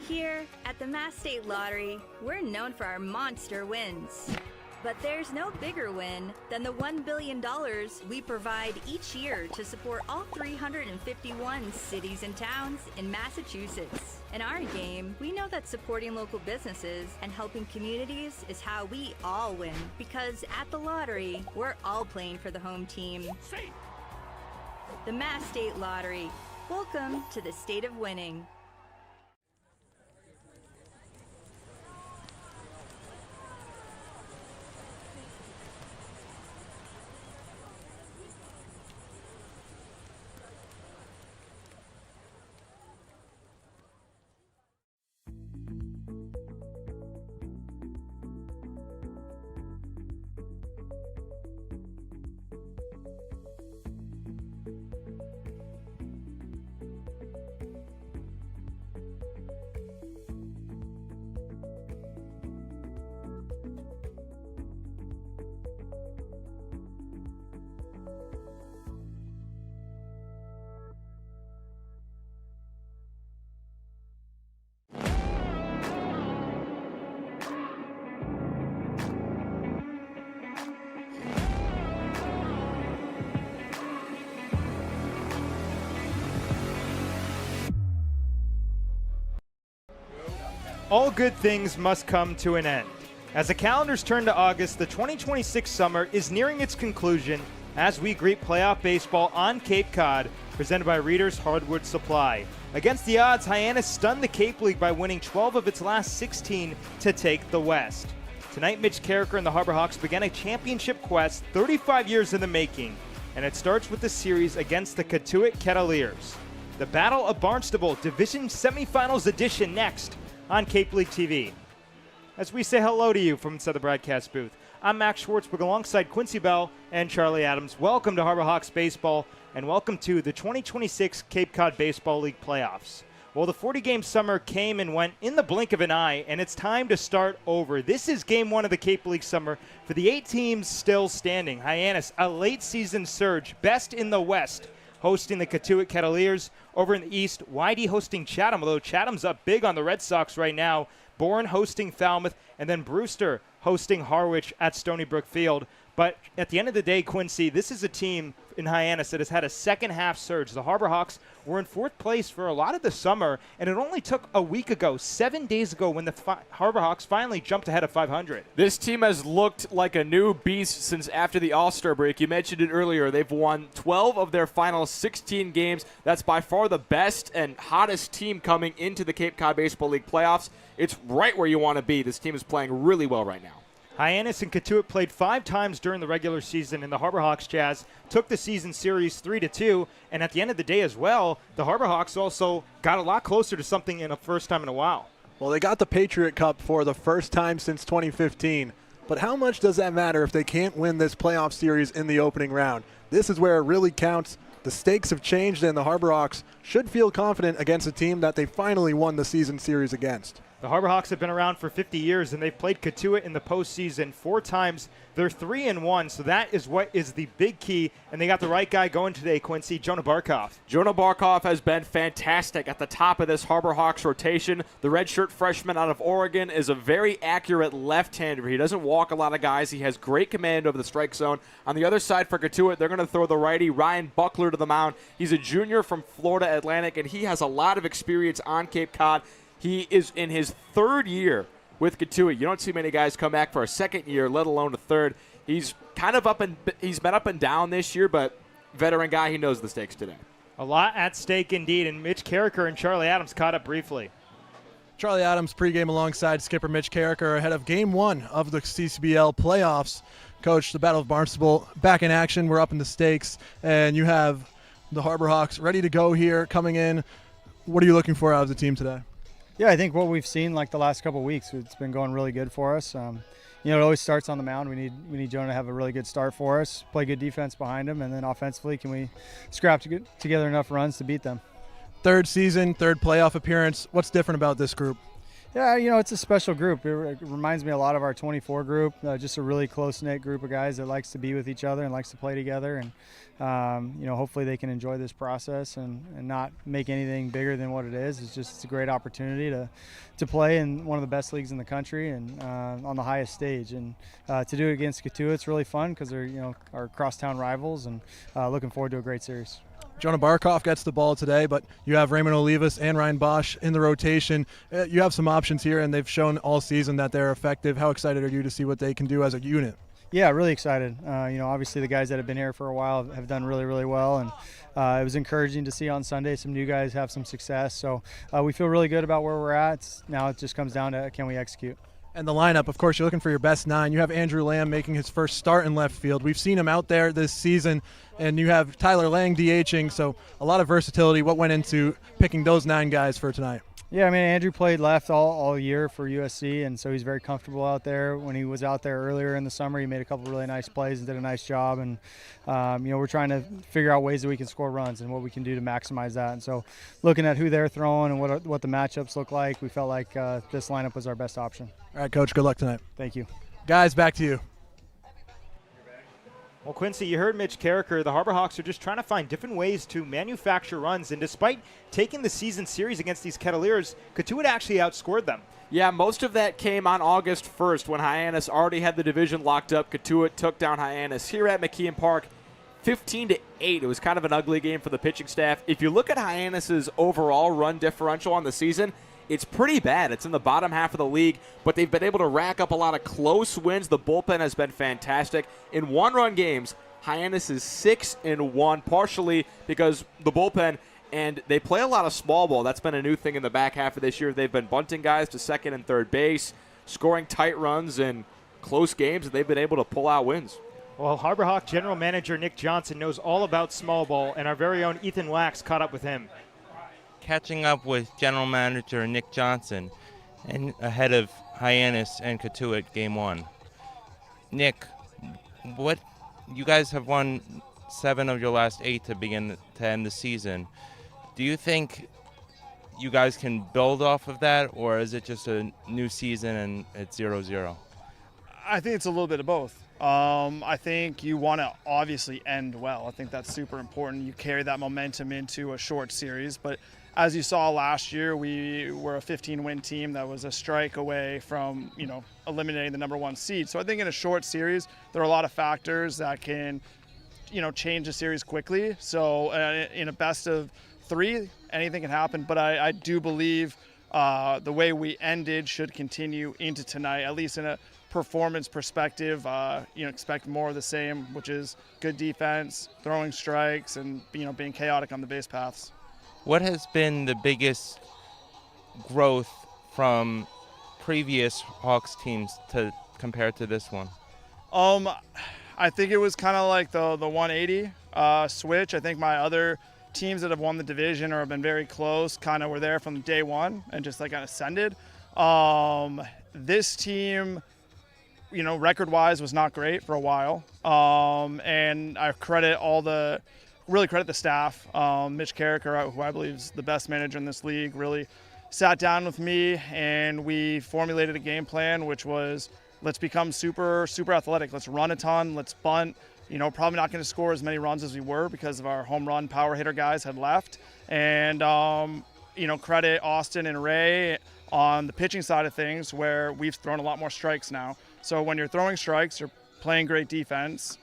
Here at the Mass State Lottery, we're known for our monster wins. But there's no bigger win than the $1 billion we provide each year to support all 351 cities and towns in Massachusetts. In our game, we know that supporting local businesses and helping communities is how we all win. Because at the lottery, we're all playing for the home team. The Mass State Lottery. Welcome to the state of winning. All good things must come to an end. As the calendars turn to August, the 2026 summer is nearing its conclusion as we greet playoff baseball on Cape Cod, presented by Reader's Hardwood Supply. Against the odds, Hyannis stunned the Cape League by winning 12 of its last 16 to take the West. Tonight, Mitch Carricker and the Harbor Hawks began a championship quest 35 years in the making, and it starts with the series against the Cotuit Kettleers. The Battle of Barnstable Division Semifinals edition next on Cape League TV. As we say hello to you from inside the broadcast booth, I'm Max Schwartzberg alongside Quincy Bell and Charlie Adams. Welcome to Harbor Hawks Baseball, and welcome to the 2026 Cape Cod Baseball League playoffs. Well, the 40-game summer came and went in the blink of an eye, and it's time to start over. This is Game 1 of the Cape League summer for the 8 teams still standing. Hyannis, a late-season surge, best in the West, hosting the Cotuit Kettleers. Over in the East, YD hosting Chatham, although Chatham's up big on the Red Sox right now. Bourne hosting Falmouth, and then Brewster hosting Harwich at Stony Brook Field. But at the end of the day, Quincy, this is a team in Hyannis that has had a second-half surge. The Harbor Hawks were in 4th place for a lot of the summer, and it only took a week ago, 7 days ago, when the Harbor Hawks finally jumped ahead of 500. This team has looked like a new beast since after the All-Star break. You mentioned it earlier. They've won 12 of their final 16 games. That's by far the best and hottest team coming into the Cape Cod Baseball League playoffs. It's right where you want to be. This team is playing really well right now. Hyannis and Cotuit played 5 times during the regular season, and the Harbor Hawks Jazz took the season series 3-2. And at the end of the day as well, the Harbor Hawks also got a lot closer to something in a first time in a while. Well, they got the Patriot Cup for the first time since 2015. But how much does that matter if they can't win this playoff series in the opening round? This is where it really counts. The stakes have changed, and the Harbor Hawks should feel confident against a team that they finally won the season series against. The Harbor Hawks have been around for 50 years, and they've played Cotuit in the postseason 4 times. They're 3-1, so that is what is the big key. And they got the right guy going today, Quincy, Jonah Barkov. Jonah Barkov has been fantastic at the top of this Harbor Hawks rotation. The redshirt freshman out of Oregon is a very accurate left-hander. He doesn't walk a lot of guys. He has great command over the strike zone. On the other side for Cotuit, they're going to throw the righty Ryan Buckler to the mound. He's a junior from Florida Atlantic, and he has a lot of experience on Cape Cod. He is in his 3rd year with Cotuit. You don't see many guys come back for a 2nd year, let alone a 3rd. He's kind of he's been up and down this year, but veteran guy, he knows the stakes today. A lot at stake indeed, and Mitch Carricker and Charlie Adams caught up briefly. Charlie Adams pregame alongside skipper Mitch Carricker ahead of Game 1 of the CCBL playoffs. Coach, the Battle of Barnstable back in action. We're up in the stakes, and you have the Harbor Hawks ready to go here coming in. What are you looking for out of the team today? Yeah, I think what we've seen like the last couple of weeks, it's been going really good for us. It always starts on the mound. We need Jonah to have a really good start for us, play good defense behind him, and then offensively, can we scrap together enough runs to beat them? 3rd season, 3rd playoff appearance. What's different about this group? Yeah, it's a special group. It reminds me a lot of our 24 group, just a really close-knit group of guys that likes to be with each other and likes to play together. And, hopefully they can enjoy this process and not make anything bigger than what it is. It's a great opportunity to play in one of the best leagues in the country and on the highest stage. And to do it against Cotuit, it's really fun because they're, our crosstown rivals, and looking forward to a great series. Jonah Barkov gets the ball today, but you have Raymond Olivas and Ryan Bosch in the rotation. You have some options here, and they've shown all season that they're effective. How excited are you to see what they can do as a unit? Yeah, really excited. Obviously the guys that have been here for a while have done really, really well, and it was encouraging to see on Sunday some new guys have some success. So we feel really good about where we're at. Now it just comes down to, can we execute? And the lineup, of course, you're looking for your best 9. You have Andrew Lamb making his first start in left field. We've seen him out there this season, and you have Tyler Lang DHing, so a lot of versatility. What went into picking those 9 guys for tonight? Yeah, Andrew played left all year for USC, and so he's very comfortable out there. When he was out there earlier in the summer, he made a couple really nice plays and did a nice job. And, we're trying to figure out ways that we can score runs and what we can do to maximize that. And so looking at who they're throwing and what the matchups look like, we felt like this lineup was our best option. All right, Coach, good luck tonight. Thank you. Guys, back to you. Well, Quincy, you heard Mitch Carricker. The Harbor Hawks are just trying to find different ways to manufacture runs, and despite taking the season series against these Kettleers, Cotuit actually outscored them. Yeah, most of that came on August 1st when Hyannis already had the division locked up. Cotuit took down Hyannis here at McKeon Park 15-8. It was kind of an ugly game for the pitching staff. If you look at Hyannis's overall run differential on the season, it's pretty bad. It's in the bottom half of the league, but they've been able to rack up a lot of close wins. The bullpen has been fantastic. In one-run games, Hyannis is 6-1, partially because the bullpen, and they play a lot of small ball. That's been a new thing in the back half of this year. They've been bunting guys to second and third base, scoring tight runs in close games, and they've been able to pull out wins. Well, Harbor Hawk General Manager Nick Johnson knows all about small ball, and our very own Ethan Wax caught up with him. Catching up with General Manager Nick Johnson and ahead of Hyannis and Cotuit Game 1. Nick, you guys have won 7 of your last 8 to end the season. Do you think you guys can build off of that, or is it just a new season and it's 0-0? I think it's a little bit of both. I think you want to obviously end well. I think that's super important. You carry that momentum into a short series, but as you saw last year, we were a 15-win team that was a strike away from, eliminating the number 1 seed. So I think in a short series, there are a lot of factors that can, change a series quickly. So in a best of 3, anything can happen. But I do believe the way we ended should continue into tonight, at least in a performance perspective. Expect more of the same, which is good defense, throwing strikes, and being chaotic on the base paths. What has been the biggest growth from previous Hawks teams compared to this one? I think it was kind of like the 180 switch. I think my other teams that have won the division or have been very close kind of were there from day one and just kind of ascended. This team, record-wise was not great for a while. And I really credit the staff. Mitch Carricker, who I believe is the best manager in this league, really sat down with me and we formulated a game plan, which was let's become super, super athletic. Let's run a ton. Let's bunt. Probably not going to score as many runs as we were because of our home run power hitter guys had left. And, credit Austin and Ray on the pitching side of things where we've thrown a lot more strikes now. So when you're throwing strikes, you're playing great defense.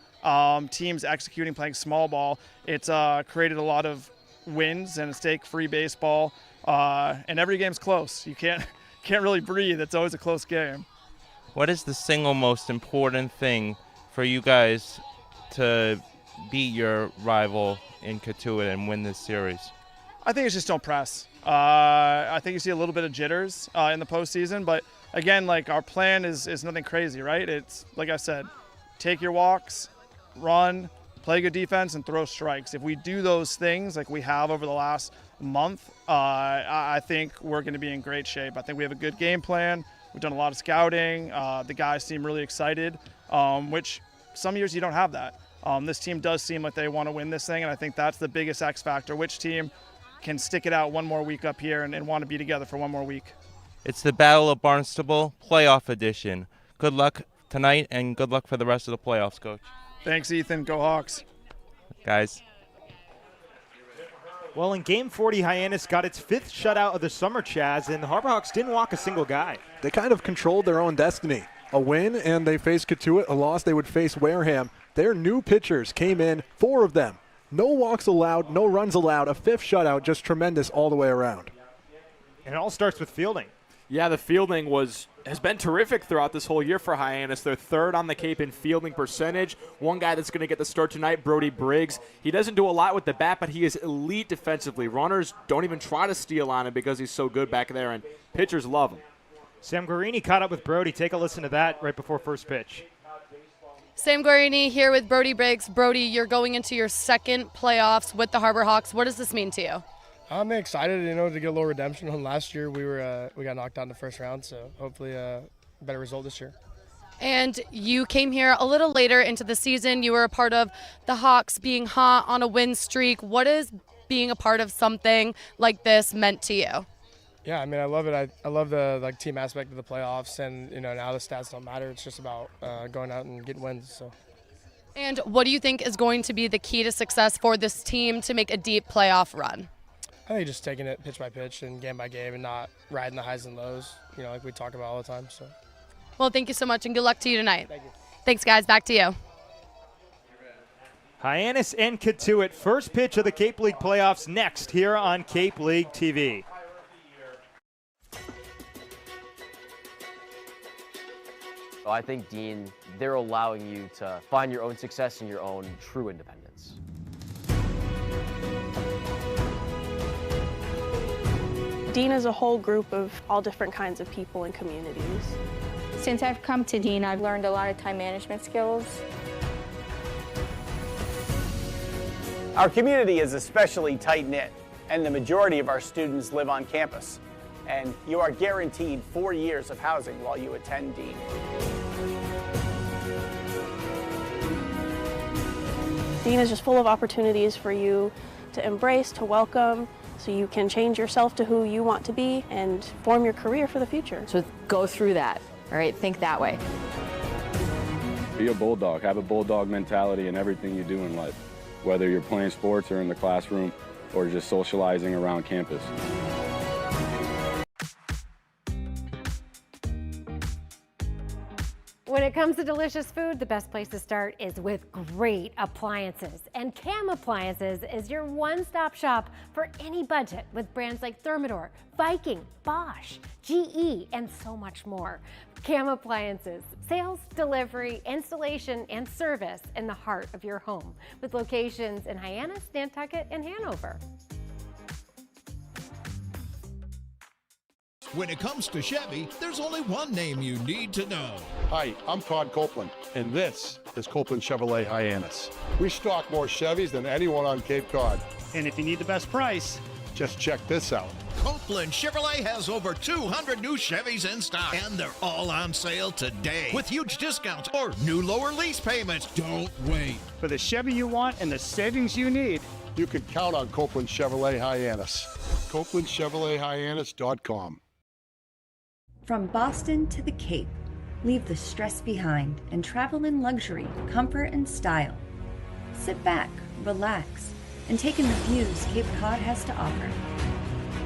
Teams executing, playing small ball. It's created a lot of wins and a stake-free baseball. And every game's close. You can't really breathe. It's always a close game. What is the single most important thing for you guys to beat your rival in Cotuit and win this series? I think it's just don't press. I think you see a little bit of jitters in the postseason, but again, our plan is nothing crazy, right? It's like I said, take your walks, run, play good defense, and throw strikes. If we do those things like we have over the last month, I think we're going to be in great shape. I think we have a good game plan. We've done a lot of scouting. The guys seem really excited, which some years you don't have that. This team does seem like they want to win this thing, and I think that's the biggest X factor. Which team can stick it out one more week up here and want to be together for one more week? It's the Battle of Barnstable Playoff Edition. Good luck tonight and good luck for the rest of the playoffs, Coach. Thanks, Ethan. Go Hawks. Guys. Well, in Game 40, Hyannis got its 5th shutout of the summer, Chaz, and the Harbor Hawks didn't walk a single guy. They kind of controlled their own destiny. A win, and they faced Cotuit. A loss, they would face Wareham. Their new pitchers came in, 4 of them. No walks allowed, no runs allowed, a 5th shutout, just tremendous all the way around. And it all starts with fielding. Yeah, the fielding has been terrific throughout this whole year for Hyannis. They're 3rd on the Cape in fielding percentage. One guy that's going to get the start tonight, Brody Briggs. He doesn't do a lot with the bat, but he is elite defensively. Runners don't even try to steal on him because he's so good back there, and pitchers love him. Sam Guarini caught up with Brody. Take a listen to that right before first pitch. Sam Guarini here with Brody Briggs. Brody, you're going into your 2nd playoffs with the Harbor Hawks. What does this mean to you? I'm excited, to get a little redemption on last year. We got knocked out in the first round, so hopefully a better result this year. And you came here a little later into the season. You were a part of the Hawks being hot on a win streak. What is being a part of something like this meant to you? Yeah, I love it. I love the team aspect of the playoffs, and now the stats don't matter. It's just about going out and getting wins. So. And what do you think is going to be the key to success for this team to make a deep playoff run? I think just taking it pitch by pitch and game by game and not riding the highs and lows, like we talk about all the time. So. Well, thank you so much, and good luck to you tonight. Thank you. Thanks, guys. Back to you. Hyannis and Cotuit, first pitch of the Cape League playoffs next here on Cape League TV. I think, Dean, they're allowing you to find your own success and your own true independence. Dean is a whole group of all different kinds of people and communities. Since I've come to Dean, I've learned a lot of time management skills. Our community is especially tight-knit, and the majority of our students live on campus. And you are guaranteed 4 years of housing while you attend Dean. Dean is just full of opportunities for you to embrace, to welcome, so you can change yourself to who you want to be and form your career for the future. So go through that, all right? Think that way. Be a bulldog. Have a bulldog mentality in everything you do in life, whether you're playing sports or in the classroom or just socializing around campus. When it comes to delicious food, the best place to start is with great appliances. And Cam Appliances is your one-stop shop for any budget with brands like Thermador, Viking, Bosch, GE, and so much more. Cam Appliances, sales, delivery, installation, and service in the heart of your home with locations in Hyannis, Nantucket, and Hanover. When it comes to Chevy, there's only one name you need to know. Hi, I'm Todd Copeland, and this is Copeland Chevrolet Hyannis. We stock more Chevys than anyone on Cape Cod. And if you need the best price, just check this out. Copeland Chevrolet has over 200 new Chevys in stock, and they're all on sale today with huge discounts or new lower lease payments. Don't wait. For the Chevy you want and the savings you need, you can count on Copeland Chevrolet Hyannis. CopelandChevroletHyannis.com. From Boston to the Cape, leave the stress behind and travel in luxury, comfort, and style. Sit back, relax, and take in the views Cape Cod has to offer.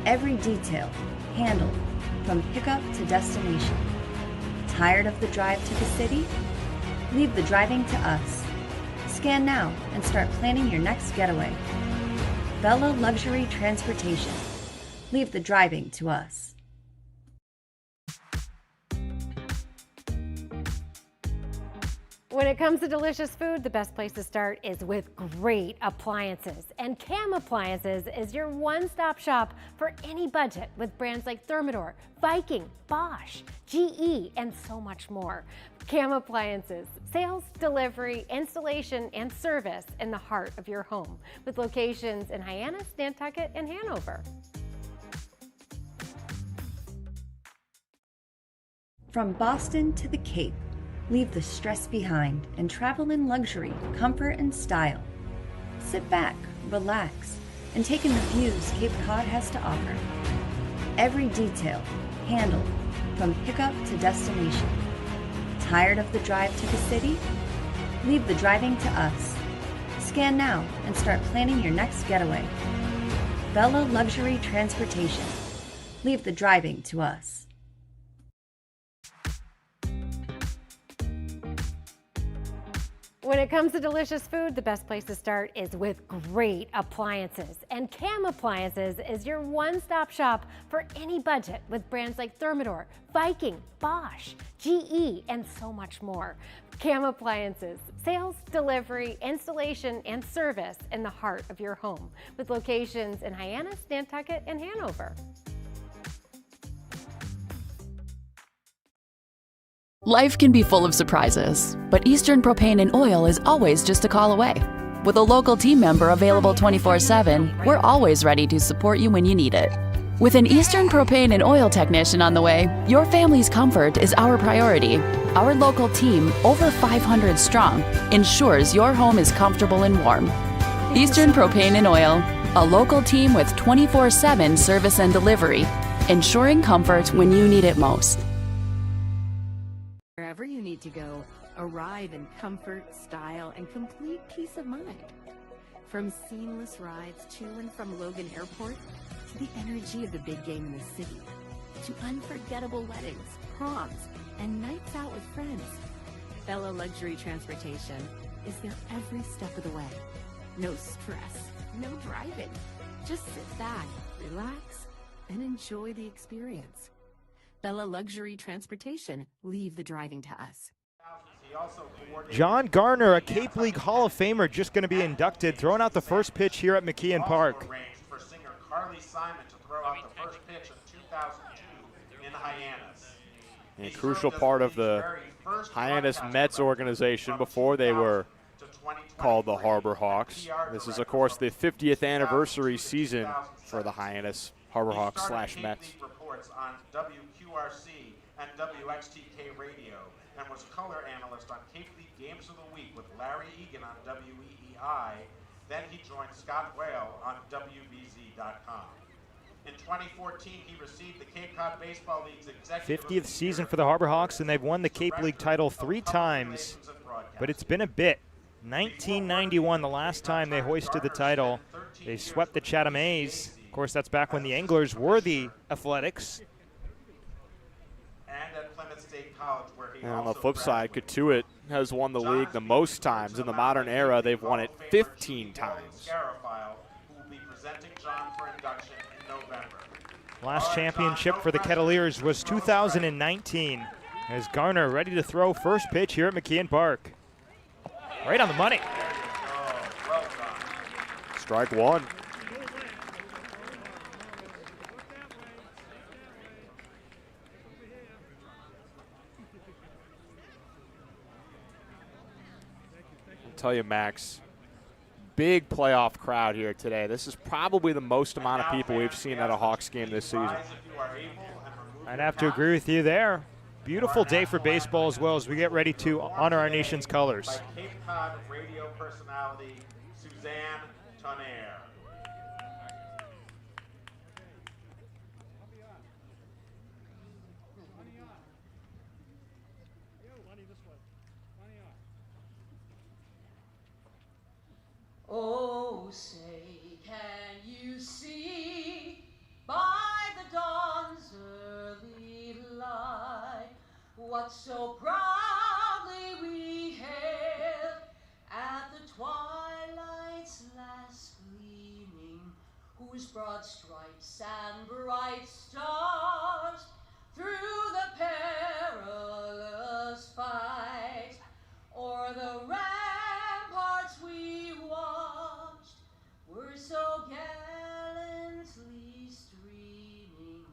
Every detail handled from pickup to destination. Tired of the drive to the city? Leave the driving to us. Scan now and start planning your next getaway. Bella Luxury Transportation. Leave the driving to us. When it comes to delicious food, the best place to start is with great appliances. And Cam Appliances is your one-stop shop for any budget with brands like Thermador, Viking, Bosch, GE, and so much more. Cam Appliances, sales, delivery, installation, and service in the heart of your home with locations in Hyannis, Nantucket, and Hanover. From Boston to the Cape, leave the stress behind and travel in luxury, comfort, and style. Sit back, relax, and take in the views Cape Cod has to offer. Every detail handled from pickup to destination. Tired of the drive to the city? Leave the driving to us. Scan now and start planning your next getaway. Bella Luxury Transportation. Leave the driving to us. When it comes to delicious food, the best place to start is with great appliances. And Cam Appliances is your one-stop shop for any budget with brands like Thermador, Viking, Bosch, GE, and so much more. Cam Appliances, sales, delivery, installation, and service in the heart of your home with locations in Hyannis, Nantucket, and Hanover. Life can be full of surprises, but Eastern Propane and Oil is always just a call away. With a local team member available 24/7, we're always ready to support you when you need it. With an Eastern Propane and Oil technician on the way, your family's comfort is our priority. Our local team, over 500 strong, ensures your home is comfortable and warm. Eastern Propane and Oil, a local team with 24/7 service and delivery, ensuring comfort when you need it most. Wherever you need to go, arrive in comfort, style, and complete peace of mind. From seamless rides to and from Logan Airport, to the energy of the big game in the city, to unforgettable weddings, proms, and nights out with friends. Bella Luxury Transportation is there every step of the way. No stress, no driving. Just sit back, relax, and enjoy the experience. Bella Luxury Transportation, leave the driving to us. John Garner, a Cape League Hall of Famer, just going to be inducted, throwing out the first pitch here at McKeon Park. For singer Carly Simon to throw out the first pitch of 2002 in Hyannis. A crucial part of the Hyannis Mets organization before they were called the Harbor Hawks. This is, of course, the 50th anniversary season for the Hyannis Harbor Hawks / Mets. Reports on WQRC and WXTK Radio, and was color analyst on Cape League Games of the Week with Larry Egan on WEEI. Then he joined Scott Whale on WBZ.com. In 2014, he received the Cape Cod Baseball League's executive 50th season for the Harbor Hawks, and they've won the Cape League title 3 times, but it's been a bit. 1991, the last time they hoisted the title. They swept the Chatham A's. Of course, that's back when the Anglers were the Athletics. And on the flip side, Cotuit has won the league the most times. In the modern era, they've won it 15 times. Last championship for the Kettleers was 2019. As Garner ready to throw first pitch here at McKeon Park. Right on the money. Strike one. Tell you, Max, big playoff crowd here today. This is probably the most amount of people we've seen at a Hawks game this season. I'd have to agree with you there. Beautiful day for baseball as well as we get ready to honor our nation's colors. By Cape Cod radio personality Suzanne Tonnerre. Oh, say, can you see by the dawn's early light what so proudly we hailed at the twilight's last gleaming, whose broad stripes and bright stars through the perilous fight o'er the ramparts we watched were so gallantly streaming,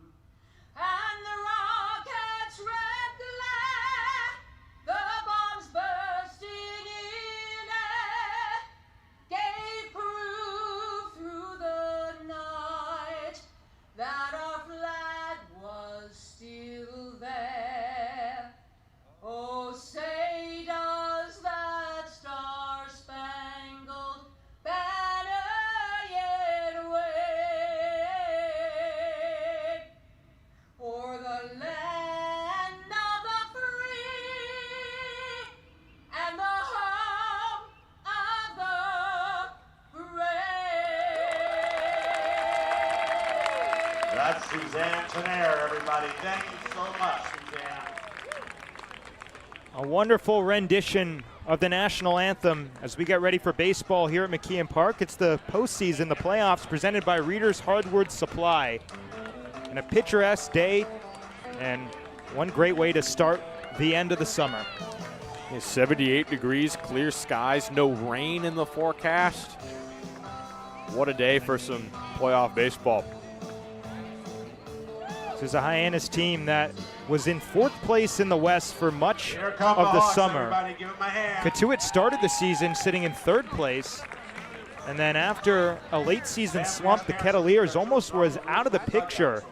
and the rockets' red glare, the bombs bursting in air, gave proof through the night that our flag Suzanne Tenaire, everybody. Thank you so much, Suzanne. A wonderful rendition of the national anthem as we get ready for baseball here at McKeon Park. It's the postseason, the playoffs, presented by Reader's Hardwood Supply. And a picturesque day, and one great way to start the end of the summer. 78 degrees, clear skies, no rain in the forecast. What a day for some playoff baseball. This is a Hyannis team that was in 4th place in the West for much of the summer. Cotuit started the season sitting in 3rd place. And then after a late season slump, the Kettleers almost was out of the picture.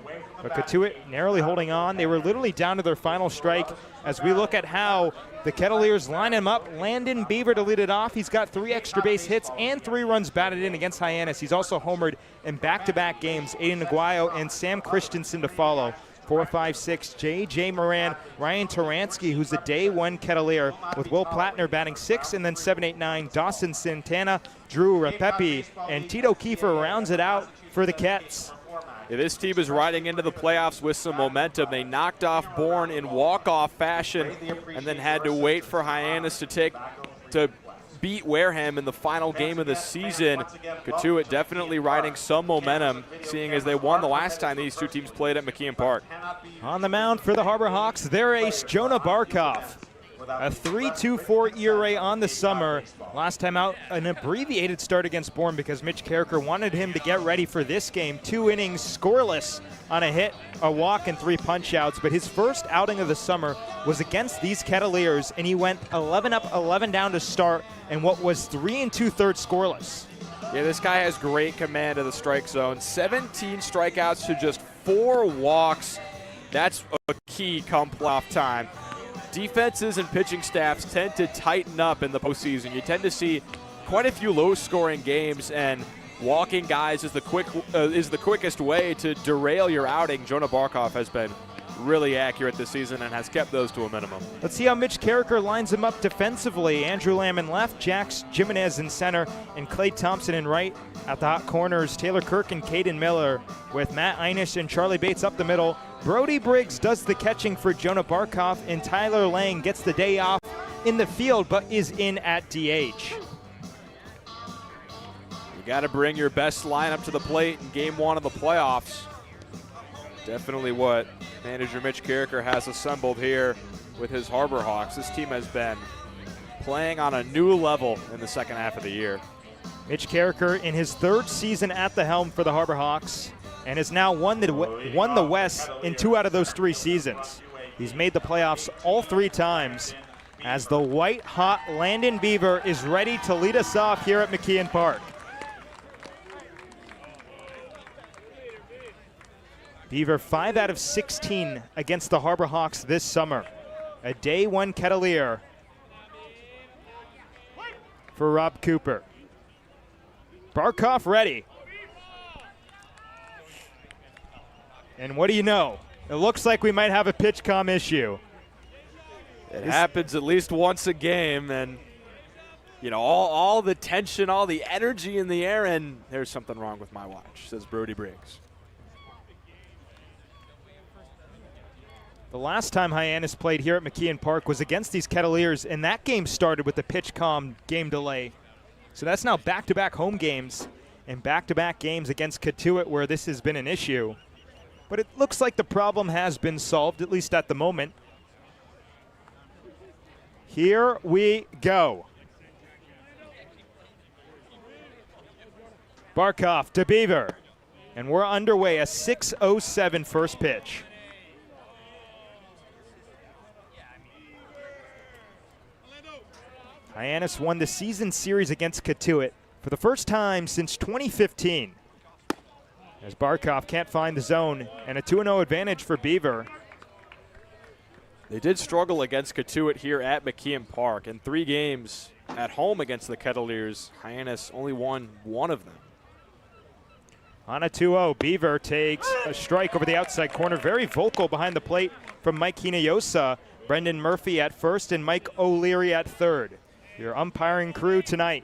But Cotuit narrowly holding on. They were literally down to their final strike as we look at how the Kettleers line him up. Landon Beaver to lead it off. He's got 3 extra base hits and 3 runs batted in against Hyannis. He's also homered in back-to-back games. Aiden Aguayo and Sam Christensen to follow. 4, 5, 6, J.J. Moran, Ryan Taransky, who's the day 1 Kettleer, with Will Plattner batting 6, and then 7, 8, 9, Dawson Santana, Drew Rapepi, and Tito Kiefer rounds it out for the Kets. Yeah, this team is riding into the playoffs with some momentum. They knocked off Bourne in walk-off fashion and then had to wait for Hyannis to beat Wareham in the final game of the season. Cotuit definitely riding some momentum, seeing as they won the last time these two teams played at McKeon Park. On the mound for the Harbor Hawks, their ace, Jonah Barkov. A 3.24 ERA on the summer. Last time out, an abbreviated start against Bourne because Mitch Carricker wanted him to get ready for this game. 2 innings, scoreless on a hit, a walk, and 3 punch-outs. But his first outing of the summer was against these Kettleers, and he went 11 up, 11 down to start, and what was 3 2/3 scoreless. Yeah, this guy has great command of the strike zone. 17 strikeouts to just 4 walks. That's a key come playoff time. Defenses and pitching staffs tend to tighten up in the postseason. You tend to see quite a few low-scoring games, and walking guys is the quickest way to derail your outing. Jonah Barkov has been really accurate this season and has kept those to a minimum. Let's see how Mitch Carricker lines him up defensively. Andrew Lamb in left, Jax Jimenez in center, and Clay Thompson in right. At the hot corners, Taylor Kirk and Caden Miller, with Matt Einish and Charlie Bates up the middle. Brody Briggs does the catching for Jonah Barkov, and Tyler Lang gets the day off in the field but is in at DH. You got to bring your best lineup to the plate in game 1 of the playoffs. Definitely what manager Mitch Carricker has assembled here with his Harbor Hawks. This team has been playing on a new level in the second half of the year. Mitch Carricker in his 3rd season at the helm for the Harbor Hawks, and has now won the West in 2 out of those 3 seasons. He's made the playoffs all 3 times as the white-hot Landon Beaver is ready to lead us off here at McKeon Park. Beaver 5 out of 16 against the Harbor Hawks this summer. A day 1 Kettleer for Rob Cooper. Barkov ready. And what do you know? It looks like we might have a pitch comm issue. It happens at least once a game, and you know, all the tension, all the energy in the air, and there's something wrong with my watch, says Brody Briggs. The last time Hyannis played here at McKeon Park was against these Kettleers, and that game started with the pitch comm game delay. So that's now back-to-back home games and back-to-back games against Cotuit where this has been an issue. But it looks like the problem has been solved, at least at the moment. Here we go. Barkov to Beaver. And we're underway, a 6:07 first pitch. Hyannis won the season series against Cotuit for the first time since 2015. As Barkov can't find the zone, and a 2-0 advantage for Beaver. They did struggle against Cotuit here at McKeon Park. In 3 games at home against the Kettleers, Hyannis only won 1 of them. On a 2-0, Beaver takes a strike over the outside corner. Very vocal behind the plate from Mike Hinojosa. Brendan Murphy at first and Mike O'Leary at third. Your umpiring crew tonight.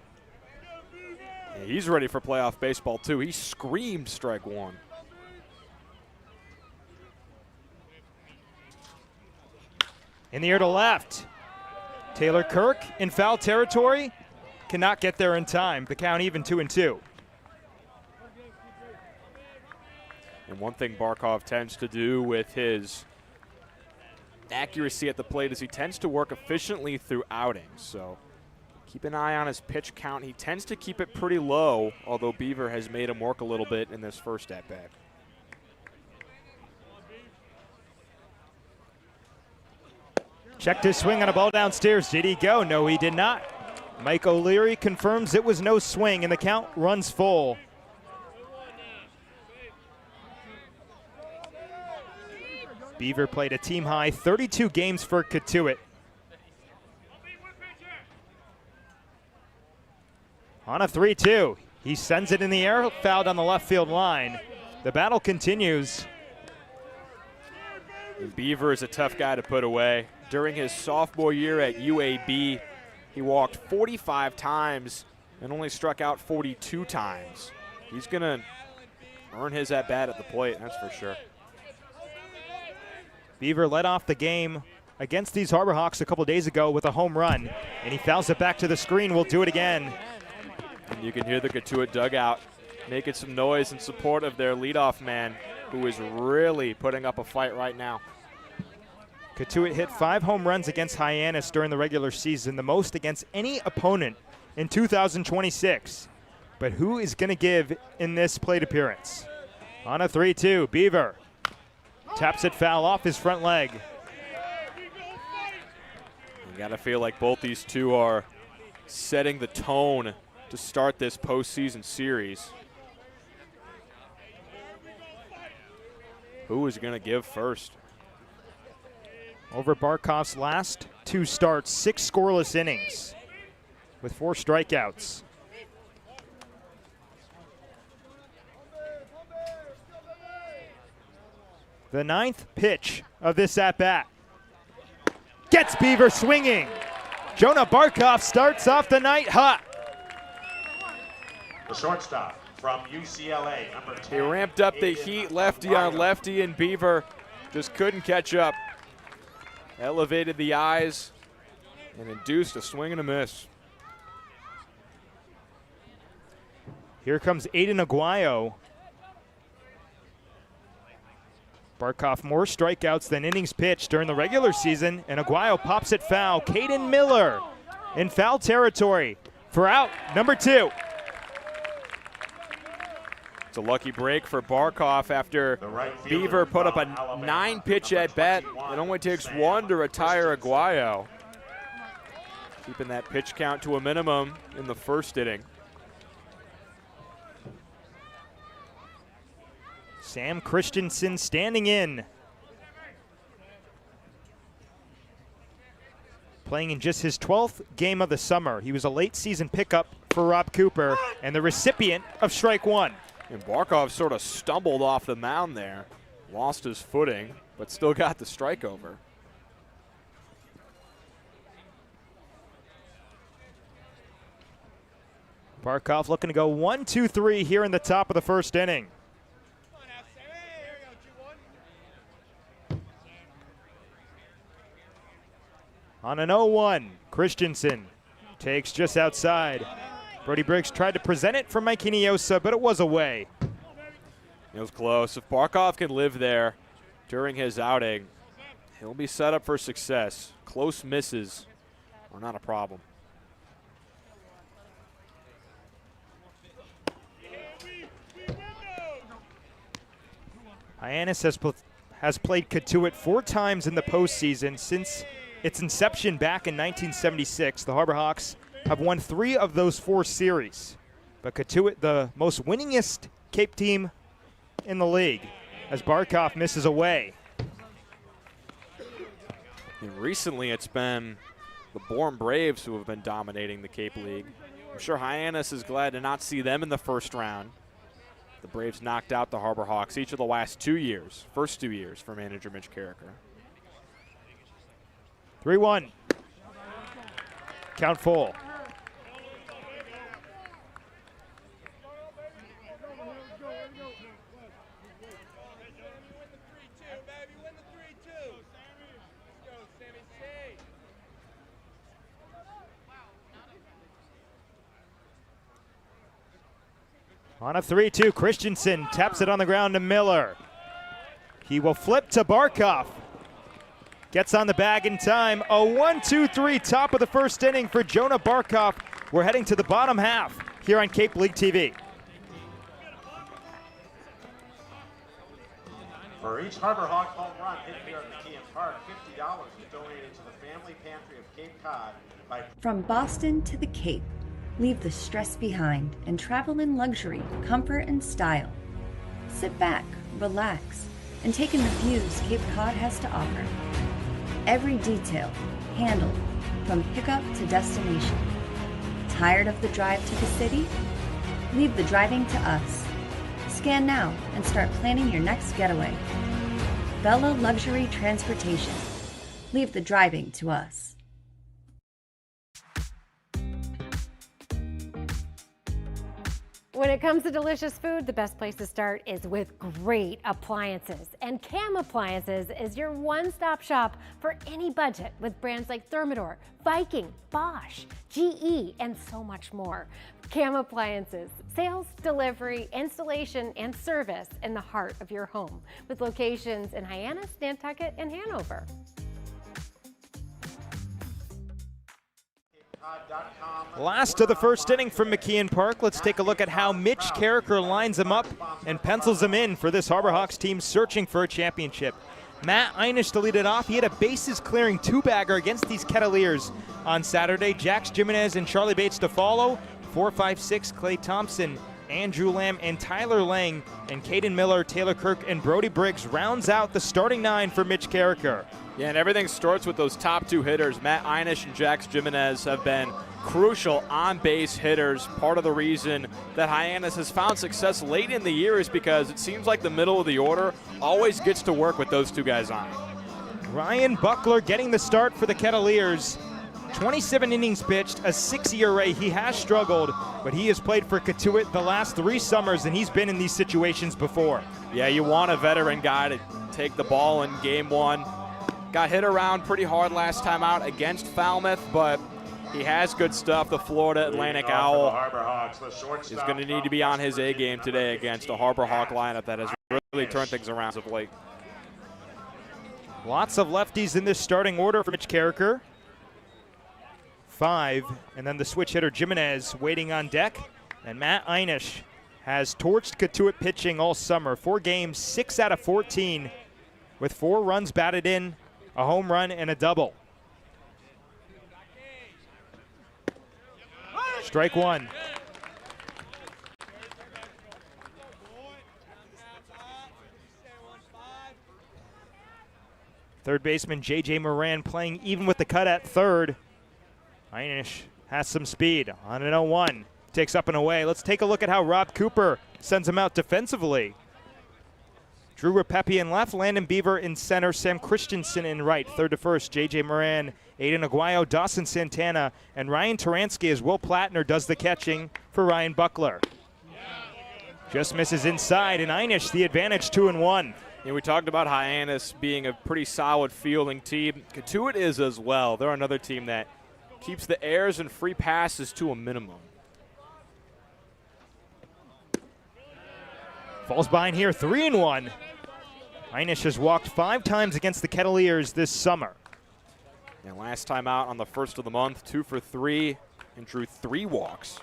Yeah, he's ready for playoff baseball too. He screamed strike 1. In the air to left. Taylor Kirk in foul territory. Cannot get there in time. The count even 2-2. And one thing Barkov tends to do with his accuracy at the plate is he tends to work efficiently through outings. So keep an eye on his pitch count. He tends to keep it pretty low, although Beaver has made him work a little bit in this first at-bat. Checked his swing on a ball downstairs. Did he go? No, he did not. Mike O'Leary confirms it was no swing, and the count runs full. Beaver played a team-high 32 games for Cotuit. On a 3-2, he sends it in the air, fouled on the left field line. The battle continues. Beaver is a tough guy to put away. During his sophomore year at UAB, he walked 45 times and only struck out 42 times. He's going to earn his at-bat at the plate, that's for sure. Beaver led off the game against these Harbor Hawks a couple days ago with a home run, and he fouls it back to the screen. We'll do it again. And you can hear the Cotuit dugout making some noise in support of their leadoff man, who is really putting up a fight right now. Cotuit hit 5 home runs against Hyannis during the regular season, the most against any opponent in 2026. But who is going to give in this plate appearance? On a 3-2, Beaver taps it foul off his front leg. You got to feel like both these two are setting the tone to start this postseason series. Who is going to give first? Over Barkov's last 2 starts, 6 scoreless innings with 4 strikeouts. The 9th pitch of this at-bat. Gets Beaver swinging. Jonah Barkov starts off the night hot. The shortstop from UCLA, number 10. He ramped up the heat, lefty on lefty, and Beaver just couldn't catch up. Elevated the eyes and induced a swing and a miss. Here comes Aiden Aguayo. Barkov more strikeouts than innings pitched during the regular season, and Aguayo pops it foul. Caden Miller in foul territory for out number 2. It's a lucky break for Barkov after Beaver put up a 9-pitch at bat. It only takes 1 to retire Aguayo, keeping that pitch count to a minimum in the first inning. Sam Christensen standing in. Playing in just his 12th game of the summer. He was a late season pickup for Rob Cooper and the recipient of strike 1. And Barkov sort of stumbled off the mound there, lost his footing, but still got the strike over. Barkov looking to go 1-2-3 here in the top of the first inning. On an 0-1, Christensen takes just outside. Brody Briggs tried to present it for Mike Iniosa, but it was away. It was close. If Barkov can live there during his outing, he'll be set up for success. Close misses are not a problem. Hyannis has played Cotuit 4 times in the postseason since its inception back in 1976. The Harbor Hawks have won 3 of those 4 series. But Cotuit, the most winningest Cape team in the league, as Barkov misses away. And recently it's been the Bourne Braves who have been dominating the Cape League. I'm sure Hyannis is glad to not see them in the first round. The Braves knocked out the Harbor Hawks each of the last 2 years, first 2 years for manager Mitch Carricker. 3-1. Count full. On a 3-2, Christensen taps it on the ground to Miller. He will flip to Barkov. Gets on the bag in time. A 1-2-3 top of the first inning for Jonah Barkov. We're heading to the bottom half here on Cape League TV. For each Harbor Hawk home run hit here at McKeon Park, $50 is donated to the Family Pantry of Cape Cod by... From Boston to the Cape, leave the stress behind and travel in luxury, comfort, and style. Sit back, relax, and take in the views Cape Cod has to offer. Every detail handled from pickup to destination. Tired of the drive to the city? Leave the driving to us. Scan now and start planning your next getaway. Bella Luxury Transportation. Leave the driving to us. When it comes to delicious food, the best place to start is with great appliances. And Cam Appliances is your one-stop shop for any budget with brands like Thermador, Viking, Bosch, GE, and so much more. Cam Appliances, sales, delivery, installation, and service in the heart of your home with locations in Hyannis, Nantucket, and Hanover. Last of the first inning from McKeon Park. Let's take a look at how Mitch Carricker lines them up and pencils them in for this Harbor Hawks team searching for a championship. Matt Einish to lead it off. He had a bases-clearing two-bagger against these Kettleers on Saturday. Jax Jimenez and Charlie Bates to follow. 4, 5, 6, Clay Thompson, Andrew Lamb, and Tyler Lang, and Caden Miller, Taylor Kirk, and Brody Briggs rounds out the starting 9 for Mitch Carricker. Yeah, and everything starts with those top two hitters. Matt Einish and Jax Jimenez have been crucial on-base hitters. Part of the reason that Hyannis has found success late in the year is because it seems like the middle of the order always gets to work with those two guys on. Ryan Buckler getting the start for the Kettleers. 27 innings pitched, a 6 ERA. He has struggled, but he has played for Cotuit the last 3 summers, and he's been in these situations before. Yeah, you want a veteran guy to take the ball in game 1. Got hit around pretty hard last time out against Falmouth, but he has good stuff. The Florida Atlantic Owl is going to need to be on his A game today against a Harbor Hawk lineup that has really turned things around of late. Lots of lefties in this starting order for Mitch Carricker. 5, and then the switch hitter Jimenez waiting on deck. And Matt Einish has torched Cotuit pitching all summer. 4 games, 6 out of 14, with 4 runs batted in, a home run, and a double. Strike 1. Third baseman J.J. Moran playing even with the cut at third. Einish has some speed on an 0-1. Takes up and away. Let's take a look at how Rob Cooper sends him out defensively. Drew Rapepi in left, Landon Beaver in center, Sam Christensen in right. Third to first, J.J. Moran, Aiden Aguayo, Dawson Santana, and Ryan Taransky as Will Plattner does the catching for Ryan Buckler. Just misses inside, and Einish the advantage, 2-1. Yeah, we talked about Hyannis being a pretty solid fielding team. Cotuit is as well. They're another team that keeps the errors and free passes to a minimum. Falls behind here, 3-1. Einish has walked 5 times against the Kettleers this summer. And last time out on the first of the month, 2 for 3, and drew 3 walks.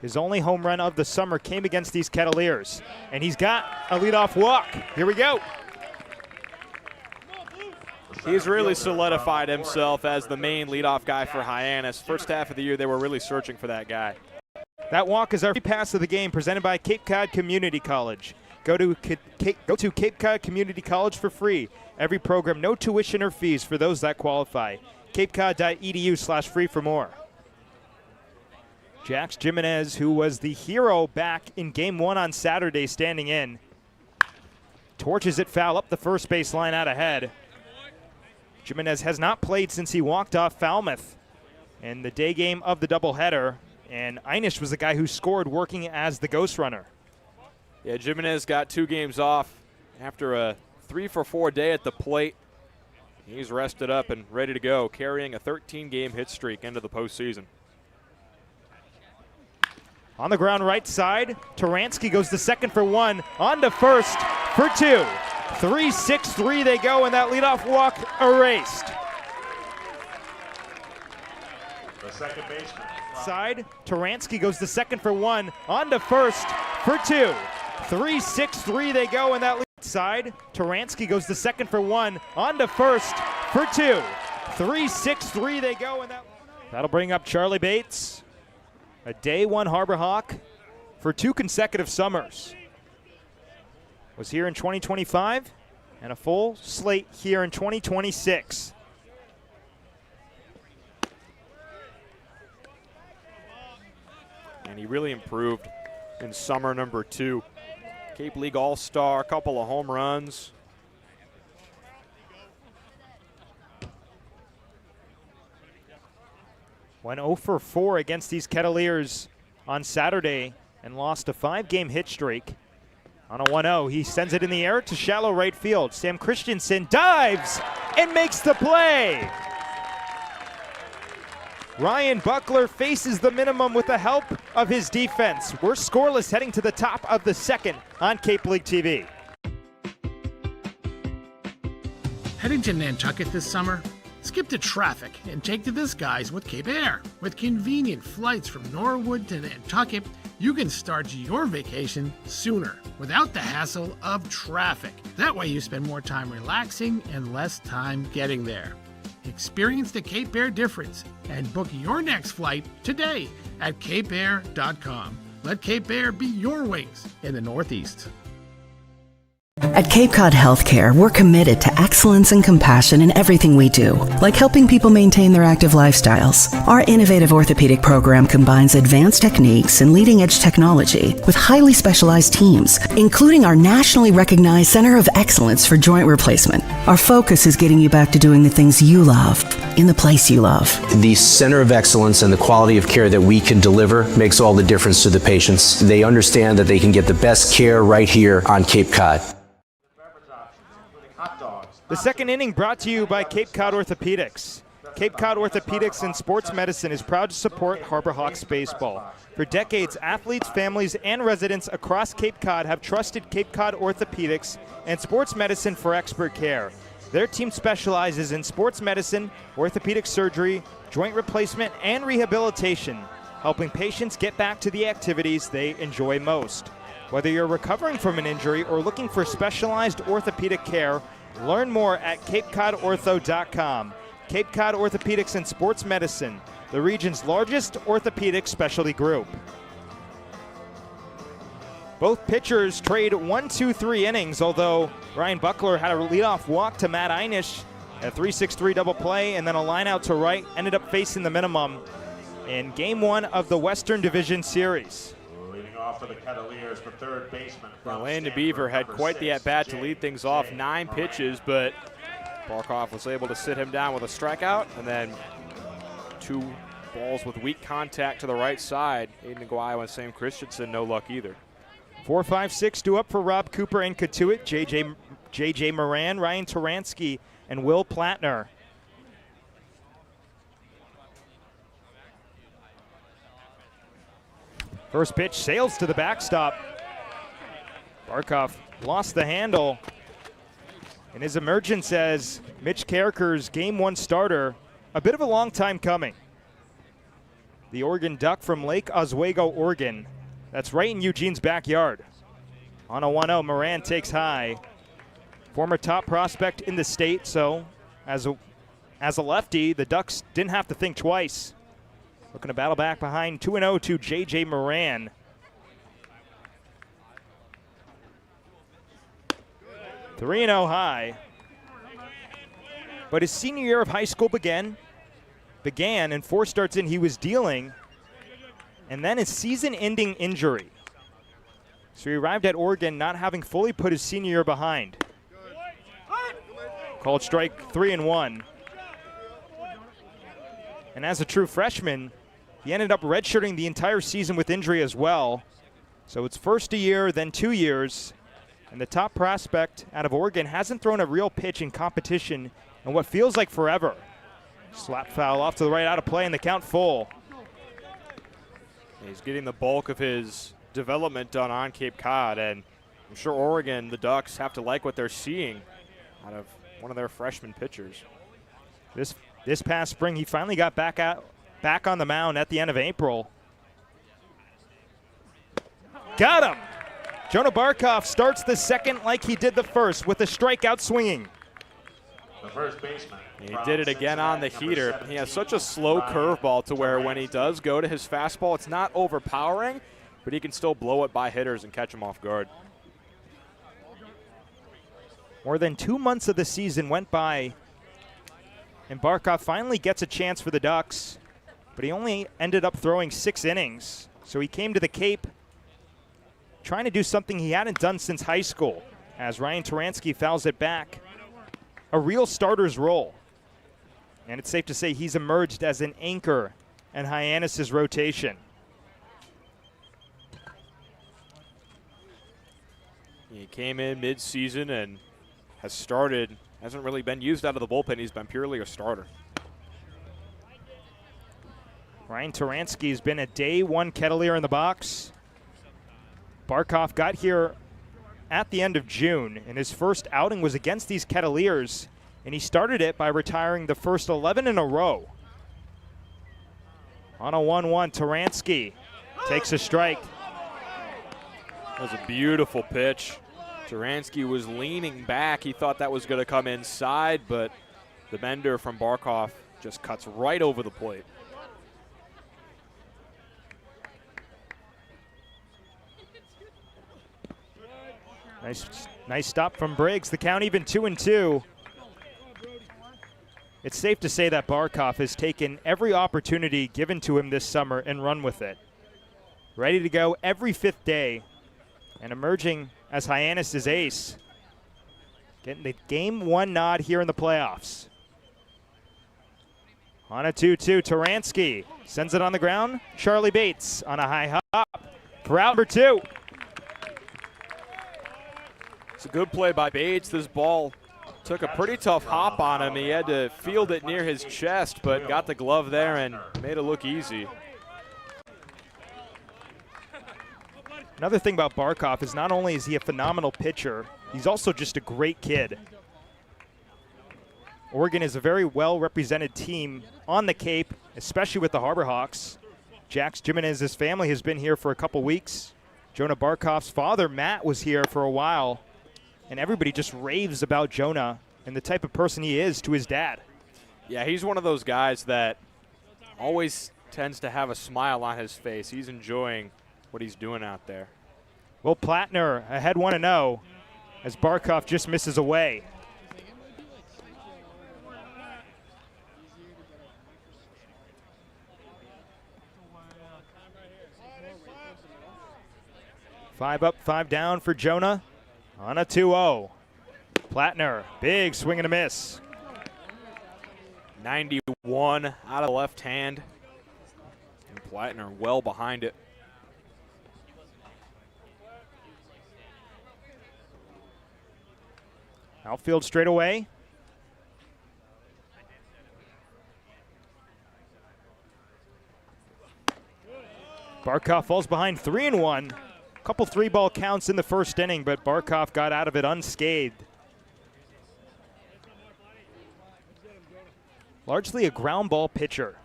His only home run of the summer came against these Kettleers, and he's got a leadoff walk. Here we go. He's really solidified himself as the main leadoff guy for Hyannis. First half of the year, they were really searching for that guy. That walk is our free pass of the game, presented by Cape Cod Community College. Go to Cape Cod Community College for free. Every program, no tuition or fees for those that qualify. capecod.edu/free for more. Jax Jimenez, who was the hero back in Game 1 on Saturday, standing in. Torches it foul up the first base line out ahead. Jimenez has not played since he walked off Falmouth in the day game of the doubleheader, and Einish was the guy who scored working as the ghost runner. Yeah, Jimenez got 2 games off after a 3-for-4 day at the plate. He's rested up and ready to go, carrying a 13-game hit streak into the postseason. On the ground right side, Taransky goes to second for one, on to first for two. 3-6-3 they go, and that leadoff walk erased. The second baseman. Side, Taransky goes to second for one, on to first for two. 3-6-3 they go, and that side, Taransky goes to second for one, on to first for two. 3-6-3 they go, and that'll bring up Charlie Bates, a day one Harbor Hawk for 2 consecutive summers. Was here in 2025 and a full slate here in 2026. And he really improved in summer number 2. Cape League All-Star, a couple of home runs. Went 0 for 4 against these Kettleers on Saturday and lost a 5-game hit streak. On a 1-0, he sends it in the air to shallow right field. Sam Christensen dives and makes the play. Ryan Buckler faces the minimum with the help of his defense. We're scoreless heading to the top of the second on Cape League TV. Heading to Nantucket this summer? Skip the traffic and take to the skies with Cape Air. With convenient flights from Norwood to Nantucket, you can start your vacation sooner without the hassle of traffic. That way you spend more time relaxing and less time getting there. Experience the Cape Air difference and book your next flight today at capeair.com. Let Cape Air be your wings in the Northeast. At Cape Cod Healthcare, we're committed to excellence and compassion in everything we do, like helping people maintain their active lifestyles. Our innovative orthopedic program combines advanced techniques and leading-edge technology with highly specialized teams, including our nationally recognized Center of Excellence for Joint Replacement. Our focus is getting you back to doing the things you love, in the place you love. The Center of Excellence and the quality of care that we can deliver makes all the difference to the patients. They understand that they can get the best care right here on Cape Cod. The second inning brought to you by Cape Cod Orthopedics. Cape Cod Orthopedics and Sports Medicine is proud to support Harbor Hawks baseball. For decades, athletes, families, and residents across Cape Cod have trusted Cape Cod Orthopedics and Sports Medicine for expert care. Their team specializes in sports medicine, orthopedic surgery, joint replacement, and rehabilitation, helping patients get back to the activities they enjoy most. Whether you're recovering from an injury or looking for specialized orthopedic care, learn more at CapeCodOrtho.com. Cape Cod Orthopedics and Sports Medicine, the region's largest orthopedic specialty group. Both pitchers trade 1-2-3 innings, although Ryan Buckler had a leadoff walk to Matt Hyannis, a 3-6-3 double play, and then a line out to right, ended up facing the minimum in Game 1 of the Western Division Series. Leading off for the Kettleers, the third baseman. Now, Landon Beaver had quite the at-bat to lead things off, 9 pitches, but Barkov was able to sit him down with a strikeout, and then 2 balls with weak contact to the right side. Aiden Aguayo and Sam Christensen, no luck either. 4-5-6 due up for Rob Cooper and Cotuit, JJ Moran, Ryan Taransky, and Will Plattner. First pitch sails to the backstop. Barkov lost the handle. And his emergence as Mitch Carricker's Game 1 starter, a bit of a long time coming. The Oregon Duck from Lake Oswego, Oregon. That's right in Eugene's backyard. On a 1-0, Moran takes high. Former top prospect in the state, so as a lefty, the Ducks didn't have to think twice. Looking to battle back behind 2-0 to J.J. Moran. Three 3-0 high. But his senior year of high school began, and 4 starts in he was dealing, and then his season-ending injury. So he arrived at Oregon not having fully put his senior year behind. Called strike 3-1. And as a true freshman, he ended up redshirting the entire season with injury as well. So it's first a year, then 2 years. And the top prospect out of Oregon hasn't thrown a real pitch in competition in what feels like forever. Slap foul off to the right, out of play, and the count full. He's getting the bulk of his development done on Cape Cod, and I'm sure Oregon, the Ducks, have to like what they're seeing out of one of their freshman pitchers. This past spring, he finally got back on the mound at the end of April. Got him! Jonah Barkov starts the second like he did the first with a strikeout swinging. The first baseman. He did it again on the heater. He has such a slow curveball to where when he does go to his fastball, it's not overpowering, but he can still blow it by hitters and catch them off guard. More than 2 months of the season went by, and Barkov finally gets a chance for the Ducks, but he only ended up throwing 6 innings. So he came to the Cape trying to do something he hadn't done since high school, as Ryan Turansky fouls it back. A real starter's role. And it's safe to say he's emerged as an anchor in Hyannis' rotation. He came in mid-season and has started, hasn't really been used out of the bullpen. He's been purely a starter. Ryan Turansky's been a day one Kettleer in the box. Barkov got here at the end of June, and his first outing was against these Kettleers, and he started it by retiring the first 11 in a row. On a 1-1, Turansky takes a strike. That was a beautiful pitch. Turansky was leaning back. He thought that was going to come inside, but the bender from Barkov just cuts right over the plate. Nice stop from Briggs. The count even 2-2. It's safe to say that Barkov has taken every opportunity given to him this summer and run with it. Ready to go every 5th day and emerging as Hyannis' ace. Getting the Game 1 nod here in the playoffs. On a 2-2, Turansky sends it on the ground. Charlie Bates on a high hop for out number 2. It's a good play by Bates. This ball took a pretty tough hop on him. He had to field it near his chest, but got the glove there and made it look easy. Another thing about Barkov is not only is he a phenomenal pitcher, he's also just a great kid. Oregon is a very well-represented team on the Cape, especially with the Harbor Hawks. Jax Jimenez's family has been here for a couple weeks. Jonah Barkov's father, Matt, was here for a while. And everybody just raves about Jonah and the type of person he is to his dad. Yeah, he's one of those guys that always tends to have a smile on his face. He's enjoying what he's doing out there. Will Plattner ahead 1-0 as Barkov just misses away. Five up, 5 down for Jonah. On a 2-0. Plattner, big swing and a miss. 91 out of the left hand. And Plattner well behind it. Outfield straight away. Barkov falls behind 3-1. Couple 3-ball counts in the first inning, but Barkov got out of it unscathed. Largely a ground ball pitcher.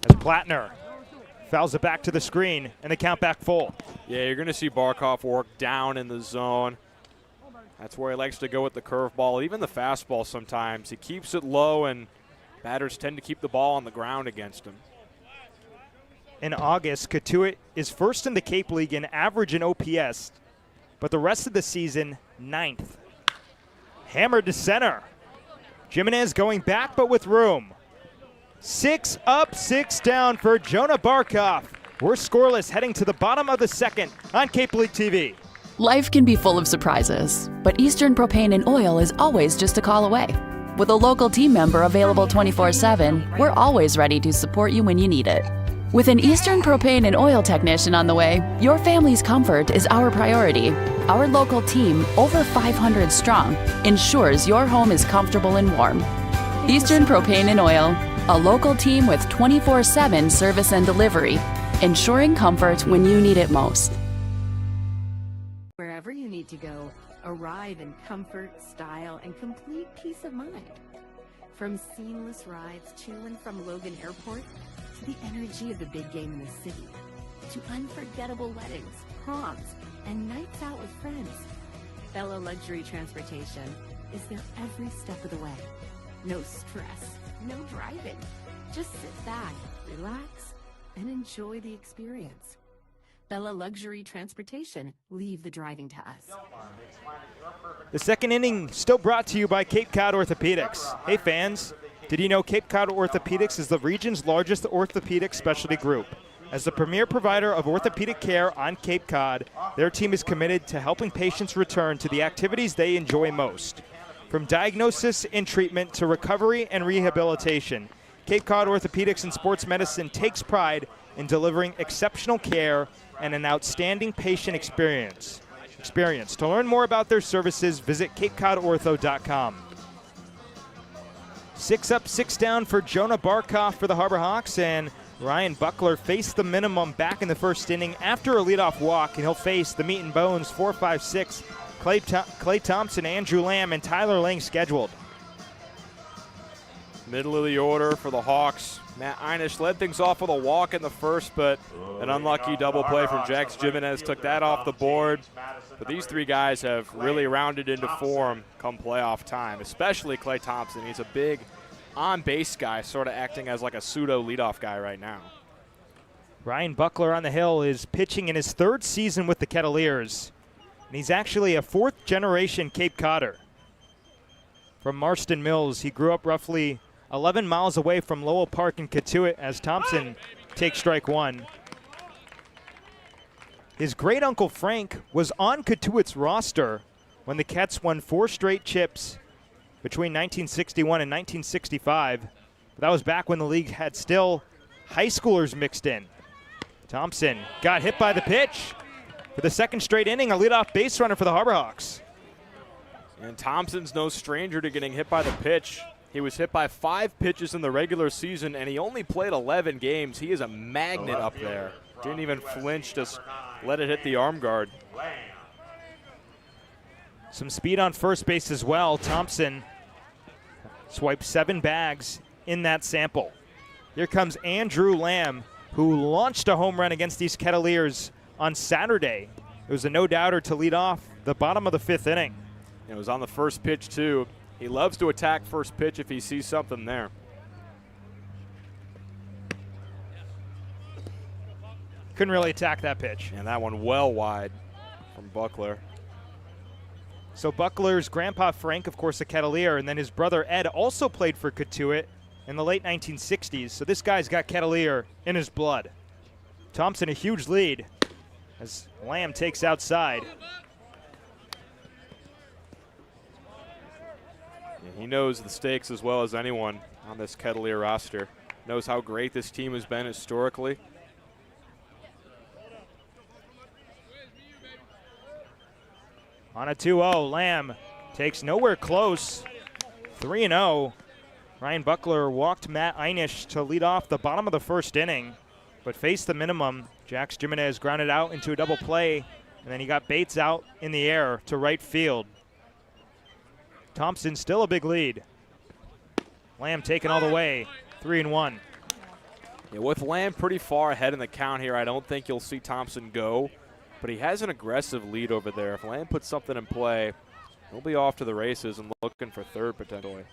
As Plattner fouls it back to the screen and the count back full. Yeah, you're going to see Barkov work down in the zone. That's where he likes to go with the curveball, even the fastball sometimes. He keeps it low, and batters tend to keep the ball on the ground against him. In August, Cotuit is first in the Cape League in average and OPS, but the rest of the season, 9th. Hammered to center. Jimenez going back, but with room. 6 up, 6 down for Jonah Barkov. We're scoreless heading to the bottom of the second on Cape League TV. Life can be full of surprises, but Eastern Propane and Oil is always just a call away. With a local team member available 24/7, we're always ready to support you when you need it. With an Eastern Propane and Oil technician on the way, your family's comfort is our priority. Our local team, over 500 strong, ensures your home is comfortable and warm. Eastern Propane and Oil, a local team with 24/7 service and delivery, ensuring comfort when you need it most. Wherever you need to go, arrive in comfort, style, and complete peace of mind. From seamless rides to and from Logan Airport to the energy of the big game in the city, to unforgettable weddings, proms, and nights out with friends, Bella Luxury Transportation is there every step of the way. No stress, no driving. Just sit back, relax, and enjoy the experience. Bella Luxury Transportation, leave the driving to us. The second inning still brought to you by Cape Cod Orthopedics. Hey fans, did you know Cape Cod Orthopedics is the region's largest orthopedic specialty group? As the premier provider of orthopedic care on Cape Cod, their team is committed to helping patients return to the activities they enjoy most. From diagnosis and treatment to recovery and rehabilitation, Cape Cod Orthopedics and Sports Medicine takes pride in delivering exceptional care and an outstanding patient experience. To learn more about their services, visit capecodortho.com. 6 up, 6 down for Jonah Barkoff for the Harbor Hawks, and Ryan Buckler faced the minimum back in the first inning after a leadoff walk, and he'll face the meat and bones 4, 5, 6, Clay Thompson, Andrew Lamb, and Tyler Lang scheduled. Middle of the order for the Hawks. Matt Hyannis led things off with a walk in the first, but an unlucky double play from Jax Jimenez took that off the board. But these three guys have really rounded into form come playoff time, especially Clay Thompson. He's a big on-base guy, sort of acting as like a pseudo leadoff guy right now. Ryan Buckler on the hill is pitching in his third season with the Kettleers, and he's actually a fourth-generation Cape Codder. From Marston Mills, he grew up roughly 11 miles away from Lowell Park in Cotuit as Thompson takes strike one. His great-uncle Frank was on Cotuit's roster when the Cats won 4 straight chips between 1961 and 1965. But that was back when the league had still high schoolers mixed in. Thompson got hit by the pitch. For the second straight inning, a leadoff base runner for the Harbor Hawks. And Thompson's no stranger to getting hit by the pitch. He was hit by 5 pitches in the regular season, and he only played 11 games. He is a magnet up there. Didn't even flinch, just let it hit the arm guard. Some speed on first base as well. Thompson swiped 7 bags in that sample. Here comes Andrew Lamb, who launched a home run against these Kettleers on Saturday. It was a no-doubter to lead off the bottom of the 5th inning. It was on the first pitch, too. He loves to attack first pitch if he sees something there. Couldn't really attack that pitch. And that one well wide from Buckler. So Buckler's grandpa Frank, of course, a Kettleer, and then his brother Ed also played for Cotuit in the late 1960s. So this guy's got Kettleer in his blood. Thompson a huge lead as Lamb takes outside. He knows the stakes as well as anyone on this Kettleer roster. Knows how great this team has been historically. On a 2-0, Lamb takes nowhere close. 3-0. Ryan Buckler walked Matt Hyannis to lead off the bottom of the first inning, but faced the minimum. Jax Jimenez grounded out into a double play, and then he got Bates out in the air to right field. Thompson still a big lead. Lamb taken all the way, 3-1. Yeah, with Lamb pretty far ahead in the count here, I don't think you'll see Thompson go, but he has an aggressive lead over there. If Lamb puts something in play, he'll be off to the races and looking for third potentially.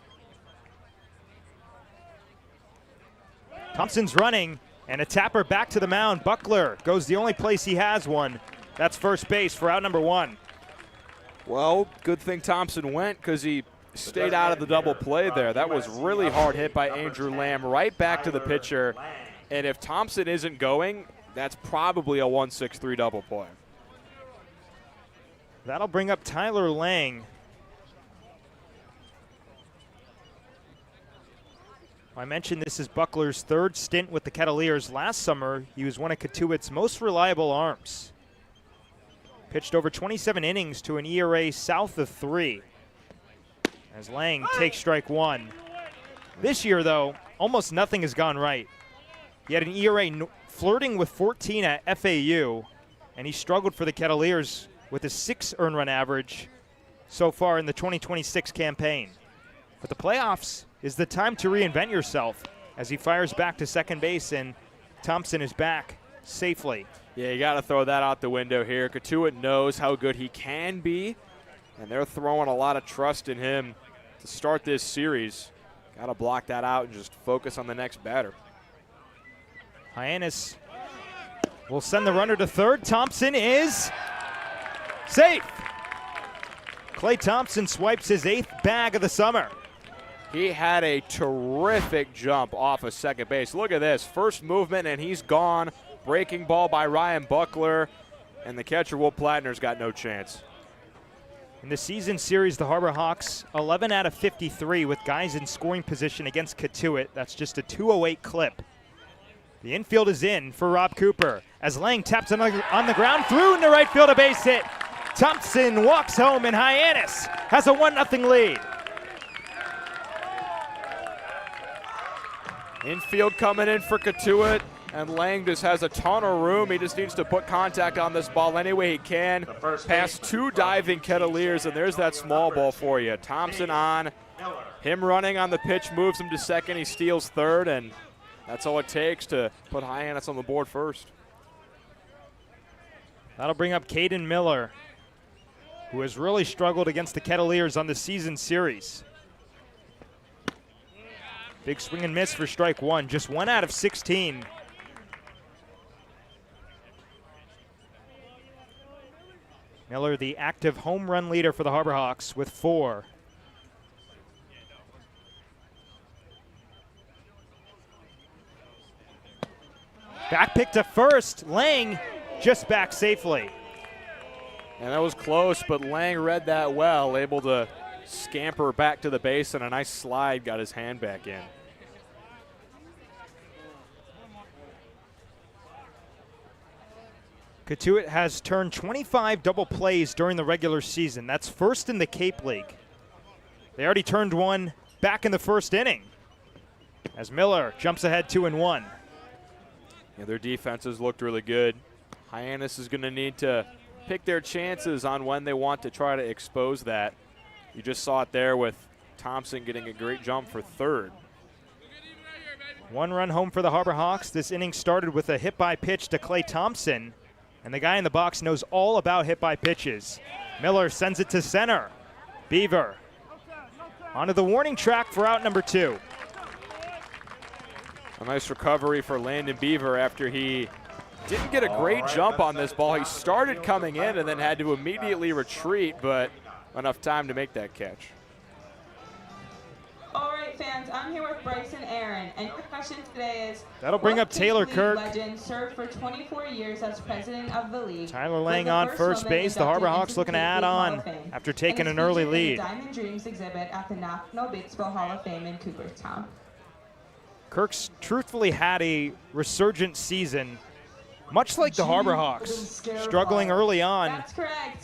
Thompson's running, and a tapper back to the mound. Buckler goes the only place he has one. That's first base for out number 1. Well, good thing Thompson went because he stayed out of the double play there. That was really hard hit by Andrew Lamb right back to the pitcher. And if Thompson isn't going, that's probably a 1-6-3 double play. That'll bring up Tyler Lang. I mentioned this is Buckler's third stint with the Kettleers. Last summer, he was one of Cotuit's most reliable arms. Pitched over 27 innings to an ERA south of 3. As Lang takes strike 1. This year, though, almost nothing has gone right. He had an ERA flirting with 14 at FAU, and he struggled for the Kettleers with a 6 earned run average so far in the 2026 campaign. But the playoffs is the time to reinvent yourself as he fires back to second base, and Thompson is back safely. Yeah, you got to throw that out the window here. Cotuit knows how good he can be, and they're throwing a lot of trust in him to start this series. Got to block that out and just focus on the next batter. Hyannis will send the runner to third. Thompson is safe. Klay Thompson swipes his 8th bag of the summer. He had a terrific jump off of second base. Look at this. First movement, and he's gone. Breaking ball by Ryan Buckler, and the catcher, Will Plattner's got no chance. In the season series, the Harbor Hawks, 11 out of 53 with guys in scoring position against Cotuit. That's just a 208 clip. The infield is in for Rob Cooper as Lang taps on the ground, through into right field, a base hit. Thompson walks home, and Hyannis has a 1-0 lead. Infield coming in for Cotuit, and Lang just has a ton of room. He just needs to put contact on this ball any way he can. Past 2 diving Kettleers, and there's that small ball for you. Thompson on, him running on the pitch moves him to second. He steals third, and that's all it takes to put Hyannis on the board first. That'll bring up Caden Miller, who has really struggled against the Kettleers on the season series. Big swing and miss for strike one, just 1 out of 16. Miller, the active home run leader for the Harbor Hawks, with 4. Back pick to first. Lang just back safely. And that was close, but Lang read that well, able to scamper back to the base, and a nice slide got his hand back in. Cotuit has turned 25 double plays during the regular season. That's first in the Cape League. They already turned one back in the first inning as Miller jumps ahead 2-1. Yeah, their defenses looked really good. Hyannis is going to need to pick their chances on when they want to try to expose that. You just saw it there with Thompson getting a great jump for third. 1 run home for the Harbor Hawks. This inning started with a hit-by pitch to Klay Thompson, and the guy in the box knows all about hit-by pitches. Miller sends it to center. Beaver onto the warning track for out number 2. A nice recovery for Landon Beaver after he didn't get a great jump on this ball. He started coming in and then had to immediately retreat, but enough time to make that catch. All right, fans, I'm here with Bryson Aaron, and your question today is, that'll bring up Taylor Kirk. Legend served for 24 years as president of the league. Tyler Lang on first base. The Harbor Hawks looking to add on after taking an early lead. Diamond Dreams exhibit at the National Baseball Hall of Fame in Cooperstown. Kirk's truthfully had a resurgent season, much like the Harbor Hawks, struggling early on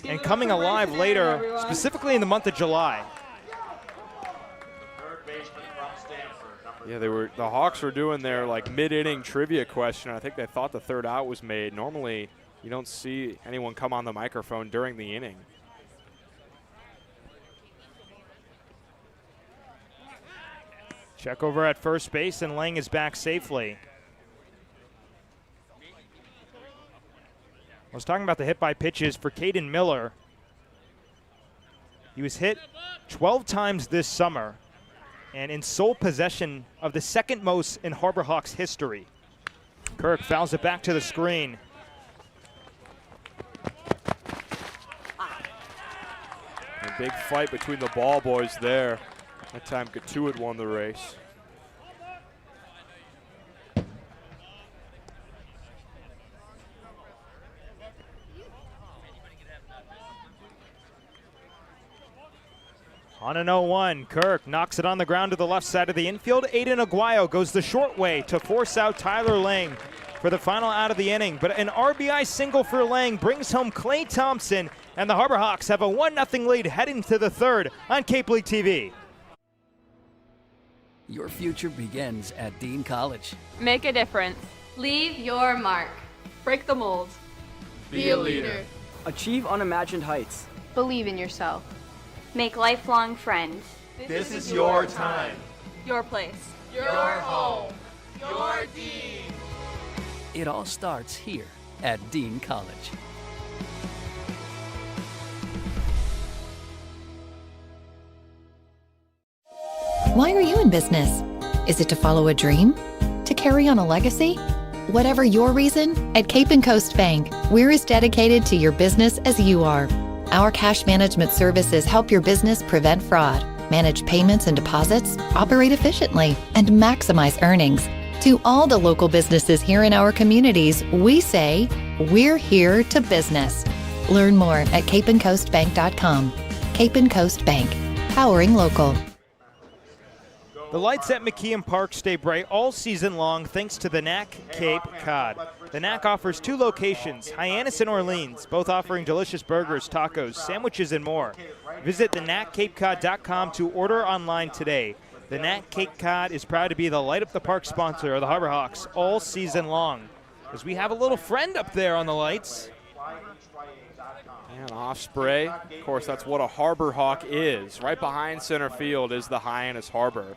and coming alive later, specifically in the month of July. Yeah, the Hawks were doing their mid-inning trivia question. I think they thought the third out was made. Normally, you don't see anyone come on the microphone during the inning. Check over at first base, and Lang is back safely. I was talking about the hit-by pitches for Caden Miller. He was hit 12 times this summer and in sole possession of the second most in Harbor Hawks history. Kirk fouls it back to the screen. A big fight between the ball boys there. That time Cotuit won the race. On an 0-1, Kirk knocks it on the ground to the left side of the infield. Aiden Aguayo goes the short way to force out Tyler Lang for the final out of the inning. But an RBI single for Lang brings home Klay Thompson, and the Harbor Hawks have a 1-0 lead heading to the third on Cape League TV. Your future begins at Dean College. Make a difference. Leave your mark. Break the mold. Be a leader. Achieve unimagined heights. Believe in yourself. Make lifelong friends. This is your time. Your place. Your home. Your Dean. It all starts here at Dean College. Why are you in business? Is it to follow a dream? To carry on a legacy? Whatever your reason, at Cape & Coast Bank, we're as dedicated to your business as you are. Our cash management services help your business prevent fraud, manage payments and deposits, operate efficiently, and maximize earnings. To all the local businesses here in our communities, we say, we're here to business. Learn more at capeandcoastbank.com. Cape & Coast Bank, powering local. The lights at McKeon Park stay bright all season long thanks to the Knack Cape Cod. The Knack offers 2 locations, Hyannis and Orleans, both offering delicious burgers, tacos, sandwiches, and more. Visit theknackcapecod.com to order online today. The Knack Cape Cod is proud to be the Light Up the Park sponsor of the Harbor Hawks all season long. As we have a little friend up there on the lights. And Osprey, of course, that's what a Harbor Hawk is. Right behind center field is the Hyannis Harbor.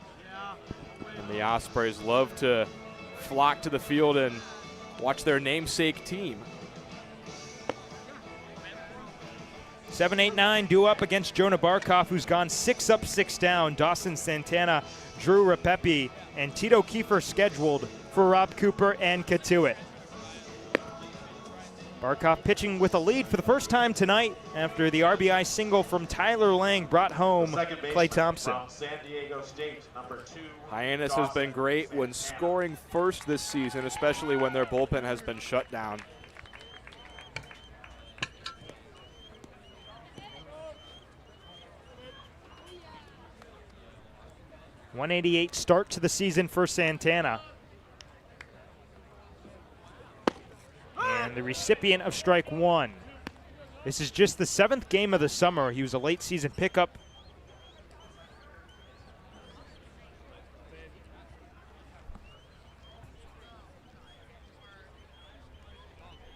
And the Ospreys love to flock to the field and watch their namesake team. 7-8-9 due up against Jonah Barkoff, who's gone 6 up, 6 down. Dawson Santana, Drew Rapepi, and Tito Kiefer scheduled for Rob Cooper and Cotuit. Barkoff pitching with a lead for the first time tonight after the RBI single from Tyler Lang brought home Clay Thompson. San Diego State, number 2. Hyannis has been great when scoring first this season, especially when their bullpen has been shut down. .188 start to the season for Santana. And the recipient of strike 1. This is just the 7th game of the summer. He was a late season pickup.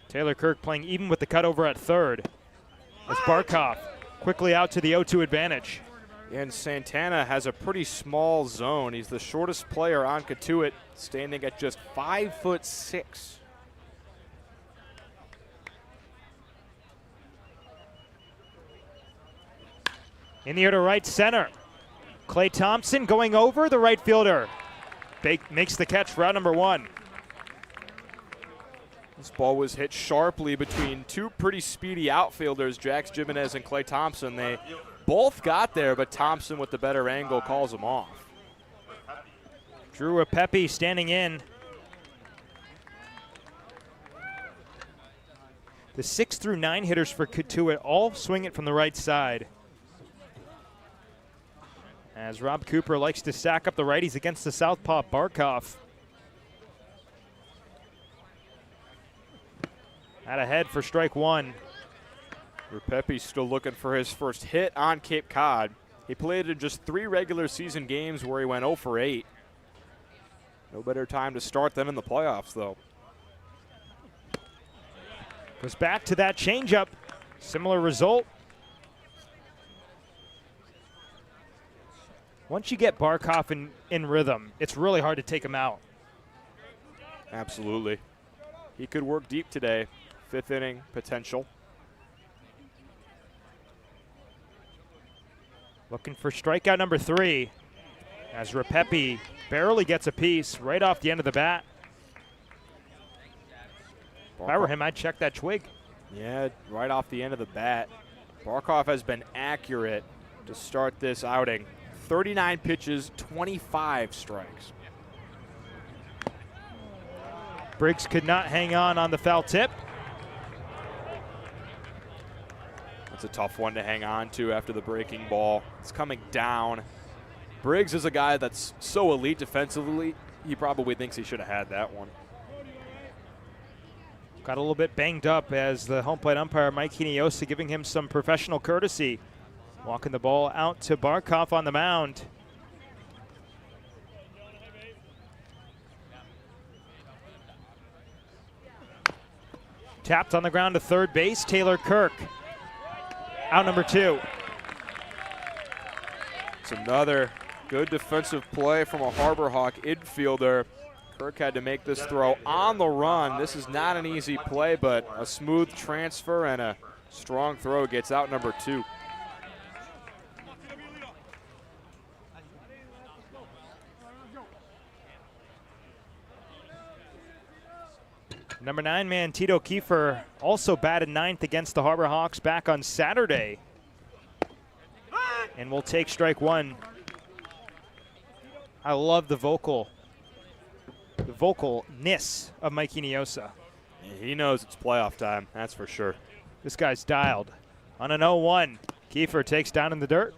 Taylor Kirk playing even with the cutover at third. As Barkoff quickly out to the 0-2 advantage. And Santana has a pretty small zone. He's the shortest player on Cotuit, standing at just 5'6". In the air to right center. Clay Thompson going over the right fielder. Makes the catch, round number 1. This ball was hit sharply between 2 pretty speedy outfielders, Jax Jimenez and Clay Thompson. They both got there, but Thompson with the better angle calls him off. Drew Rapepi standing in. The 6 through 9 hitters for Cotuit all swing it from the right side. As Rob Cooper likes to stack up the righties against the southpaw Barkoff. Out ahead for strike 1. Rapepi's still looking for his first hit on Cape Cod. He played in just 3 regular season games where he went 0 for 8. No better time to start than in the playoffs, though. Goes back to that changeup. Similar result. Once you get Barkoff in rhythm, it's really hard to take him out. Absolutely. He could work deep today. 5th inning potential. Looking for strikeout number 3 as Rapepi barely gets a piece right off the end of the bat. If I were him, I'd check that twig. Yeah, right off the end of the bat. Barkoff has been accurate to start this outing. 39 pitches, 25 strikes. Briggs could not hang on the foul tip. That's a tough one to hang on to after the breaking ball. It's coming down. Briggs is a guy that's so elite defensively, he probably thinks he should have had that one. Got a little bit banged up as the home plate umpire, Mike Hinojosa, giving him some professional courtesy. Walking the ball out to Barkoff on the mound. Tapped on the ground to third base, Taylor Kirk. Out number 2. It's another good defensive play from a Harbor Hawk infielder. Kirk had to make this throw on the run. This is not an easy play, but a smooth transfer and a strong throw gets out number 2. Number 9 man Tito Kiefer also batted 9th against the Harbor Hawks back on Saturday. And we'll take strike 1. I love the vocalness of Mike Ineosa. He knows it's playoff time, that's for sure. This guy's dialed. On an 0-1, Kiefer takes down in the dirt.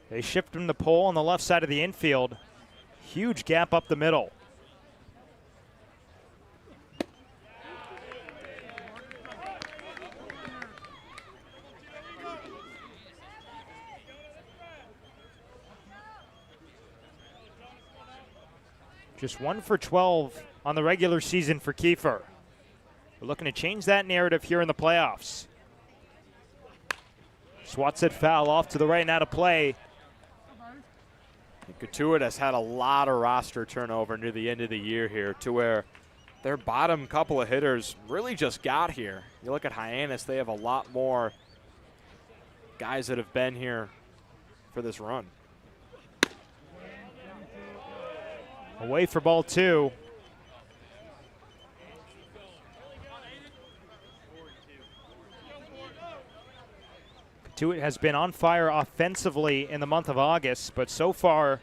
They shift him the pole on the left side of the infield. Huge gap up the middle. Just 1 for 12 on the regular season for Kiefer. We're looking to change that narrative here in the playoffs. Swats it foul off to the right and out of play. Cotuit has had a lot of roster turnover near the end of the year here to where their bottom couple of hitters really just got here. You look at Hyannis, they have a lot more guys that have been here for this run. Away for ball 2. Cotuit has been on fire offensively in the month of August, but so far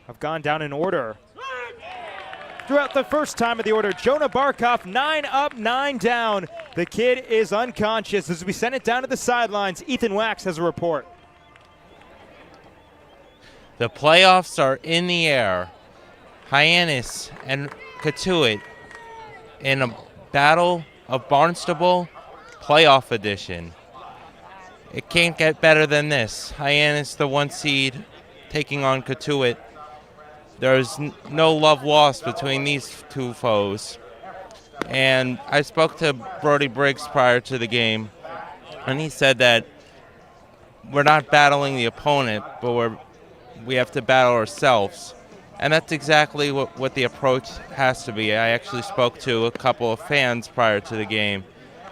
have gone down in order. Throughout the first time of the order, Jonah Barkov, 9 up, 9 down. The kid is unconscious. As we send it down to the sidelines, Ethan Wax has a report. The playoffs are in the air. Hyannis and Cotuit in a battle of Barnstable playoff edition. It can't get better than this. Hyannis, the 1 seed, taking on Cotuit. There's no love lost between these two foes. And I spoke to Brody Briggs prior to the game, and he said that we're not battling the opponent, but we have to battle ourselves. And that's exactly what the approach has to be. I actually spoke to a couple of fans prior to the game,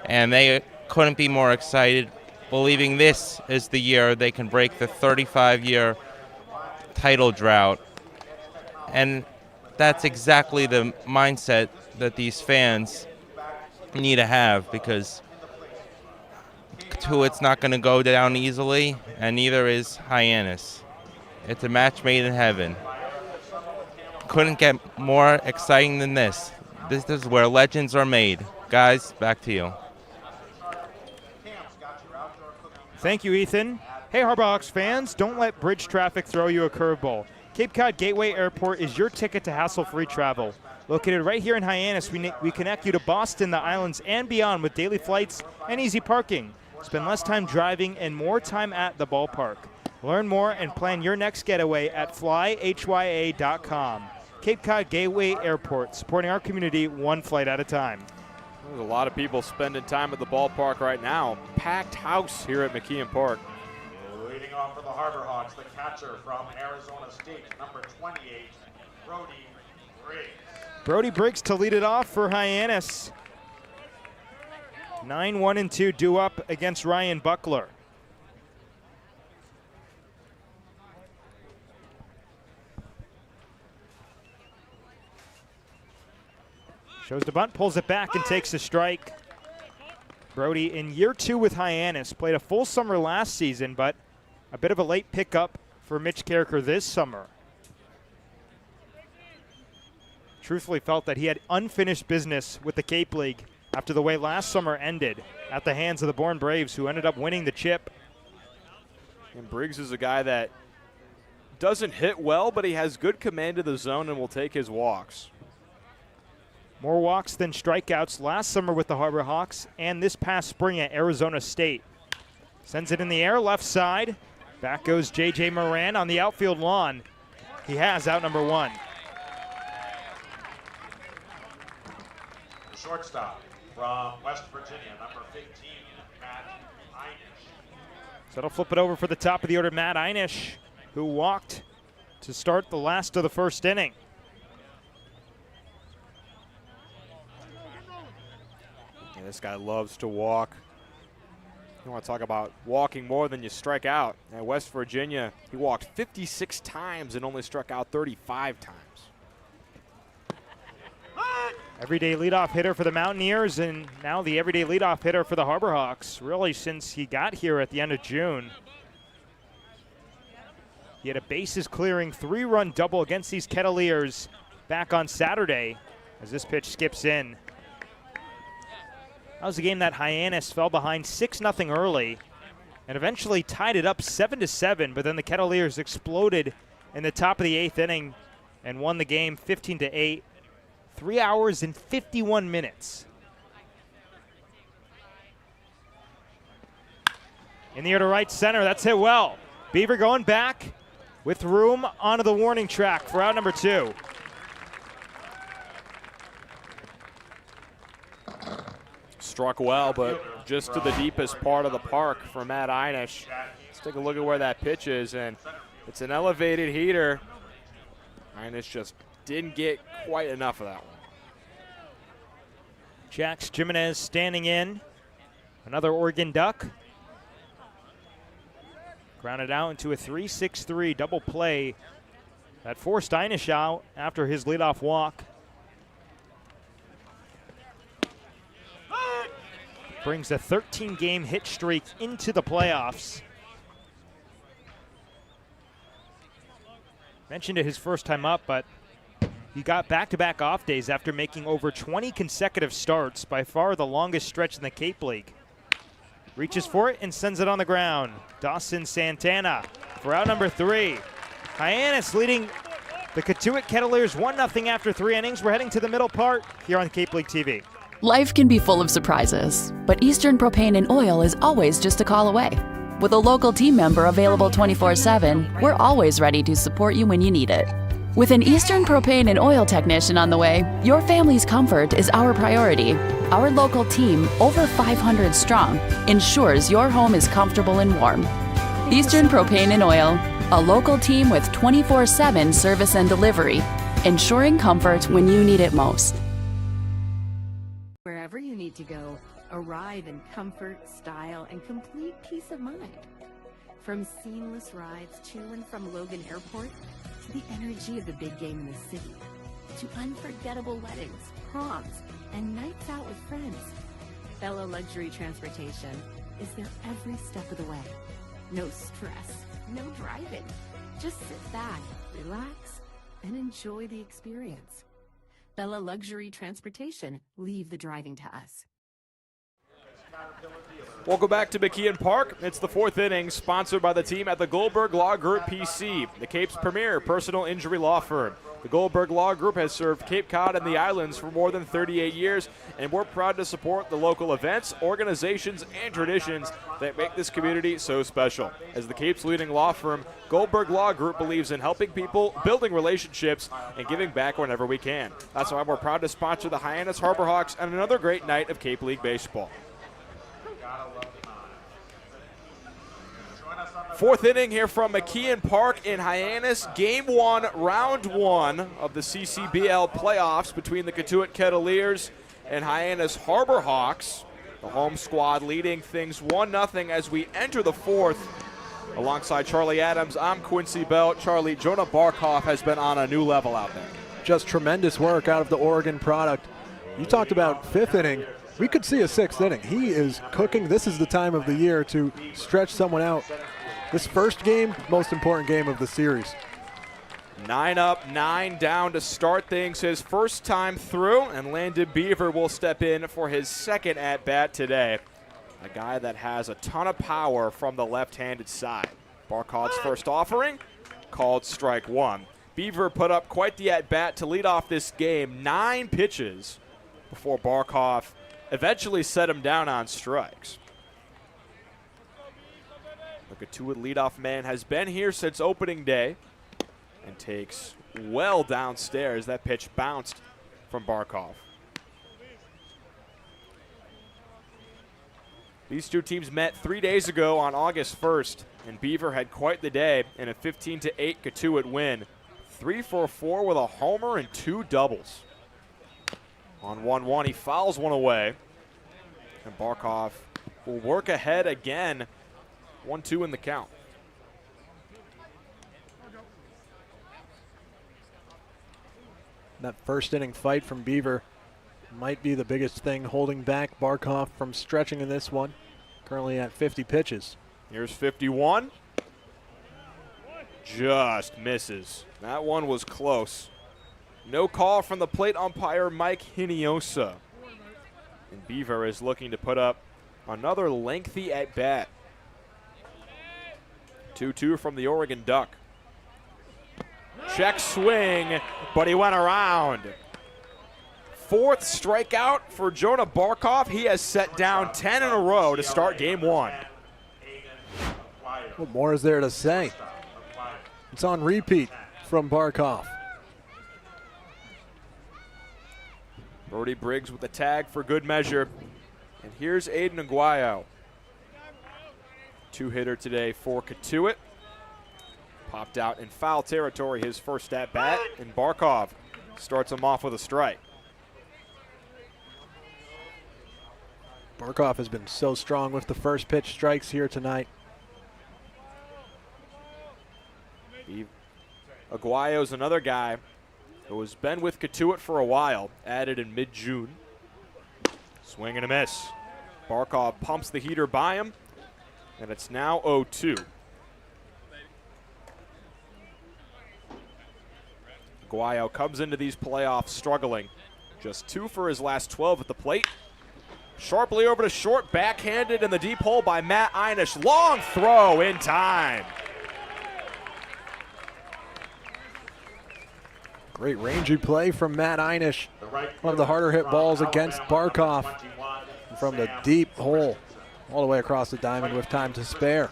and they couldn't be more excited, believing this is the year they can break the 35-year title drought. And that's exactly the mindset that these fans need to have, because Cotuit's not going to go down easily, and neither is Hyannis. It's a match made in heaven. Couldn't get more exciting than this. This is where legends are made. Guys, back to you. Thank you, Ethan. Hey, Harbor Hawks fans, don't let bridge traffic throw you a curveball. Cape Cod Gateway Airport is your ticket to hassle-free travel. Located right here in Hyannis, we connect you to Boston, the islands, and beyond with daily flights and easy parking. Spend less time driving and more time at the ballpark. Learn more and plan your next getaway at flyhya.com. Cape Cod Gateway Airport, supporting our community one flight at a time. There's a lot of people spending time at the ballpark right now. Packed house here at McKeon Park. Leading off for the Harbor Hawks, the catcher from Arizona State, number 28, Brody Briggs. Brody Briggs to lead it off for Hyannis. 9-1-2 due up against Ryan Buckler. Shows the bunt, pulls it back, and takes a strike. Brody in year 2 with Hyannis. Played a full summer last season, but a bit of a late pickup for Mitch Carricker this summer. Truthfully felt that he had unfinished business with the Cape League after the way last summer ended at the hands of the Bourne Braves, who ended up winning the chip. And Briggs is a guy that doesn't hit well, but he has good command of the zone and will take his walks. More walks than strikeouts last summer with the Harbor Hawks and this past spring at Arizona State. Sends it in the air, left side. Back goes J.J. Moran on the outfield lawn. He has out number one. The shortstop from West Virginia, number 15, Matt Hyannis. So that'll flip it over for the top of the order, Matt Hyannis, who walked to start the last of the first inning. Yeah, this guy loves to walk. You want to talk about walking more than you strike out. At West Virginia, he walked 56 times and only struck out 35 times. Everyday leadoff hitter for the Mountaineers, and now the everyday leadoff hitter for the Harbor Hawks, really since he got here at the end of June. He had a bases-clearing 3-run double against these Kettleers back on Saturday as this pitch skips in. That was a game that Hyannis fell behind 6-0 early and eventually tied it up 7-7, but then the Kettleers exploded in the top of the 8th inning and won the game 15-8. 3 hours and 51 minutes. In the air to right center, that's hit well. Beaver going back with room onto the warning track for out number 2. Struck well, but just to the deepest part of the park for Matt Hyannis. Let's take a look at where that pitch is, and it's an elevated heater. Hyannis just didn't get quite enough of that one. Jax Jimenez standing in. Another Oregon Duck. Grounded out into a 3-6-3 double play that forced Hyannis out after his leadoff walk. Brings a 13-game hit streak into the playoffs. Mentioned it his first time up, but he got back-to-back off days after making over 20 consecutive starts, by far the longest stretch in the Cape League. Reaches for it and sends it on the ground. Dawson Santana for out number 3. Hyannis leading the Cotuit Kettleers 1-0 after 3 innings. We're heading to the middle part here on Cape League TV. Life can be full of surprises, but Eastern Propane and Oil is always just a call away. With a local team member available 24/7, we're always ready to support you when you need it. With an Eastern Propane and Oil technician on the way, your family's comfort is our priority. Our local team, over 500 strong, ensures your home is comfortable and warm. Eastern Propane and Oil, a local team with 24/7 service and delivery, ensuring comfort when you need it most. Wherever you need to go, arrive in comfort, style, and complete peace of mind. From seamless rides to and from Logan Airport, to the energy of the big game in the city, to unforgettable weddings, proms, and nights out with friends, Bella Luxury Transportation is there every step of the way. No stress, no driving. Just sit back, relax, and enjoy the experience. Bella Luxury Transportation, leave the driving to us. Welcome back to McKeon Park. It's the 4th inning, sponsored by the team at the Goldberg Law Group PC, the Cape's premier personal injury law firm. The Goldberg Law Group has served Cape Cod and the islands for more than 38 years, and we're proud to support the local events, organizations, and traditions that make this community so special. As the Cape's leading law firm, Goldberg Law Group believes in helping people, building relationships, and giving back whenever we can. That's why we're proud to sponsor the Hyannis Harbor Hawks and another great night of Cape League baseball. 4th inning here from McKeon Park in Hyannis. Game 1, round 1 of the CCBL playoffs between the Cotuit Kettleers and Hyannis Harbor Hawks. The home squad leading things 1-0 as we enter the 4th. Alongside Charlie Adams, I'm Quincy Bell. Charlie, Jonah Barkhoff has been on a new level out there. Just tremendous work out of the Oregon product. You talked about 5th inning. We could see a 6th inning. He is cooking. This is the time of the year to stretch someone out. This first game, most important game of the series. 9 up, 9 down to start things. His first time through, and Landon Beaver will step in for his second at-bat today. A guy that has a ton of power from the left-handed side. Barkhoff's first offering, called strike 1. Beaver put up quite the at-bat to lead off this game. 9 pitches before Barkhoff eventually set him down on strikes. The Cotuit leadoff man has been here since opening day and takes well downstairs. That pitch bounced from Barkov. These two teams met 3 days ago on August 1st, and Beaver had quite the day in a 15-8 Cotuit win. 3 for 4 with a homer and 2 doubles. On 1-1, he fouls one away, and Barkov will work ahead again. 1-2 in the count. That first inning fight from Beaver might be the biggest thing holding back Barkov from stretching in this one. Currently at 50 pitches. Here's 51. Just misses. That one was close. No call from the plate umpire Mike Hinojosa. And Beaver is looking to put up another lengthy at bat. 2-2 from the Oregon Duck. Check swing, but he went around. Fourth strikeout for Jonah Barkov. He has set down 10 in a row to start game one. What more is there to say? It's on repeat from Barkov. Brody Briggs with the tag for good measure. And here's Aiden Aguayo. Two-hitter today for Cotuit. Popped out in foul territory his first at bat, and Barkov starts him off with a strike. Barkov has been so strong with the first pitch strikes here tonight. Aguayo's another guy who has been with Cotuit for a while, added in mid-June. Swing and a miss. Barkov pumps the heater by him, and it's now 0-2. Aguayo comes into these playoffs struggling. Just 2 for his last 12 at the plate. Sharply over to short, backhanded in the deep hole by Matt Hyannis. Long throw in time. Great rangy play from Matt Hyannis. One of the harder hit balls against Barkov from the deep hole all the way across the diamond with time to spare.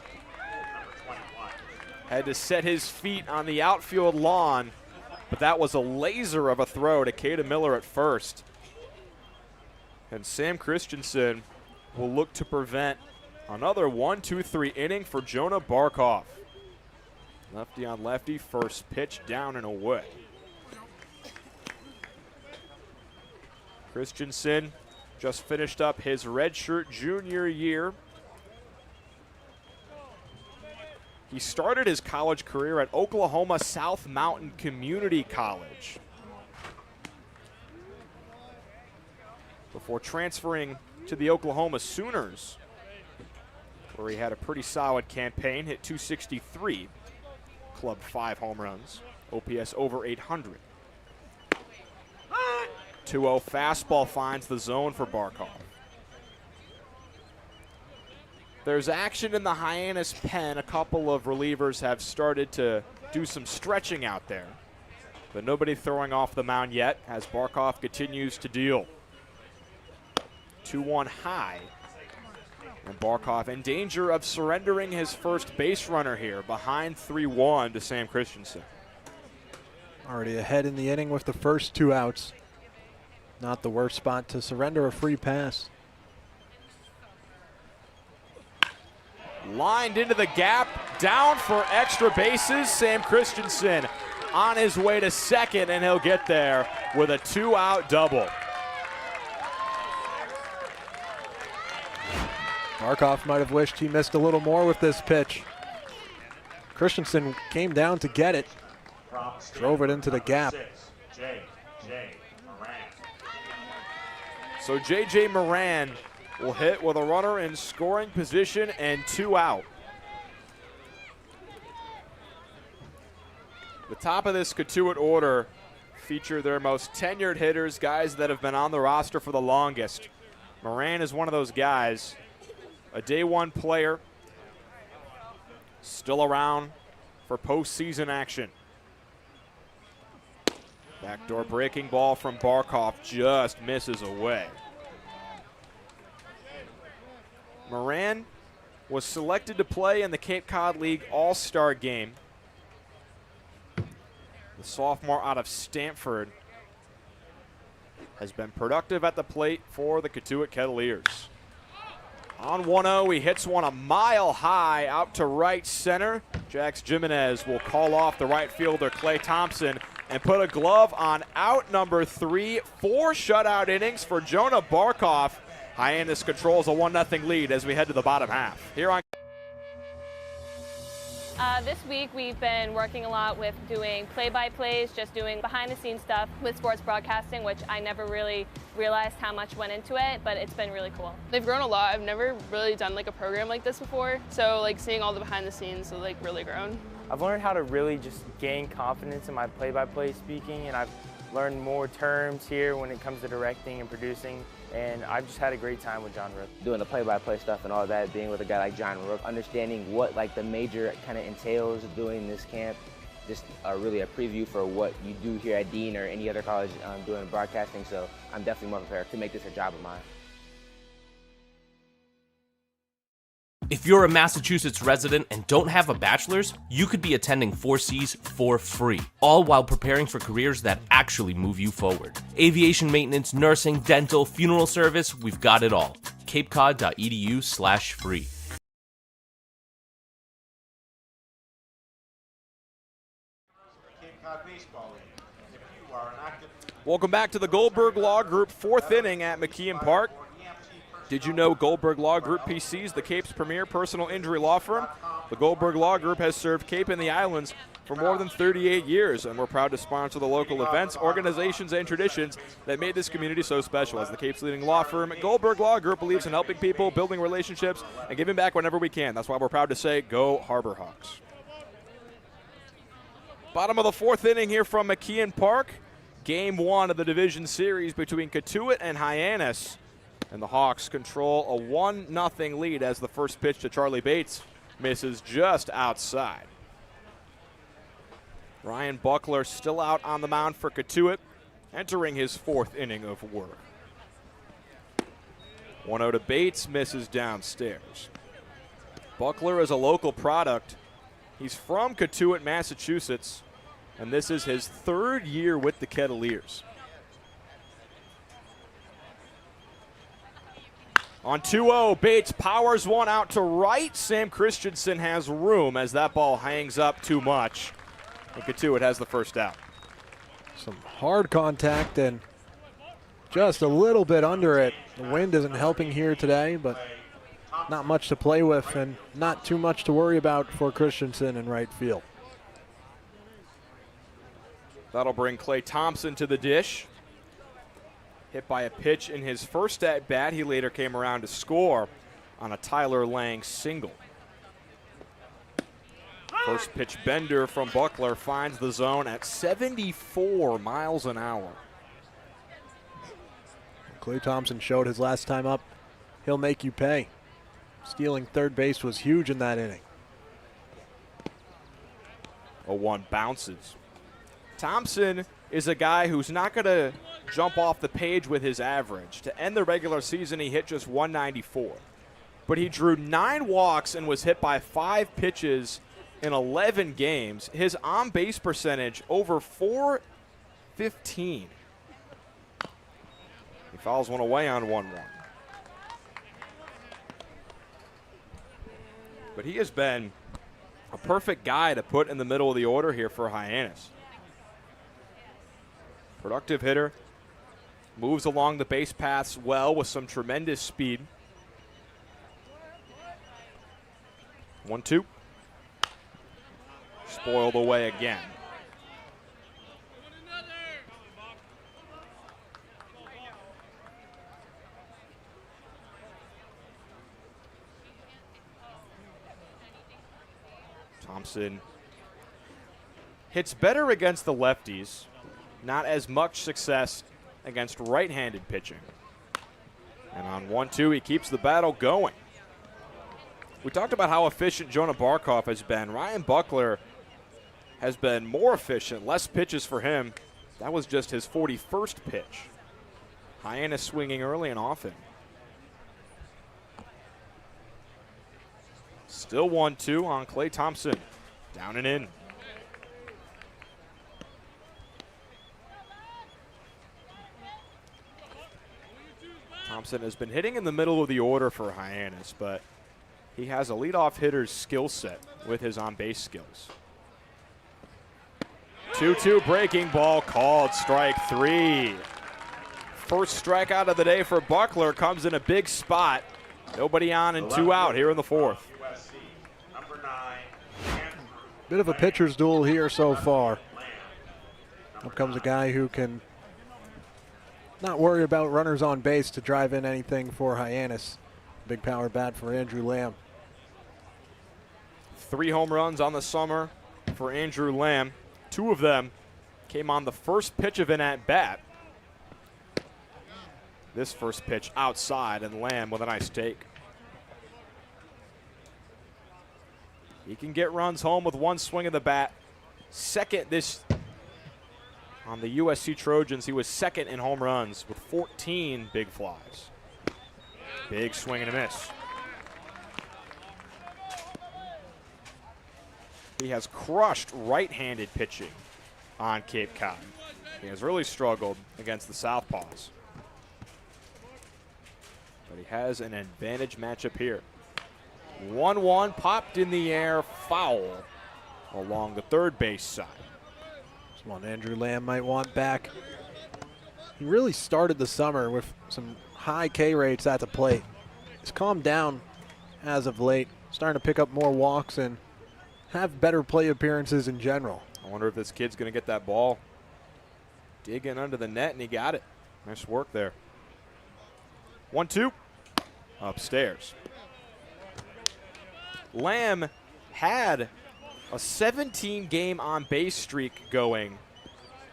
Had to set his feet on the outfield lawn, but that was a laser of a throw to Kada Miller at first. And Sam Christensen will look to prevent another 1-2-3 inning for Jonah Barkov. Lefty on lefty, first pitch down and away. Christensen just finished up his redshirt junior year. He started his college career at Oklahoma South Mountain Community College before transferring to the Oklahoma Sooners, where he had a pretty solid campaign, hit .263, clubbed 5 home runs, OPS over 800. 2-0 fastball finds the zone for Barkov. There's action in the Hyannis pen. A couple of relievers have started to do some stretching out there, but nobody throwing off the mound yet as Barkov continues to deal. 2-1 high, and Barkov in danger of surrendering his first base runner here, behind 3-1 to Sam Christensen. Already ahead in the inning with the first 2 outs. Not the worst spot to surrender a free pass. Lined into the gap, down for extra bases. Sam Christensen on his way to second, and he'll get there with a 2-out double. Barkov might have wished he missed a little more with this pitch. Christensen came down to get it, drove it into the gap. So J.J. Moran will hit with a runner in scoring position and 2 out. The top of this Cotuit order feature their most tenured hitters, guys that have been on the roster for the longest. Moran is one of those guys, a day one player, still around for postseason action. Backdoor breaking ball from Barkov just misses away. Moran was selected to play in the Cape Cod League All-Star game. The sophomore out of Stanford has been productive at the plate for the Cotuit Kettleers. On 1-0, he hits one a mile high out to right center. Jax Jimenez will call off the right fielder, Clay Thompson, and put a glove on out number 3. 4 shutout innings for Jonah Barkoff. Hyannis controls a 1-0 lead as we head to the bottom half. Here on This week we've been working a lot with doing play-by-plays, just doing behind-the-scenes stuff with sports broadcasting, which I never really realized how much went into it, but it's been really cool. They've grown a lot. I've never really done like a program like this before, so like seeing all the behind-the-scenes has like really grown. I've learned how to really just gain confidence in my play-by-play speaking, and I've learned more terms here when it comes to directing and producing, and I've just had a great time with John Rook. Doing the play-by-play stuff and all that, being with a guy like John Rook, understanding what like the major kind of entails of doing this camp, just really a preview for what you do here at Dean or any other college doing broadcasting, so I'm definitely more prepared to make this a job of mine. If you're a Massachusetts resident and don't have a bachelor's, you could be attending 4Cs for free, all while preparing for careers that actually move you forward. Aviation maintenance, nursing, dental, funeral service, we've got it all. capecod.edu/free. Cape Cod Baseball League. If you are an active... Welcome back to the Goldberg Law Group 4th inning at McKeon Park. Did you know Goldberg Law Group PC is the Cape's premier personal injury law firm? The Goldberg Law Group has served Cape and the Islands for more than 38 years, and we're proud to sponsor the local events, organizations, and traditions that made this community so special. As the Cape's leading law firm, Goldberg Law Group believes in helping people, building relationships, and giving back whenever we can. That's why we're proud to say, go Harbor Hawks. Bottom of the 4th inning here from McKeon Park. Game 1 of the division series between Cotuit and Hyannis. And the Hawks control a 1-0 lead as the first pitch to Charlie Bates misses just outside. Ryan Buckler still out on the mound for Cotuit, entering his 4th inning of work. 1-0 to Bates, misses downstairs. Buckler is a local product. He's from Cotuit, Massachusetts, and this is his 3rd year with the Kettleers. On 2-0, Bates powers one out to right. Sam Christensen has room as that ball hangs up too much. And Cotuit has the first out. Some hard contact and just a little bit under it. The wind isn't helping here today, but not much to play with and not too much to worry about for Christensen in right field. That'll bring Clay Thompson to the dish. Hit by a pitch in his first at-bat. He later came around to score on a Tyler Lang single. First pitch bender from Buckler finds the zone at 74 miles an hour. Clay Thompson showed his last time up, he'll make you pay. Stealing third base was huge in that inning. 0-1 bounces. Thompson is a guy who's not going to jump off the page with his average. To end the regular season, he hit just 194. But he drew 9 walks and was hit by 5 pitches in 11 games. His on-base percentage over .415. He fouls one away on 1-1. But he has been a perfect guy to put in the middle of the order here for Hyannis. Productive hitter. Moves along the base paths well with some tremendous speed. 1-2. Spoiled away again. Thompson hits better against the lefties. Not as much success against right-handed pitching. And on 1-2, he keeps the battle going. We talked about how efficient Jonah Barkoff has been. Ryan Buckler has been more efficient, less pitches for him. That was just his 41st pitch. Hyannis swinging early and often. Still 1-2 on Clay Thompson. Down and in. Thompson has been hitting in the middle of the order for Hyannis, but he has a leadoff hitter's skill set with his on-base skills. 2-2 breaking ball called, strike 3. First strikeout of the day for Buckler comes in a big spot. Nobody on and 2 out here in the 4th. Bit of a pitcher's duel here so far. Up comes a guy who can not worry about runners on base to drive in anything for Hyannis. Big power bat for Andrew Lamb. 3 home runs on the summer for Andrew Lamb. 2 of them came on the first pitch of an at-bat. This first pitch outside, and Lamb with a nice take. He can get runs home with 1 swing of the bat. Second this on the USC Trojans. He was second in home runs with 14 big flies. Big swing and a miss. He has crushed right-handed pitching on Cape Cod. He has really struggled against the southpaws. But he has an advantage matchup here. 1-1 popped in the air, foul along the third base side. This one Andrew Lamb might want back. He really started the summer with some high K rates at the plate. He's calmed down as of late, starting to pick up more walks and have better play appearances in general. I wonder if this kid's going to get that ball. Digging under the net, and he got it. Nice work there. 1-2 upstairs. Lamb had a 17-game on-base streak going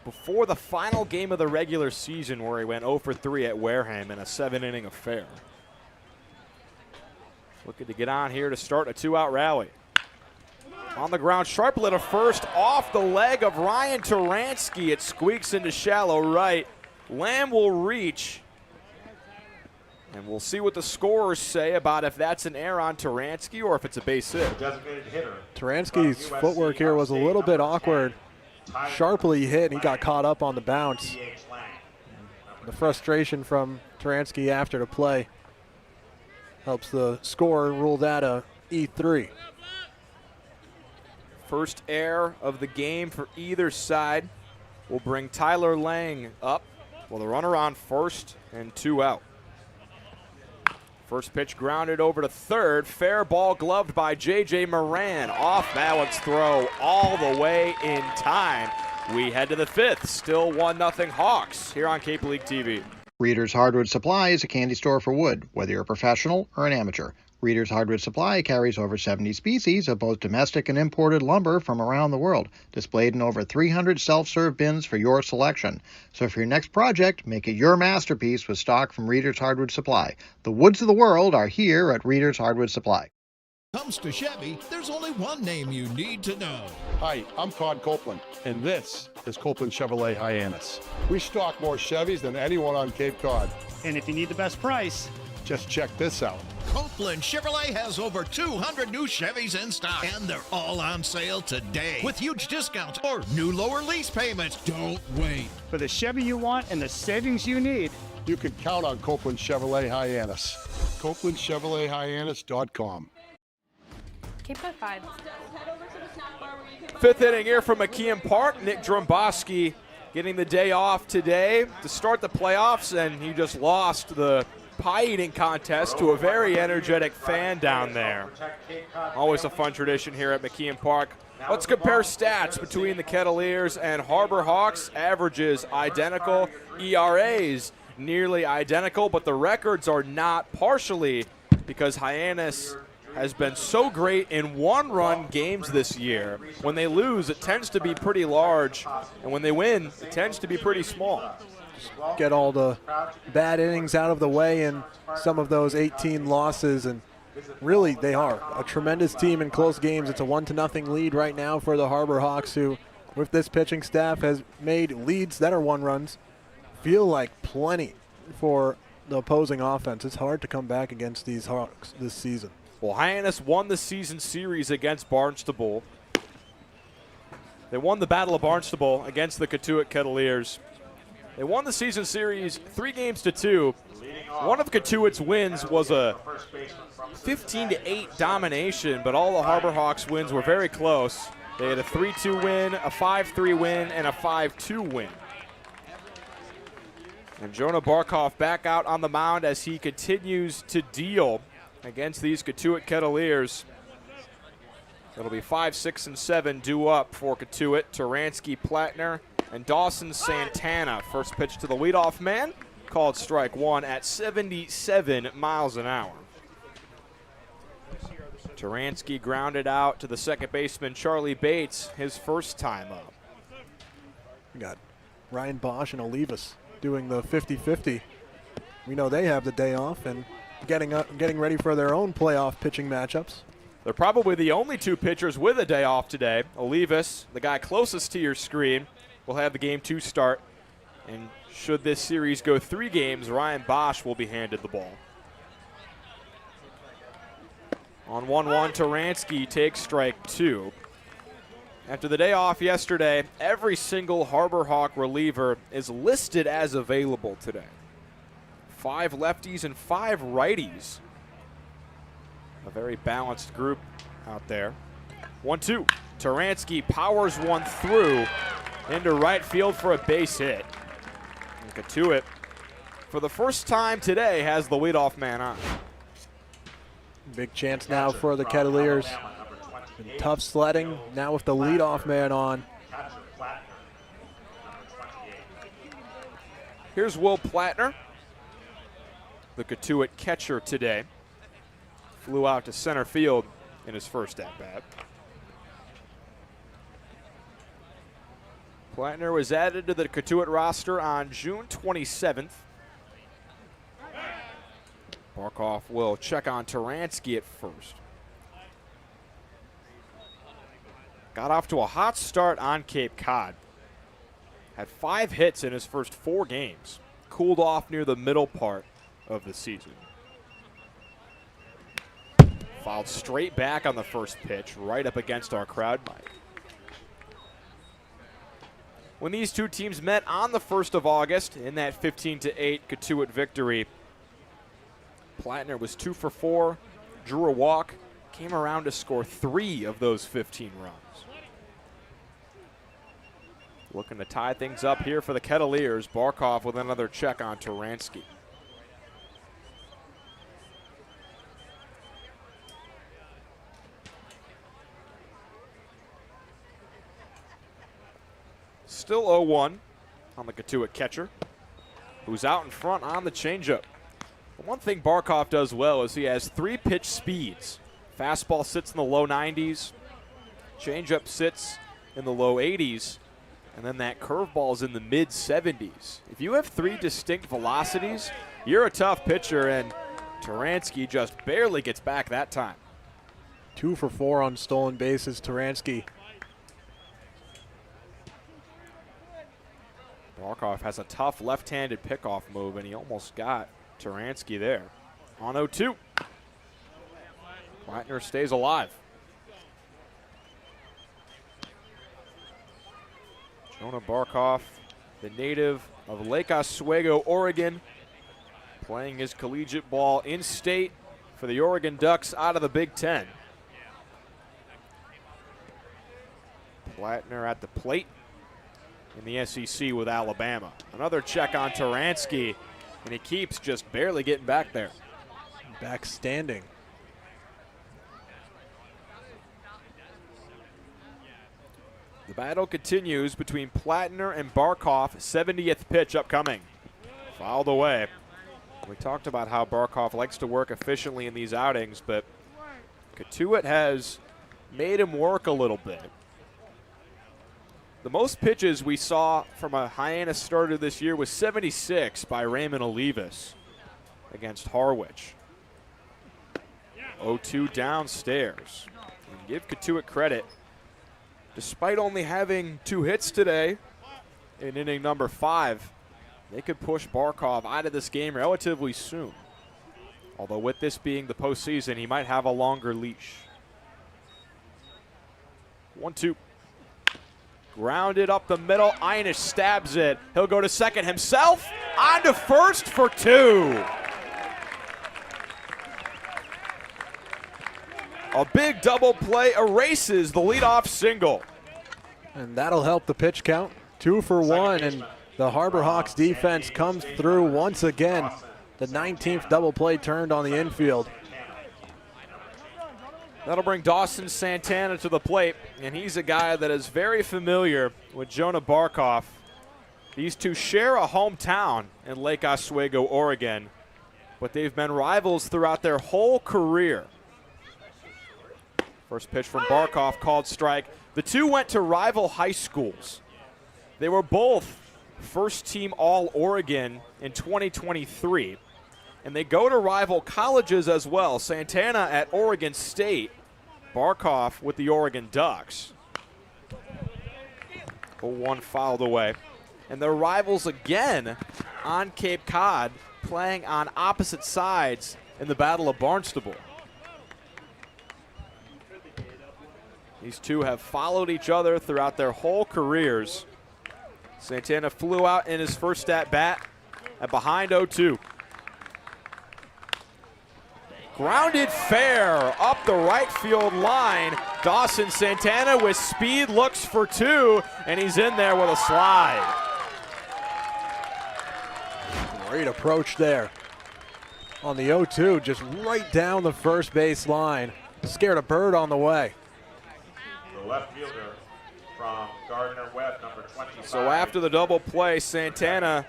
before the final game of the regular season, where he went 0 for 3 at Wareham in a 7-inning affair. Looking to get on here to start a 2-out rally. On the ground, sharply to first, off the leg of Ryan Taransky. It squeaks into shallow right. Lamb will reach. And we'll see what the scorers say about if that's an error on Taransky or if it's a base hit. Taransky's footwork here was a little bit awkward. Sharply hit, and he got caught up on the bounce. The frustration from Taransky after the play helps the scorer rule that a E3. First error of the game for either side will bring Tyler Lang up with a runner on first and 2 out. First pitch grounded over to third. Fair ball gloved by J.J. Moran. Off balance throw all the way in time. We head to the 5th. Still 1-0 Hawks here on Cape League TV. Reader's Hardwood Supply is a candy store for wood, whether you're a professional or an amateur. Reader's Hardwood Supply carries over 70 species of both domestic and imported lumber from around the world, displayed in over 300 self-serve bins for your selection. So for your next project, make it your masterpiece with stock from Reader's Hardwood Supply. The woods of the world are here at Reader's Hardwood Supply. Comes to Chevy, there's only one name you need to know. Hi, I'm Todd Copeland, and this is Copeland Chevrolet Hyannis. We stock more Chevys than anyone on Cape Cod. And if you need the best price, just check this out. Copeland Chevrolet has over 200 new Chevys in stock, and they're all on sale today with huge discounts or new lower lease payments. Don't wait. For the Chevy you want and the savings you need, you can count on Copeland Chevrolet Hyannis. CopelandChevroletHyannis.com. Cape Cod 5. 5th inning here from McKeon Park. Nick Dromboski getting the day off today to start the playoffs, and he just lost the pie eating contest to a very energetic fan down there. Always a fun tradition here at McKeon Park. Let's compare stats between the Kettleers and Harbor Hawks. Averages identical, ERAs nearly identical, but the records are not, partially because Hyannis has been so great in one-run games this year. When they lose, it tends to be pretty large, and when they win, it tends to be pretty small. Get all the bad innings out of the way and some of those 18 losses, and really they are a tremendous team in close games. It's a 1-0 lead right now for the Harbor Hawks, who with this pitching staff has made leads that are 1-runs feel like plenty for the opposing offense. It's hard to come back against these Hawks this season. Well, Hyannis won the season series against Barnstable. They won the Battle of Barnstable against the Cotuit Kettleers. They won the season series 3-2. One of Cotuit's wins was a 15-8 domination, but all the Harbor Hawks wins were very close. They had a 3-2 win, a 5-3 win, and a 5-2 win. And Jonah Barkov back out on the mound as he continues to deal against these Cotuit Kettleers. It'll be 5, 6, and 7 due up for Cotuit. Taransky, Plattner, and Dawson Santana. First pitch to the leadoff man, called strike one at 77 miles an hour. Taransky grounded out to the second baseman, Charlie Bates, his first time up. We got Ryan Bosch and Olivas doing the 50-50. We know they have the day off and getting ready for their own playoff pitching matchups. They're probably the only two pitchers with a day off today. Olivas, the guy closest to your screen, will have the game 2 start. And should this series go 3 games, Ryan Bosch will be handed the ball. On 1-1, Taransky takes strike 2. After the day off yesterday, every single Harbor Hawk reliever is listed as available today. 5 lefties and 5 righties. A very balanced group out there. 1-2. Taransky powers one through into right field for a base hit. And Cotuit, for the first time today, has the leadoff man on. Big chance now for the Kettleers. Been tough sledding, now with the leadoff man on. Here's Will Plattner, the Cotuit catcher today. Flew out to center field in his first at-bat. Plattner was added to the Cotuit roster on June 27th. Barkov will check on Taransky at first. Got off to a hot start on Cape Cod. Had 5 hits in his first 4 games. Cooled off near the middle part of the season. Fouled straight back on the first pitch, right up against our crowd mic. When these two teams met on the 1st of August in that 15-8 Cotuit victory, Plattner was 2 for 4, drew a walk, came around to score 3 of those 15 runs. Looking to tie things up here for the Kettleers. Barkov with another check on Taransky. Still 0-1 on the Cotuit catcher, who's out in front on the changeup. The one thing Barkov does well is he has 3 pitch speeds. Fastball sits in the low 90s, changeup sits in the low 80s, and then that curveball's in the mid 70s. If you have 3 distinct velocities, you're a tough pitcher, and Taransky just barely gets back that time. 2 for 4 on stolen bases, Taransky. Barkov has a tough left-handed pickoff move, and he almost got Taransky there. On 0-2. Plattner stays alive. Jonah Barkov, the native of Lake Oswego, Oregon, playing his collegiate ball in-state for the Oregon Ducks out of the Big Ten. Plattner at the plate in the SEC with Alabama. Another check on Taransky, and he keeps just barely getting back there. Back standing. The battle continues between Plattner and Barkov. 70th pitch upcoming. Fouled away. We talked about how Barkov likes to work efficiently in these outings, but Cotuit has made him work a little bit. The most pitches we saw from a Hyannis starter this year was 76 by Raymond Olivas against Harwich. 0-2 downstairs. And give Cotuit credit. Despite only having 2 hits today in inning number 5, they could push Barkov out of this game relatively soon. Although with this being the postseason, he might have a longer leash. 1-2. Grounded up the middle. Hyannis stabs it. He'll go to second himself. On to first for 2. A big double play erases the leadoff single. And that'll help the pitch count. 2 for 1, and the Harbor Hawks defense comes through once again. The 19th double play turned on the infield. That'll bring Dawson Santana to the plate, and he's a guy that is very familiar with Jonah Barkov. These two share a hometown in Lake Oswego, Oregon, but they've been rivals throughout their whole career. First pitch from Barkov, called strike. The two went to rival high schools. They were both first-team All-Oregon in 2023. And they go to rival colleges as well. Santana at Oregon State, Barkov with the Oregon Ducks. 0-1 fouled away. And they're rivals again on Cape Cod, playing on opposite sides in the Battle of Barnstable. These two have followed each other throughout their whole careers. Santana flew out in his first at-bat at behind 0-2. Grounded fair up the right field line. Dawson Santana with speed looks for 2, and he's in there with a slide. Great approach there. On the 0-2, just right down the first base line. Scared a bird on the way. The left fielder from Gardner Webb, number 25. So after the double play, Santana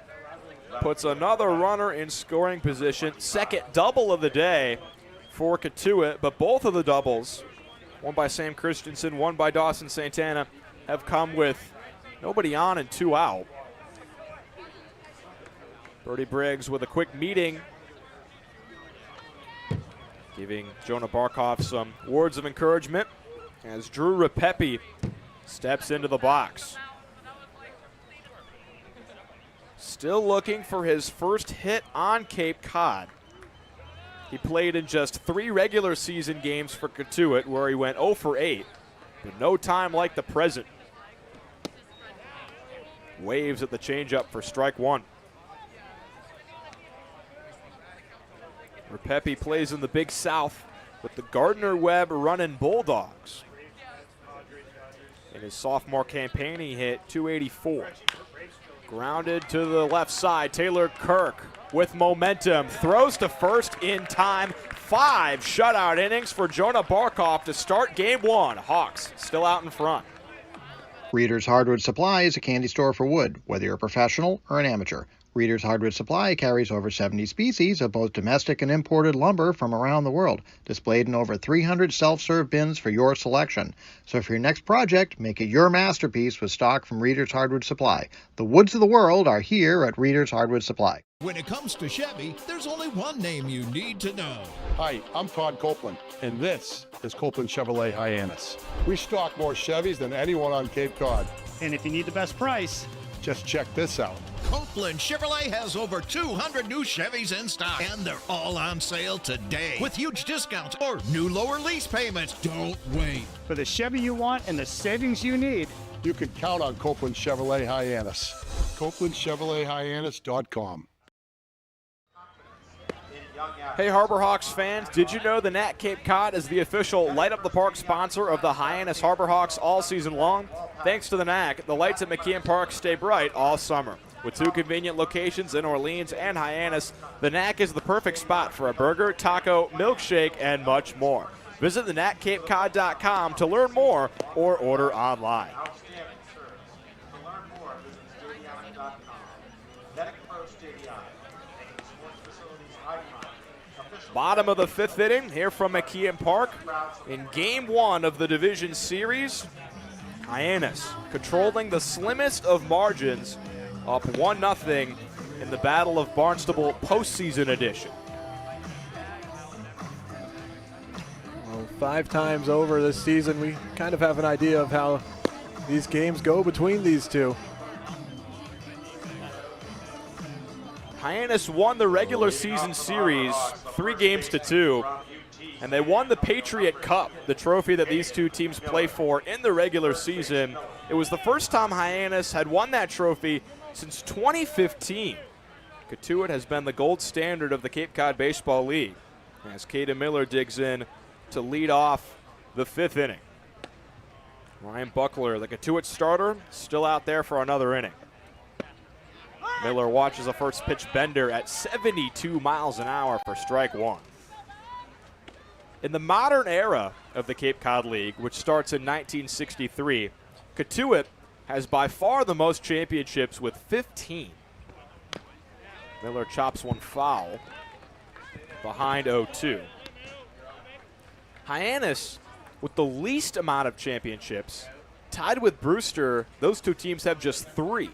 puts another runner in scoring position. Second double of the day for Cotuit, but both of the doubles, one by Sam Christensen, one by Dawson Santana, have come with nobody on and 2 out. Birdie Briggs with a quick meeting, giving Jonah Barkov some words of encouragement as Drew Repepe steps into the box. Still looking for his first hit on Cape Cod. He played in just 3 regular season games for Cotuit, where he went 0 for 8, but no time like the present. Waves at the changeup for strike 1. Repepe plays in the Big South with the Gardner Webb running Bulldogs. In his sophomore campaign, he hit .284. Grounded to the left side, Taylor Kirk with momentum, throws to first in time. 5 shutout innings for Jonah Barkov to start game 1. Hawks still out in front. Reader's Hardwood Supply is a candy store for wood, whether you're a professional or an amateur. Reader's Hardwood Supply carries over 70 species of both domestic and imported lumber from around the world, displayed in over 300 self-serve bins for your selection. So for your next project, make it your masterpiece with stock from Reader's Hardwood Supply. The woods of the world are here at Reader's Hardwood Supply. When it comes to Chevy, there's only one name you need to know. Hi, I'm Todd Copeland, and this is Copeland Chevrolet Hyannis. We stock more Chevys than anyone on Cape Cod. And if you need the best price, just check this out. Copeland Chevrolet has over 200 new Chevys in stock, and they're all on sale today with huge discounts or new lower lease payments. Don't wait. for the Chevy you want and the savings you need, you can count on Copeland Chevrolet Hyannis. CopelandChevroletHyannis.com. Hey Harbor Hawks fans, did you know the Nat Cape Cod is the official Light Up the Park sponsor of the Hyannis Harbor Hawks all season long? Thanks to the NAC, the lights at McKeon Park stay bright all summer. With 2 convenient locations in Orleans and Hyannis, the NAC is the perfect spot for a burger, taco, milkshake, and much more. Visit thenatcapecod.com to learn more or order online. Bottom of the 5th inning here from McKeon Park in Game 1 of the Division Series. Hyannis controlling the slimmest of margins, up 1-0 in the Battle of Barnstable postseason edition. Well, 5 times over this season, we kind of have an idea of how these games go between these two. Hyannis won the regular season series 3-2, and they won the Patriot Cup, the trophy that these two teams play for in the regular season. It was the first time Hyannis had won that trophy since 2015. Cotuit has been the gold standard of the Cape Cod Baseball League as Caden Miller digs in to lead off the 5th inning. Ryan Buckler, the Cotuit starter, still out there for another inning. Miller watches a first pitch bender at 72 miles an hour for strike 1. In the modern era of the Cape Cod League, which starts in 1963, Cotuit has by far the most championships with 15. Miller chops one foul behind 0-2. Hyannis with the least amount of championships, tied with Brewster. Those two teams have just 3.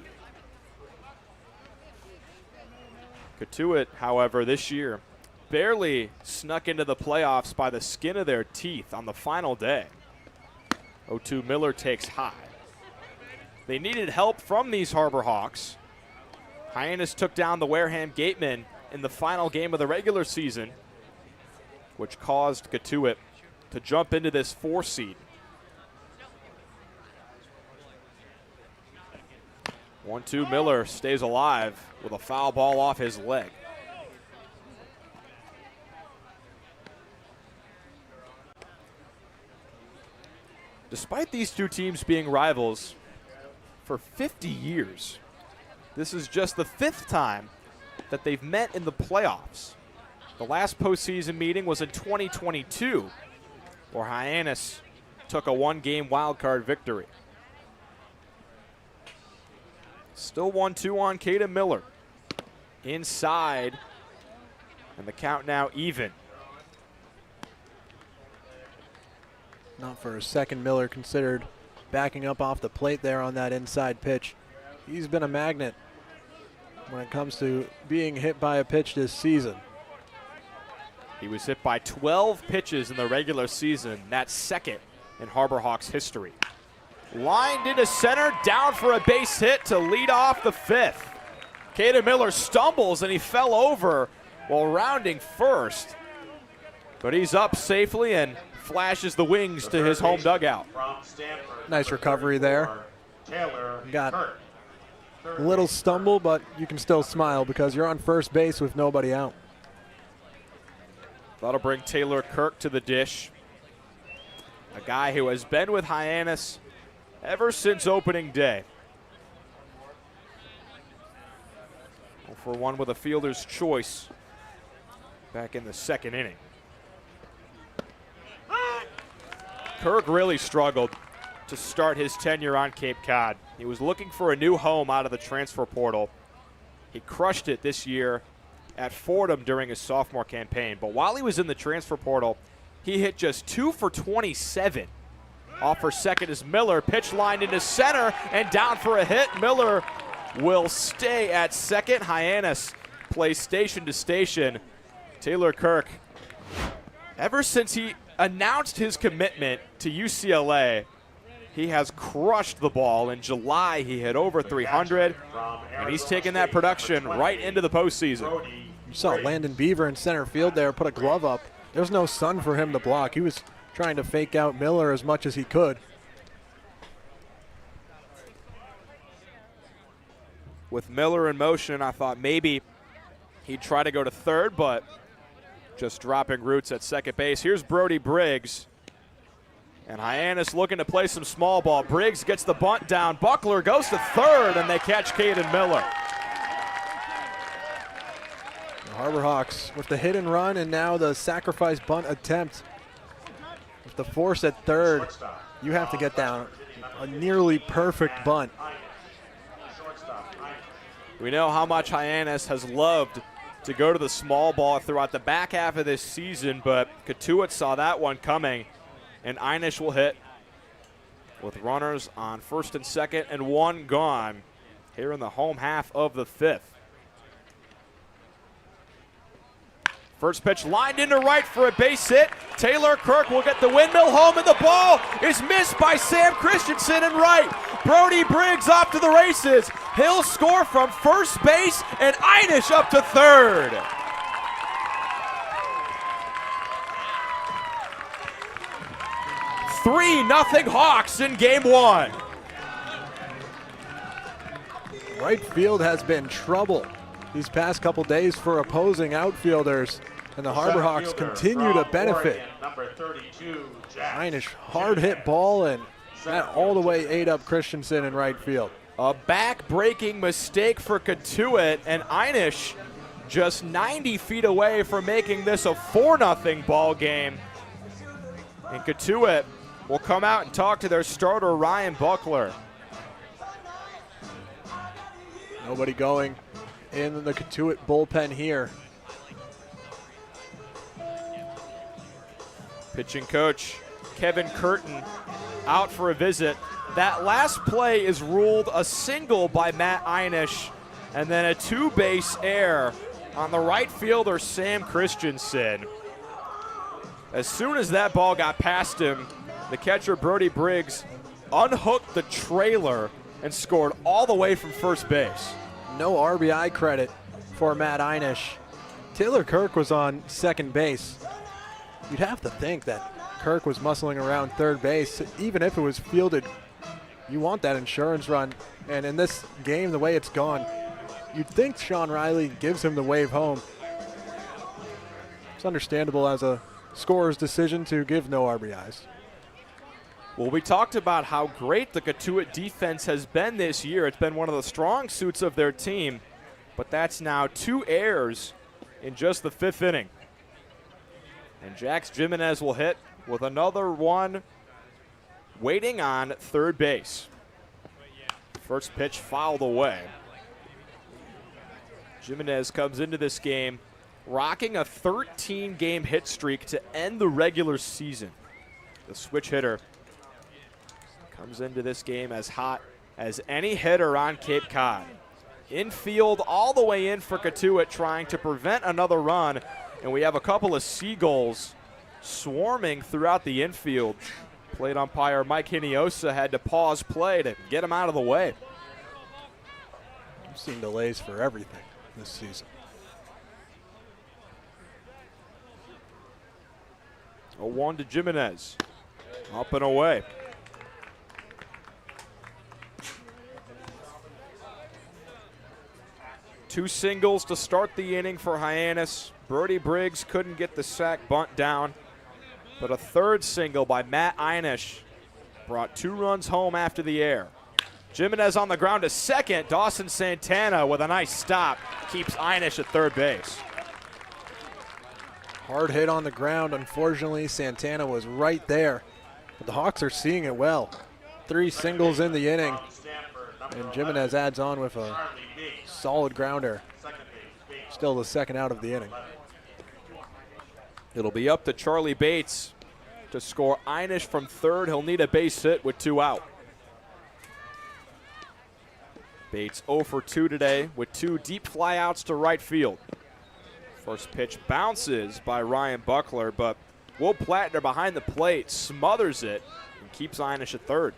Cotuit, however, this year barely snuck into the playoffs by the skin of their teeth on the final day. 0-2 Miller takes high. They needed help from these Harbor Hawks. Hyannis took down the Wareham Gatemen in the final game of the regular season, which caused Cotuit to jump into this 4 seed. 1-2 Miller stays alive with a foul ball off his leg. Despite these two teams being rivals for 50 years, this is just the 5th time that they've met in the playoffs. The last postseason meeting was in 2022, where Hyannis took a 1-game wildcard victory. Still 1-2 on Caden Miller. Inside, and the count now even. Not for a second, Miller considered backing up off the plate there on that inside pitch. He's been a magnet when it comes to being hit by a pitch this season. He was hit by 12 pitches in the regular season. That's 2nd in Harbor Hawks history. Lined into center, down for a base hit to lead off the 5th. Caden Miller stumbles and he fell over while rounding first. But he's up safely and flashes the wings to his home dugout. Nice recovery there. Got a little stumble, but you can still smile because you're on first base with nobody out. That'll bring Taylor Kirk to the dish. A guy who has been with Hyannis ever since opening day. 0-for-1 with a fielder's choice back in the 2nd inning. Kirk really struggled to start his tenure on Cape Cod. He was looking for a new home out of the transfer portal. He crushed it this year at Fordham during his sophomore campaign. But while he was in the transfer portal, he hit just 2 for 27. Off for second is Miller. Pitch lined into center and down for a hit. Miller will stay at second. Hyannis plays station to station. Taylor Kirk, ever since he announced his commitment to UCLA, he has crushed the ball. In July, he hit over 300, and he's taken that production right into the postseason. You saw Landon Beaver in center field there, put a glove up. There's no sun for him to block. He was trying to fake out Miller as much as he could. With Miller in motion, I thought maybe he'd try to go to third, but just dropping roots at second base. Here's Brody Briggs. And Hyannis looking to play some small ball. Briggs gets the bunt down. Buckler goes to third, and they catch Caden Miller. The Harbor Hawks with the hit and run, and now the sacrifice bunt attempt. With the force at third, you have to get down a nearly perfect bunt. We know how much Hyannis has loved to go to the small ball throughout the back half of this season, but Cotuit saw that one coming, and Hyannis will hit with runners on first and second and one gone here in the home half of the 5th. First pitch lined into right for a base hit. Taylor Kirk will get the windmill home, and the ball is missed by Sam Christensen in right. Brody Briggs off to the races. He'll score from first base, and Hyannis up to third. 3-0 Hawks in game one. Right field has been trouble these past couple days for opposing outfielders, and the Harbor Hawks continue to benefit. Hyannis, hard hit ball, and that all the way ate up Christensen in right field. A back-breaking mistake for Cotuit, and Hyannis just 90 feet away from making this a 4-0 ball game. And Cotuit will come out and talk to their starter, Ryan Buckler. Nobody going in the Cotuit bullpen here. Pitching coach Kevin Curtin out for a visit. That last play is ruled a single by Matt Hyannis, and then a two-base error on the right fielder, Sam Christensen. As soon as that ball got past him, the catcher, Brody Briggs, unhooked the trailer and scored all the way from first base. No RBI credit for Matt Hyannis. Taylor Kirk was on second base. You'd have to think that Kirk was muscling around third base. Even if it was fielded, you want that insurance run. And in this game, the way it's gone, you'd think Sean Riley gives him the wave home. It's understandable as a scorer's decision to give no RBIs. Well, we talked about how great the Cotuit defense has been this year. It's been one of the strong suits of their team, but that's now 2 errors in just the 5th inning. And Jax Jimenez will hit with another one waiting on third base. First pitch fouled away. Jimenez comes into this game rocking a 13-game hit streak to end the regular season. The switch hitter comes into this game as hot as any hitter on Cape Cod. Infield all the way in for Cotuit, trying to prevent another run, and we have a couple of seagulls swarming throughout the infield. Plate umpire Mike Hiniosa had to pause play to get him out of the way. I've seen delays for everything this season. A 1 to Jimenez. Up and away. Two singles to start the inning for Hyannis. Brody Briggs couldn't get the sac bunt down, but a third single by Matt Hyannis brought 2 runs home after the error. Jimenez on the ground to second. Dawson Santana with a nice stop keeps Hyannis at third base. Hard hit on the ground. Unfortunately, Santana was right there, but the Hawks are seeing it well. 3 singles in the inning, and Jimenez adds on with a solid grounder. Still the second out of the inning. It'll be up to Charlie Bates to score Hyannis from third. He'll need a base hit with 2 out. Bates 0 for 2 today with 2 deep flyouts to right field. First pitch bounces by Ryan Buckler, but Will Plattner behind the plate smothers it and keeps Hyannis at third.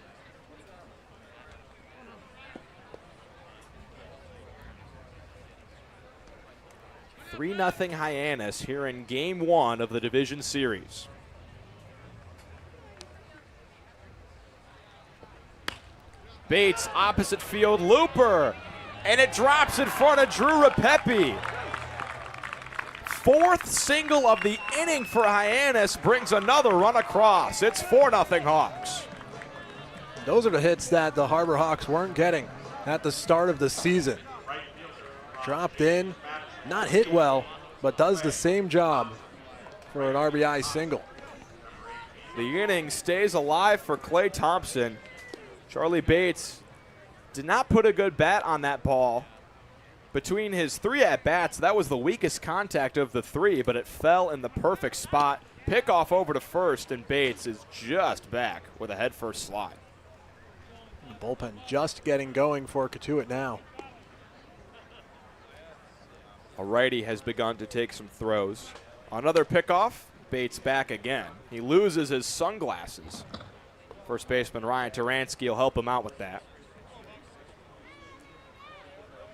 (3-0 Hyannis here in game 1 of the division series. Bates opposite field looper, and it drops in front of Drew Rapepi. 4th single of the inning for Hyannis brings another run across. It's 4-0 Hawks. Those are the hits that the Harbor Hawks weren't getting at the start of the season. Dropped in, not hit well, but does the same job for an RBI single. The inning stays alive for Clay Thompson. Charlie Bates did not put a good bat on that ball. Between his 3 at-bats, that was the weakest contact of the 3, but it fell in the perfect spot. Pickoff over to first, and Bates is just back with a head-first slide. The bullpen just getting going for Cotuit now. A righty has begun to take some throws. Another pickoff, Bates back again. He loses his sunglasses. First baseman Ryan Taransky will help him out with that.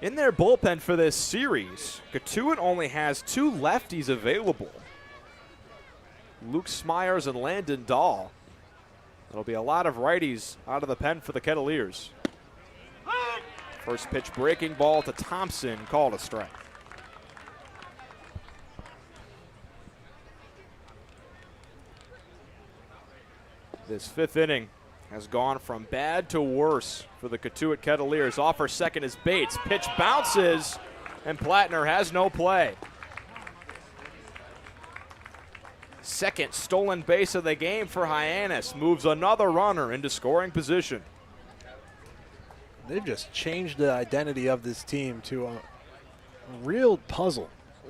In their bullpen for this series, Cotuit only has 2 lefties available. Luke Smyers and Landon Dahl. There'll be a lot of righties out of the pen for the Kettleers. First pitch breaking ball to Thompson, called a strike. This fifth inning has gone from bad to worse for the Cotuit Kettleers. Off for second is Bates. Pitch bounces, and Plattner has no play. Second stolen base of the game for Hyannis. Moves another runner into scoring position. They've just changed the identity of this team to a real puzzle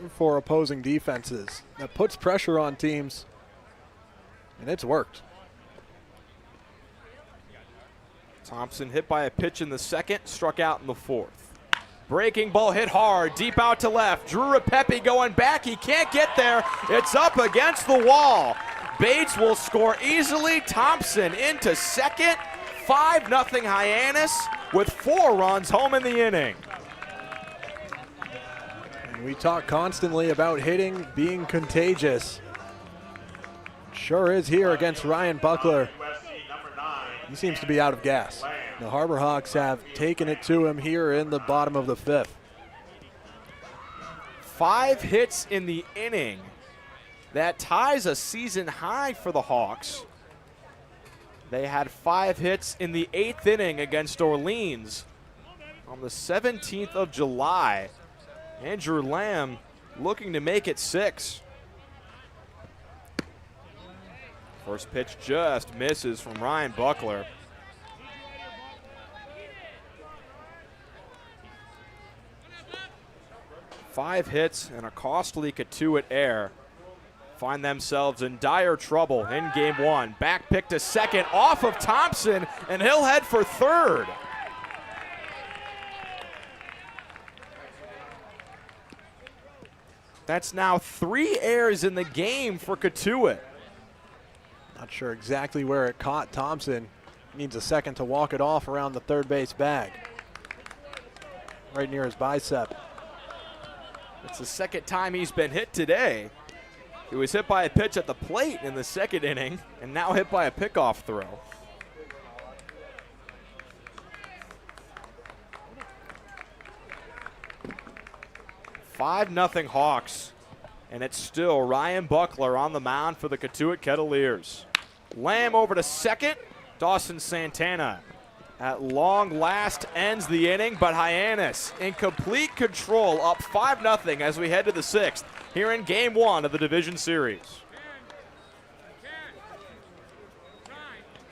for opposing defenses that puts pressure on teams, and it's worked. Thompson hit by a pitch in the second, struck out in the fourth. Breaking ball hit hard, deep out to left. Drew Repepe going back, he can't get there. It's up against the wall. Bates will score easily. Thompson into second. 5-0 Hyannis with 4 runs home in the inning. And we talk constantly about hitting being contagious. Sure is here against Ryan Buckler. He seems to be out of gas. The Harbor Hawks have taken it to him here in the bottom of the fifth. 5 hits in the inning. That ties a season high for the Hawks. They had 5 hits in the 8th inning against Orleans on the 17th of July. Andrew Lamb looking to make it 6. First pitch just misses from Ryan Buckler. Five hits and a costly Cotuit error find themselves in dire trouble in game 1. Back pick to second off of Thompson, and he'll head for third. That's now 3 errors in the game for Cotuit. Not sure exactly where it caught Thompson. Needs a second to walk it off around the third base bag. Right near his bicep. It's the second time he's been hit today. He was hit by a pitch at the plate in the second inning, and now hit by a pickoff throw. Five 0 Hawks, and it's still Ryan Buckler on the mound for the Cotuit Kettleers. Lamb over to second. Dawson Santana at long last ends the inning, but Hyannis in complete control, up 5-0 as we head to the 6th here in game 1 of the division series.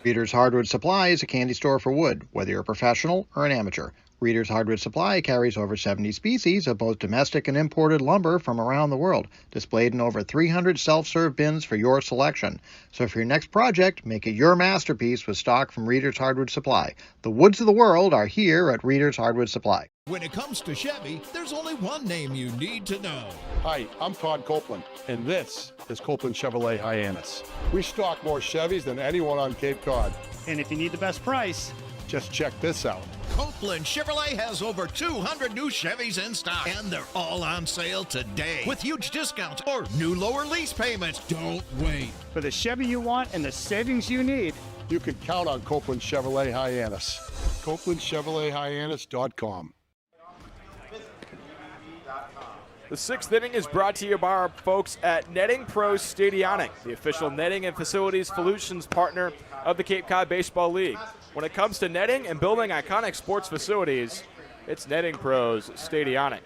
Reader's Hardwood Supply is a candy store for wood, whether you're a professional or an amateur. Reader's Hardwood Supply carries over 70 species of both domestic and imported lumber from around the world, displayed in over 300 self-serve bins for your selection. So for your next project, make it your masterpiece with stock from Reader's Hardwood Supply. The woods of the world are here at Reader's Hardwood Supply. When it comes to Chevy, there's only one name you need to know. Hi, I'm Todd Copeland, and this is Copeland Chevrolet Hyannis. We stock more Chevys than anyone on Cape Cod. And if you need the best price, just check this out. Copeland Chevrolet has over 200 new Chevys in stock, and they're all on sale today with huge discounts or new lower lease payments. Don't wait. For the Chevy you want and the savings you need, you can count on Copeland Chevrolet Hyannis. CopelandChevroletHyannis.com. The 6th inning is brought to you by our folks at Netting Pros Stadionic, the official netting and facilities solutions partner of the Cape Cod Baseball League. When it comes to netting and building iconic sports facilities, it's Netting Pros Stadionic.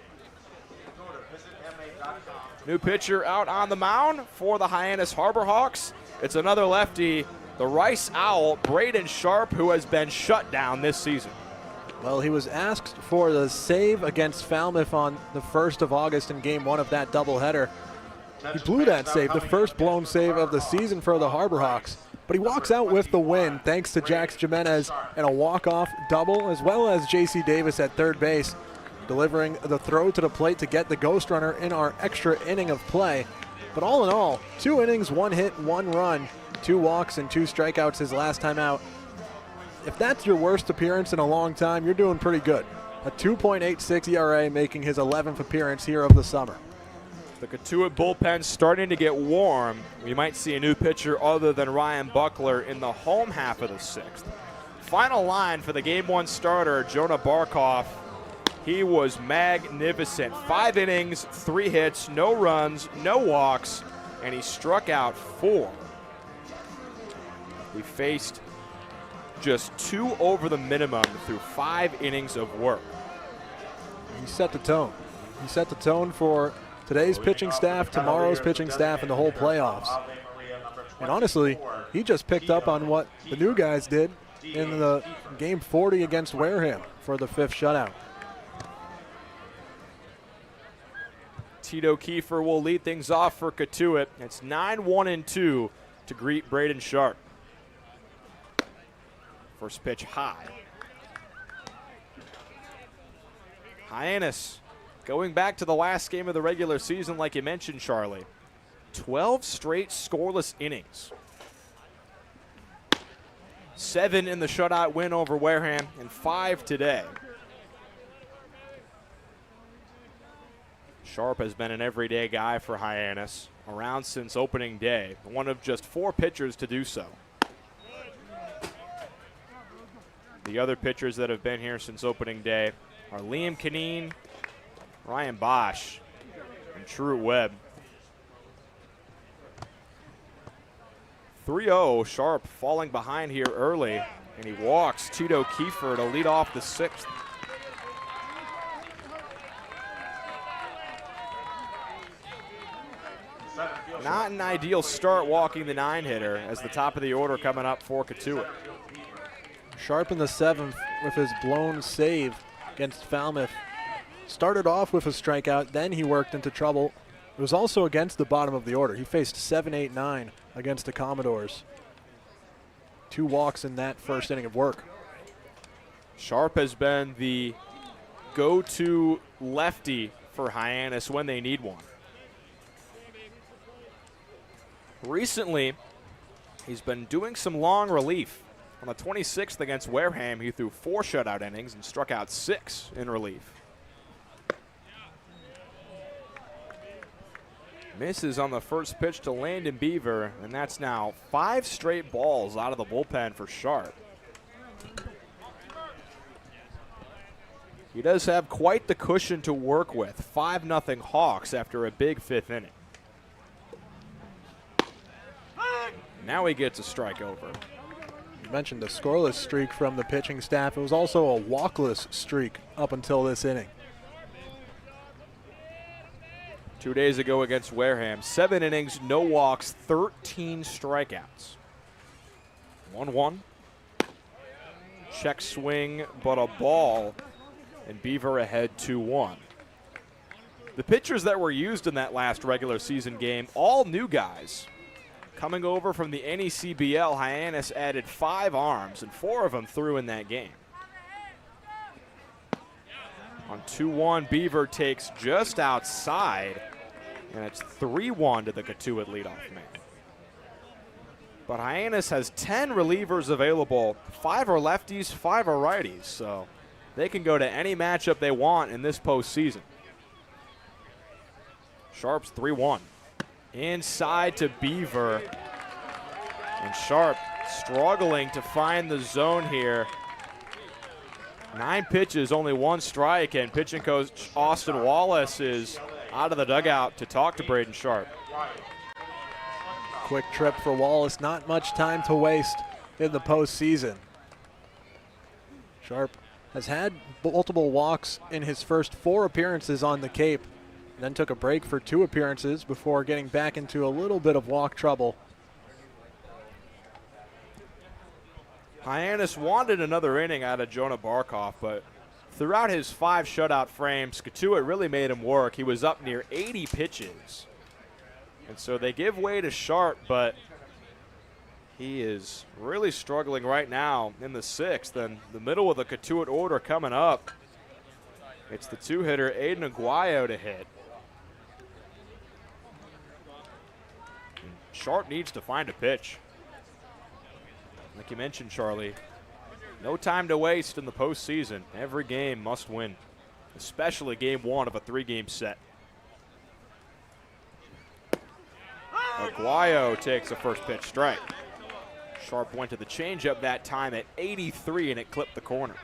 New pitcher out on the mound for the Hyannis Harbor Hawks. It's another lefty, the Rice Owl, Braden Sharp, who has been shut down this season. Well, he was asked for the save against Falmouth on the 1st of August in game 1 of that doubleheader. He blew that save, the first blown save of the season for the Harbor Hawks. But he walks out with the win thanks to Jax Jimenez and a walk-off double, as well as J.C. Davis at third base, delivering the throw to the plate to get the ghost runner in our extra inning of play. But all in all, 2 innings, 1 hit, 1 run, 2 walks, and 2 strikeouts his last time out. If that's your worst appearance in a long time, you're doing pretty good. A 2.86 ERA, making his 11th appearance here of the summer. The Cotuit bullpen starting to get warm. We might see a new pitcher other than Ryan Buckler in the home half of the 6th. Final line for the Game 1 starter, Jonah Barkov. He was magnificent. 5 innings, 3 hits, no runs, no walks, and he struck out 4. He faced just 2 over the minimum through 5 innings of work. He set the tone. He set the tone for today's pitching staff, tomorrow's pitching staff, and the whole playoffs. And honestly, he just picked up on what the new guys did in the game 40 against Wareham for the 5th shutout. Tito Kiefer will lead things off for Cotuit. It's 9-1-2 to greet Braden Sharp. First pitch high. Hyannis going back to the last game of the regular season, like you mentioned, Charlie. 12 straight scoreless innings. 7 in the shutout win over Wareham and 5 today. Sharp has been an everyday guy for Hyannis, around since opening day, one of just 4 pitchers to do so. The other pitchers that have been here since opening day are Liam Kineen, Ryan Bosch, and Truett Webb. 3-0, Sharp falling behind here early, and he walks Tito Kiefer to lead off the 6th. Not an ideal start walking the 9-hitter as the top of the order coming up for Cotuit. Sharp in the 7th with his blown save against Falmouth. Started off with a strikeout, then he worked into trouble. It was also against the bottom of the order. He faced 7, 8, 9 against the Commodores. 2 walks in that first inning of work. Sharp has been the go-to lefty for Hyannis when they need one. Recently, he's been doing some long relief. On the 26th against Wareham, he threw 4 shutout innings and struck out 6 in relief. Misses on the first pitch to Landon Beaver, and that's now 5 straight balls out of the bullpen for Sharp. He does have quite the cushion to work with. 5-0 Hawks after a big 5th inning. Now he gets a strike over. You mentioned the scoreless streak from the pitching staff. It was also a walkless streak up until this inning. 2 days ago against Wareham, 7 innings, no walks, 13 strikeouts. 1-1. Check swing, but a ball, and Beaver ahead 2-1. The pitchers that were used in that last regular season game, all new guys. Coming over from the NECBL, Hyannis added 5 arms, and 4 of them threw in that game. On 2-1, Beaver takes just outside, and it's 3-1 to the Cotuit leadoff man. But Hyannis has 10 relievers available. 5 are lefties, 5 are righties, so they can go to any matchup they want in this postseason. Sharp's 3-1. Inside to Beaver. And Sharp struggling to find the zone here. 9 pitches, only 1 strike, and pitching coach Austin Wallace is out of the dugout to talk to Braden Sharp. Quick trip for Wallace, not much time to waste in the postseason. Sharp has had multiple walks in his first 4 appearances on the Cape, and then took a break for 2 appearances before getting back into a little bit of walk trouble. Hyannis wanted another inning out of Jonah Barkov, but throughout his 5 shutout frames, Cotuit really made him work. He was up near 80 pitches. And so they give way to Sharp, but he is really struggling right now in the 6th. And the middle of the Cotuit order coming up, it's the 2-hitter Aiden Aguayo to hit. And Sharp needs to find a pitch. Like you mentioned, Charlie, no time to waste in the postseason. Every game must win, especially game 1 of a 3-game set. Aguayo takes a first pitch strike. Sharp went to the changeup that time at 83, and it clipped the corner.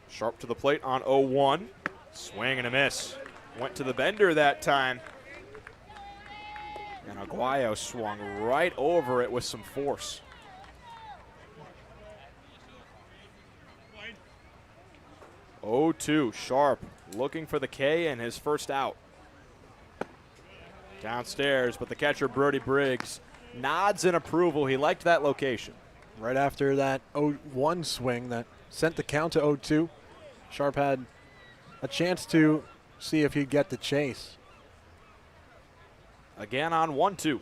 Sharp to the plate on 0-1. Swing and a miss. Went to the bender that time. And Aguayo swung right over it with some force. Oh, 2, Sharp looking for the K and his first out. Downstairs, but the catcher Brody Briggs nods in approval. He liked that location. Right after that 0-1 swing that sent the count to 0-2, Sharp had a chance to see if he'd get the chase. Again on 1-2.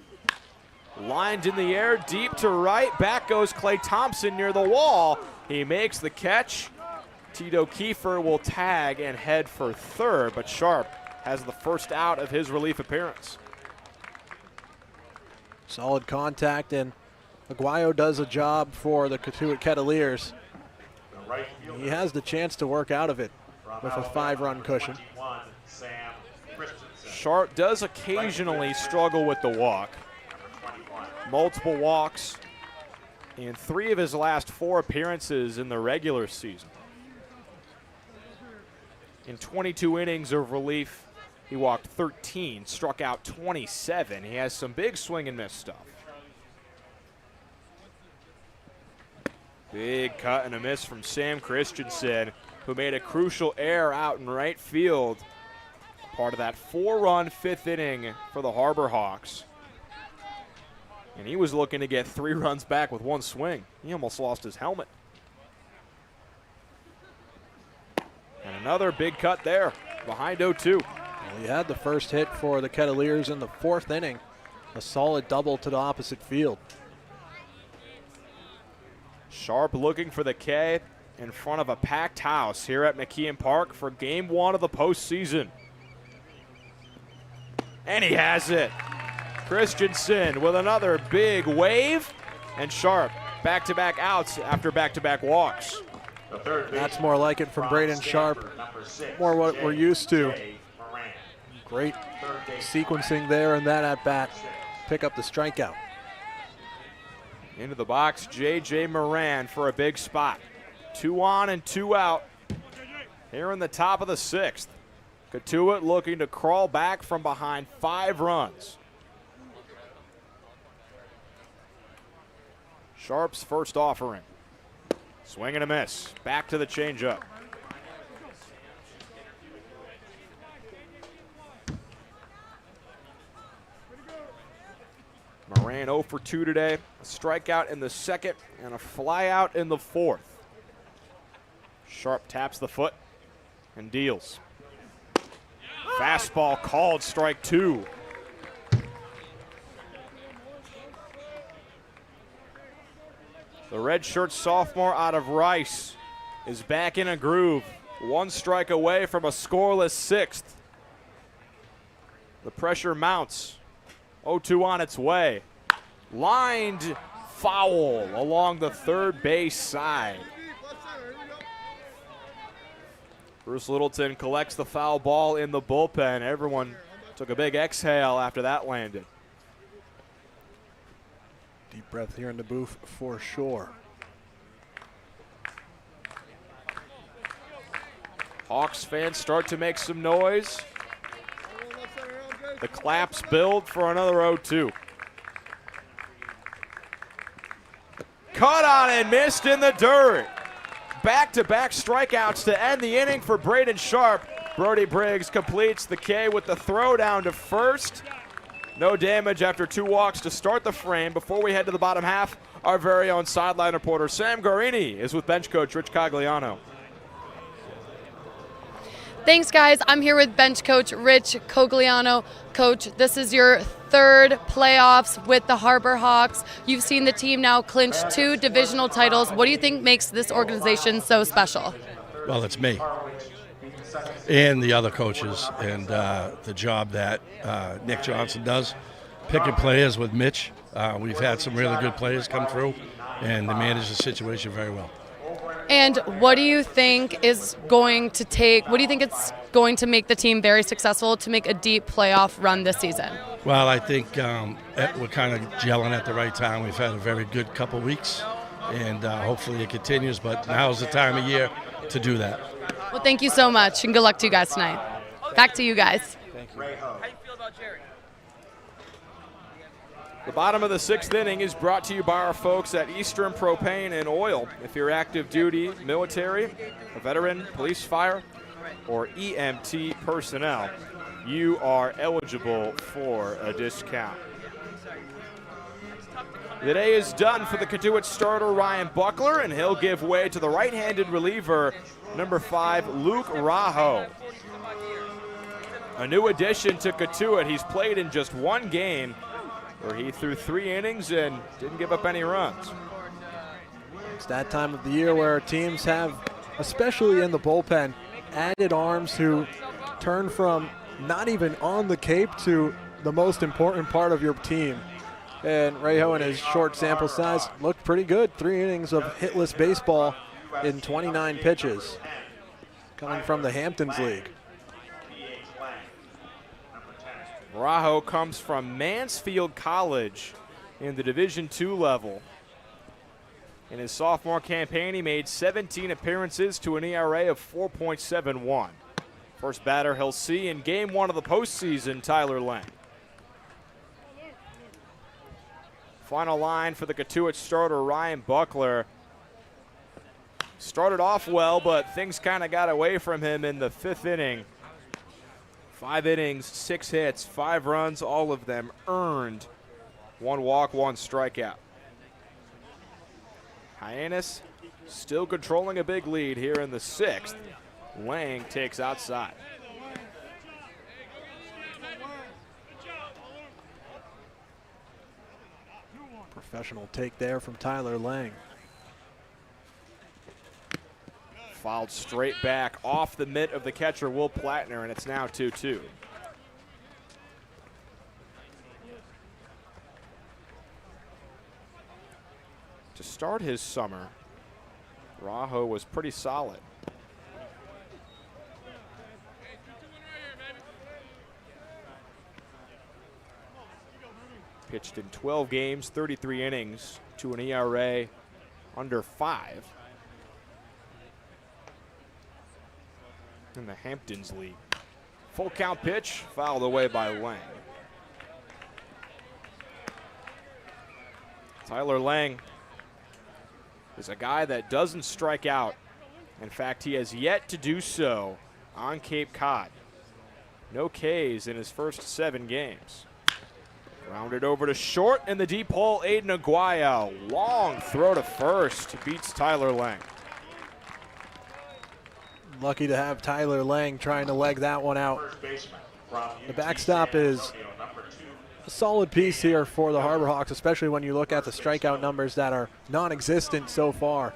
Lined in the air, deep to right. Back goes Clay Thompson near the wall. He makes the catch. Tito Kiefer will tag and head for third, but Sharp has the first out of his relief appearance. Solid contact, and Aguayo does a job for the Cotuit Kettleers. He has the chance to work out of it with a 5-run cushion. Sharp does occasionally struggle with the walk. Multiple walks in 3 of his last 4 appearances in the regular season. In 22 innings of relief, he walked 13, struck out 27. He has some big swing and miss stuff. Big cut and a miss from Sam Christensen, who made a crucial error out in right field. Part of that 4-run 5th inning for the Harbor Hawks. And he was looking to get 3 runs back with 1 swing. He almost lost his helmet. And another big cut there, behind 0-2. Well, he had the first hit for the Kettleers in the 4th inning. A solid double to the opposite field. Sharp looking for the K in front of a packed house here at McKeon Park for Game 1 of the postseason. And he has it. Christensen with another big wave, and Sharp back-to-back outs after back-to-back walks. That's more like it from Braden Sharp. More what we're used to. Great sequencing there and that at-bat. Pick up the strikeout. Into the box, J.J. Moran for a big spot. 2 on and 2 out here in the top of the 6th. Cotuit looking to crawl back from behind 5 runs. Sharp's first offering. Swing and a miss. Back to the changeup. Moran 0 for 2 today. A strikeout in the 2nd and a flyout in the 4th. Sharp taps the foot and deals. Fastball called, strike 2. The redshirt sophomore out of Rice is back in a groove. 1 strike away from a scoreless 6th. The pressure mounts. 0-2 on its way. Lined foul along the third base side. Bruce Littleton collects the foul ball in the bullpen. Everyone took a big exhale after that landed. Deep breath here in the booth for sure. Hawks fans start to make some noise. The claps build for another 0-2. Caught on and missed in the dirt. Back-to-back strikeouts to end the inning for Braden Sharp. Brody Briggs completes the K with the throw down to first. No damage after 2 walks to start the frame. Before we head to the bottom half, our very own sideline reporter Sam Garini is with bench coach Rich Cogliano. Thanks, guys. I'm here with bench coach Rich Cogliano. Coach, this is your 3rd playoffs with the Harbor Hawks. You've seen the team now clinch 2 divisional titles. What do you think makes this organization so special? Well, it's me and the other coaches and the job that Nick Johnson does, picking players with Mitch. We've had some really good players come through, and they manage the situation very well. And what do you think is going to take, what do you think it's going to make the team very successful to make a deep playoff run this season? Well, I think we're kind of gelling at the right time. We've had a very good couple weeks, and hopefully it continues, but now's the time of year to do that. Well, thank you so much, and good luck to you guys tonight. Back to you guys. Thank you. How do you feel about Jerry? The bottom of the 6th inning is brought to you by our folks at Eastern Propane and Oil. If you're active duty, military, a veteran, police, fire, or EMT personnel, you are eligible for a discount. The day is done for the Cotuit starter, Ryan Buckler, and he'll give way to the right-handed reliever, number 5, Luke Rajo. A new addition to Cotuit. He's played in just one game where he threw 3 innings and didn't give up any runs. It's that time of the year where teams have, especially in the bullpen, added arms who turn from not even on the Cape to the most important part of your team. And Rajo, in his short sample size, looked pretty good. 3 innings of hitless baseball in 29 pitches, coming from the Hamptons League. Rajo comes from Mansfield College in the Division II level. In his sophomore campaign, he made 17 appearances to an ERA of 4.71. First batter he'll see in Game 1 of the postseason, Tyler Lang. Final line for the Cotuit starter, Ryan Buckler. Started off well, but things kind of got away from him in the 5th inning. 5 innings, 6 hits, 5 runs, all of them earned. 1 walk, 1 strikeout. Hyannis still controlling a big lead here in the 6th. Lang takes outside. Professional take there from Tyler Lang. Fouled straight back off the mitt of the catcher, Will Plattner, and it's now 2-2. To start his summer, Rajo was pretty solid. Pitched in 12 games, 33 innings, to an ERA under 5. In the Hamptons League. Full count pitch, fouled away by Lang. Tyler Lang is a guy that doesn't strike out. In fact, he has yet to do so on Cape Cod. No Ks in his first 7 games. Rounded over to short in the deep hole, Aiden Aguayo. Long throw to first, beats Tyler Lang. Lucky to have Tyler Lang trying to leg that one out. The backstop is a solid piece here for the Harbor Hawks, especially when you look at the strikeout numbers that are non-existent so far.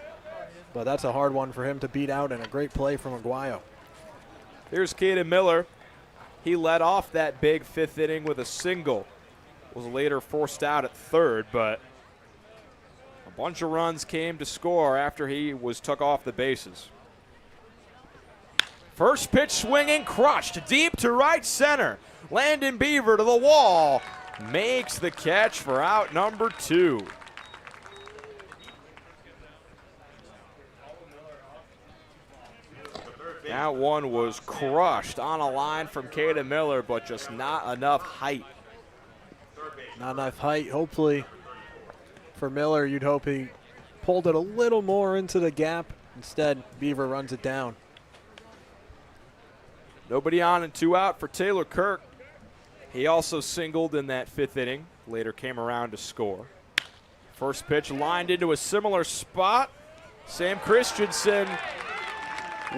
But that's a hard one for him to beat out, and a great play from Aguayo. Here's Caden Miller. He led off that big 5th inning with a single. Was later forced out at 3rd, but a bunch of runs came to score after he was took off the bases. First pitch swinging, crushed deep to right center. Landon Beaver to the wall, makes the catch for out number 2. That one was crushed on a line from Caden Miller, but just not enough height. Not enough height. Hopefully for Miller, you'd hope he pulled it a little more into the gap. Instead, Beaver runs it down. Nobody on and 2 out for Taylor Kirk. He also singled in that 5th inning, later came around to score. First pitch lined into a similar spot. Sam Christensen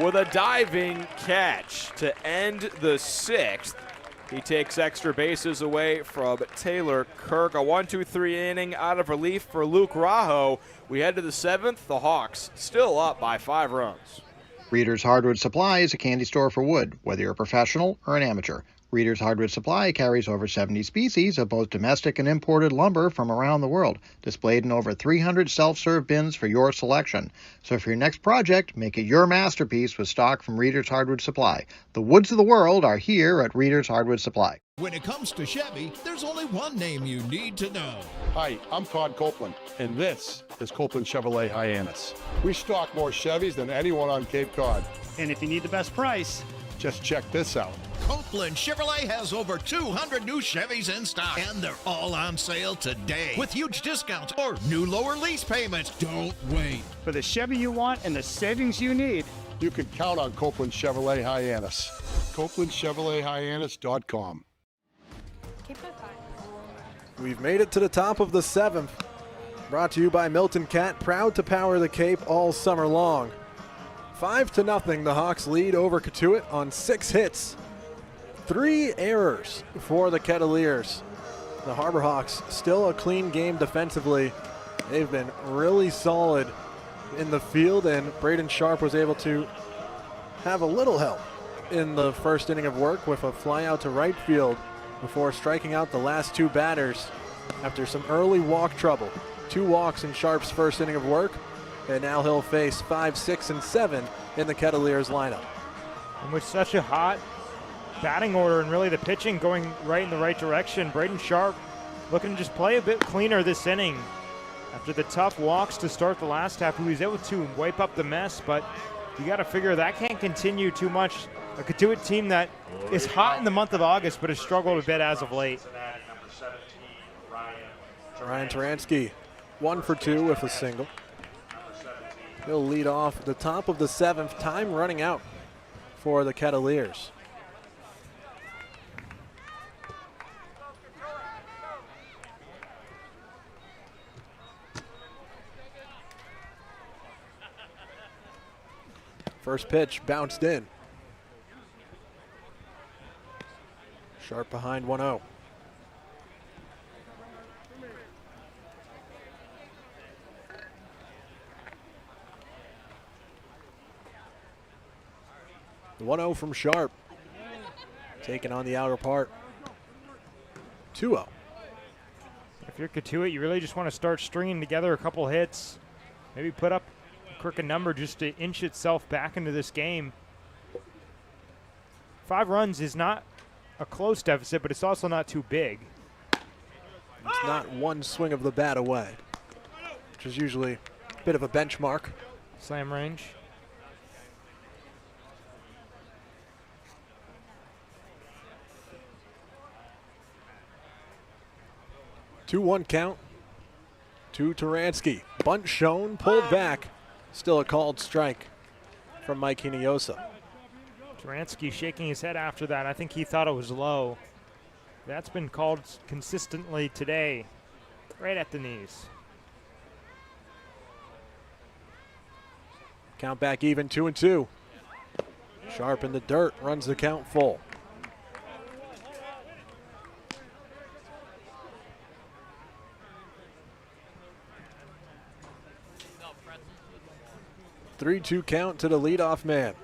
with a diving catch to end the 6th. He takes extra bases away from Taylor Kirk. A 1-2-3 inning out of relief for Luke Rajo. We head to the 7th. The Hawks still up by 5 runs. Reader's Hardwood Supply is a candy store for wood, whether you're a professional or an amateur. Reader's Hardwood Supply carries over 70 species of both domestic and imported lumber from around the world, displayed in over 300 self-serve bins for your selection. So for your next project, make it your masterpiece with stock from Reader's Hardwood Supply. The woods of the world are here at Reader's Hardwood Supply. When it comes to Chevy, there's only one name you need to know. Hi, I'm Todd Copeland, and this is Copeland Chevrolet Hyannis. We stock more Chevys than anyone on Cape Cod. And if you need the best price, just check this out. Copeland Chevrolet has over 200 new Chevys in stock, and they're all on sale today with huge discounts or new lower lease payments. Don't wait. for the Chevy you want and the savings you need, you can count on Copeland Chevrolet Hyannis. CopelandChevroletHyannis.com. We've made it to the top of the 7th. Brought to you by Milton Cat, proud to power the Cape all summer long. 5-0, the Hawks lead over Cotuit on 6 hits. 3 errors for the Kettleers. The Harbor Hawks still a clean game defensively. They've been really solid in the field, and Braden Sharp was able to have a little help in the first inning of work with a fly out to right field before striking out the last 2 batters after some early walk trouble. 2 walks in Sharp's first inning of work, and now he'll face 5, 6, and 7 in the Kettleers lineup. And with such a hot batting order and really the pitching going right in the right direction, Braden Sharp looking to just play a bit cleaner this inning. After the tough walks to start the last half, he was able to wipe up the mess, but you got to figure that can't continue too much. A Cotuit team that is hot in the month of August, but has struggled a bit as of late. Ryan Taransky, 1 for 2 with a single. He'll lead off the top of the 7th, time running out for the Kettleers. First pitch bounced in. Sharp behind 1-0. The 1-0 from Sharp. Taking on the outer part. 2-0. If you're Cotuit, you really just want to start stringing together a couple hits. Maybe put up a crooked number just to inch itself back into this game. 5 runs is not a close deficit, but it's also not too big. It's not one swing of the bat away, which is usually a bit of a benchmark. Slam range. 2-1 count to Taransky. Bunt shown, pulled back. Still a called strike from Mike Hinojosa. Taransky shaking his head after that. I think he thought it was low. That's been called consistently today, right at the knees. Count back even, 2-2. Sharp in the dirt, runs the count full. Three-two count to the leadoff man.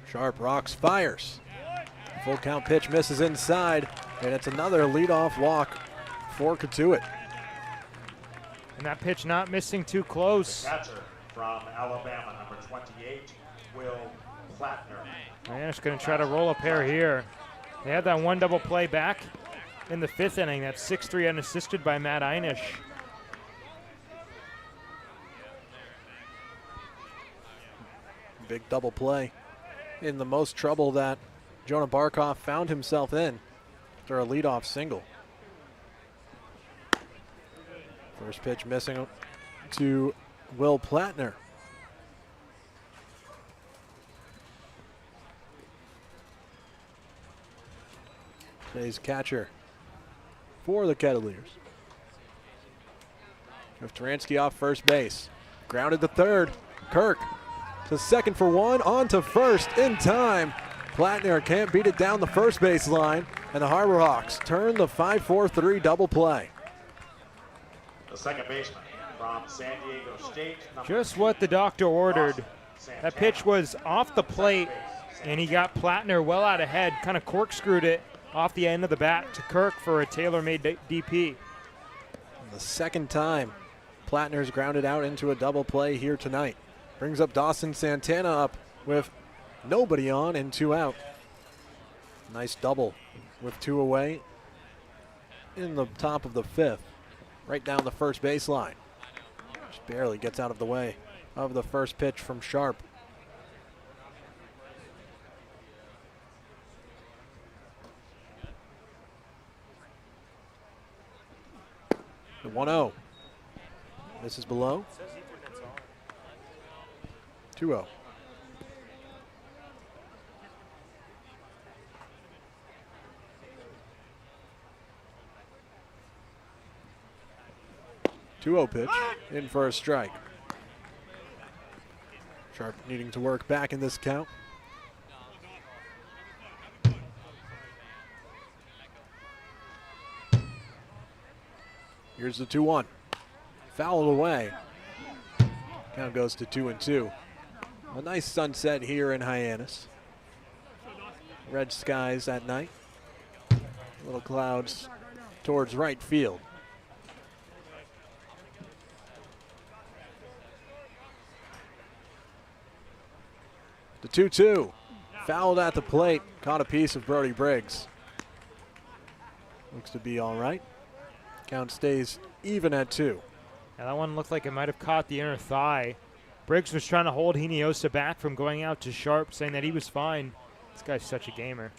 Sharp rocks, fires. Full count pitch misses inside, and it's another leadoff walk for Cotuit. And that pitch not missing too close. Catcher from Alabama, number 28, Will Plattner. Hyannis going to try to roll a pair here. They had that 1 double play back in the 5th inning. That's 6-3 unassisted by Matt Einish. Big double play in the most trouble that Jonah Barkoff found himself in after a leadoff single. First pitch missing to Will Plattner. Today's catcher for the Kettleers. With Taransky off first base. Grounded to third. Kirk to second for 1, on to first in time. Plattner can't beat it down the first base line, and the Harbor Hawks turn the 5-4-3 double play. The second baseman from San Diego State. Just what the doctor ordered. That pitch was off the plate, and he got Plattner well out ahead, kind of corkscrewed it off the end of the bat to Kirk for a tailor-made DP. The second time Plattner's grounded out into a double play here tonight. Brings up Dawson Santana up with nobody on and 2 out. Nice double with 2 away in the top of the 5th, right down the first baseline. Just barely gets out of the way of the first pitch from Sharp. The 1-0. This is below. 2-0. Pitch in for a strike. Sharp needing to work back in this count. Here's the 2-1. Fouled away. Count goes to 2-2. A nice sunset here in Hyannis. Red skies at night. Little clouds towards right field. The 2-2. Fouled at the plate. Caught a piece of Brody Briggs. Looks to be all right. Count stays even at 2. Yeah, that one looked like it might have caught the inner thigh. Briggs was trying to hold Hinojosa back from going out to Sharp, saying that he was fine. This guy's such a gamer.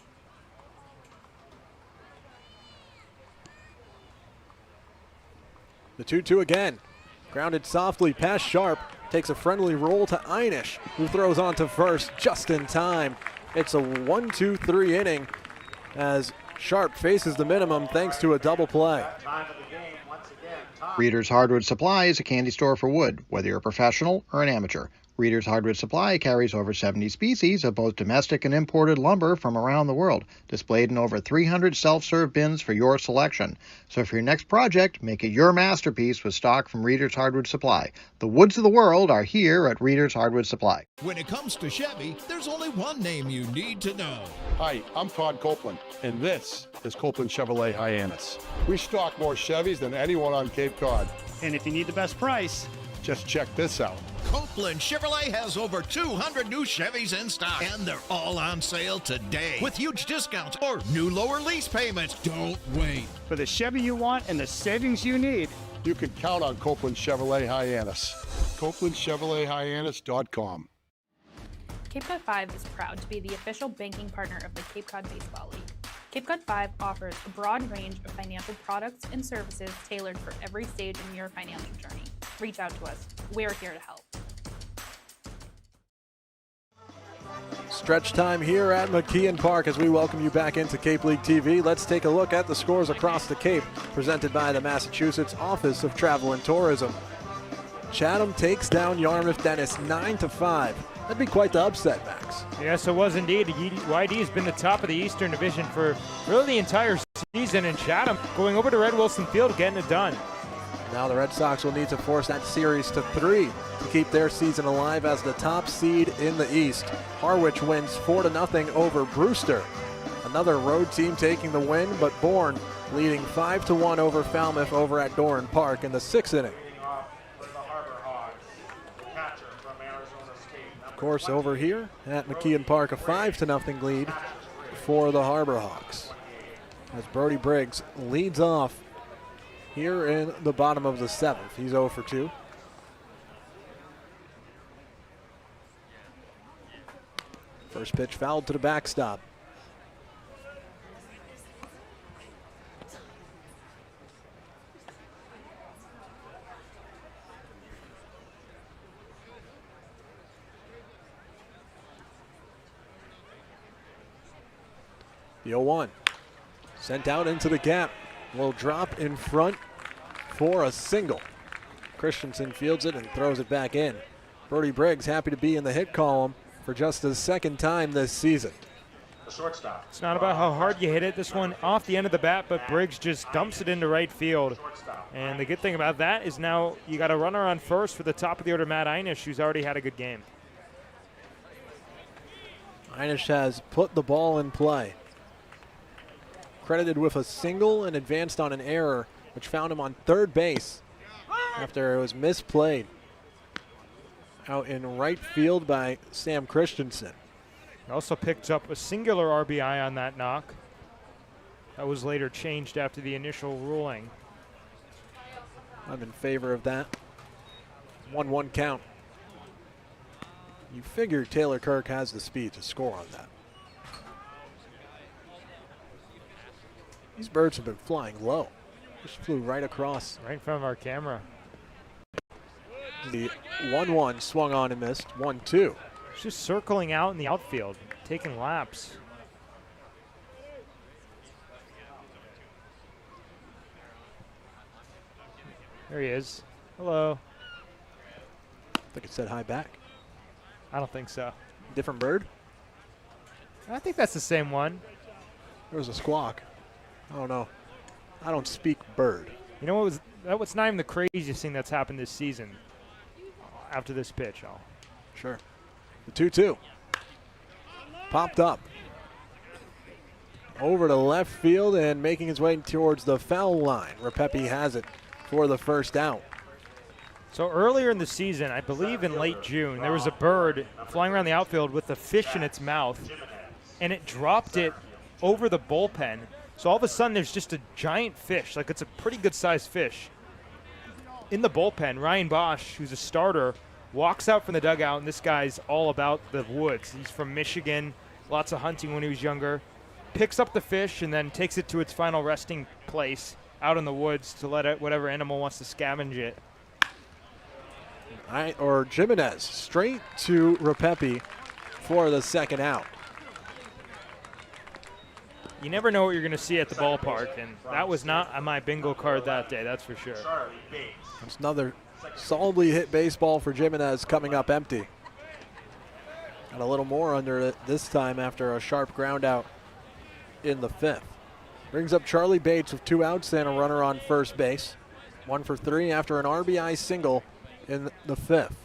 The 2-2 again. Grounded softly past Sharp. Takes a friendly roll to Einish, who throws on to first just in time. It's a 1-2-3 inning as Sharp faces the minimum thanks to a double play. Reader's Hardwood Supply is a candy store for wood, whether you're a professional or an amateur. Reader's Hardwood Supply carries over 70 species of both domestic and imported lumber from around the world, displayed in over 300 self-serve bins for your selection. So for your next project, make it your masterpiece with stock from Reader's Hardwood Supply. The woods of the world are here at Reader's Hardwood Supply. When it comes to Chevy, there's only one name you need to know. Hi, I'm Todd Copeland, and this is Copeland Chevrolet Hyannis. We stock more Chevys than anyone on Cape Cod. And if you need the best price, just check this out. Copeland Chevrolet has over 200 new Chevys in stock, and they're all on sale today with huge discounts or new lower lease payments. Don't wait. For the Chevy you want and the savings you need, you can count on Copeland Chevrolet Hyannis. CopelandChevroletHyannis.com. Cape Cod 5 is proud to be the official banking partner of the Cape Cod Baseball League. Cape Cod 5 offers a broad range of financial products and services tailored for every stage in your financial journey. Reach out to us. We're here to help. Stretch time here at McKeon Park as we welcome you back into Cape League TV. Let's take a look at the scores across the Cape, presented by the Massachusetts Office of Travel and Tourism. Chatham takes down Yarmouth Dennis 9-5. That'd be quite the upset, Max. Yes, it was indeed. YD has been the top of the Eastern Division for really the entire season, and Chatham going over to Red Wilson Field, getting it done. Now the Red Sox will need to force that series to 3 to keep their season alive as the top seed in the East. Harwich wins 4-0 over Brewster. Another road team taking the win, but Bourne leading 5-1 over Falmouth over at Doran Park in the 6th inning. Of course, over here at McKeon Park, a 5-0 lead for the Harbor Hawks, as Brody Briggs leads off here in the bottom of the 7th. He's 0 for 2. First pitch fouled to the backstop. The 0-1 sent out into the gap, will drop in front for a single. Christensen fields it and throws it back in. Brody Briggs happy to be in the hit column for just the 2nd time this season. the shortstop. It's not about how hard you hit it. This one off the end of the bat, but Briggs just dumps it into right field. And the good thing about that is now you got a runner on first for the top of the order, Matt Hyannis, who's already had a good game. Hyannis has put the ball in play. Credited with a single and advanced on an error, which found him on third base after it was misplayed out in right field by Sam Christensen. Also picked up a singular RBI on that knock. That was later changed after the initial ruling. I'm in favor of that. 1-1 count. You figure Taylor Kirk has the speed to score on that. These birds have been flying low. Just flew right across. Right in front of our camera. The 1-1 swung on and missed. 1-2. It's just circling out in the outfield, taking laps. There he is. Hello. I think it said hi back. I don't think so. Different bird? I think that's the same one. There was a squawk. I don't know. I don't speak bird. You know what was that? What's not even the craziest thing that's happened this season after this pitch? Sure. The 2-2. Popped up. Over to left field and making his way towards the foul line. Repepe has it for the first out. So earlier in the season, I believe in late June, there was a bird flying around the outfield with a fish in its mouth, and it dropped it over the bullpen. So all of a sudden, there's just a giant fish, like it's a pretty good-sized fish, in the bullpen. Ryan Bosch, who's a starter, walks out from the dugout, and this guy's all about the woods. He's from Michigan, lots of hunting when he was younger. Picks up the fish and then takes it to its final resting place out in the woods to let it, whatever animal wants to scavenge it. All right, or Jimenez straight to Repepe for the second out. You never know what you're going to see at the ballpark, and that was not on my bingo card that day, that's for sure. There's another solidly hit baseball for Jimenez coming up empty. Got a little more under it this time after a sharp ground out in the fifth. Brings up Charlie Bates with 2 outs and a runner on first base. 1 for 3 after an RBI single in the fifth.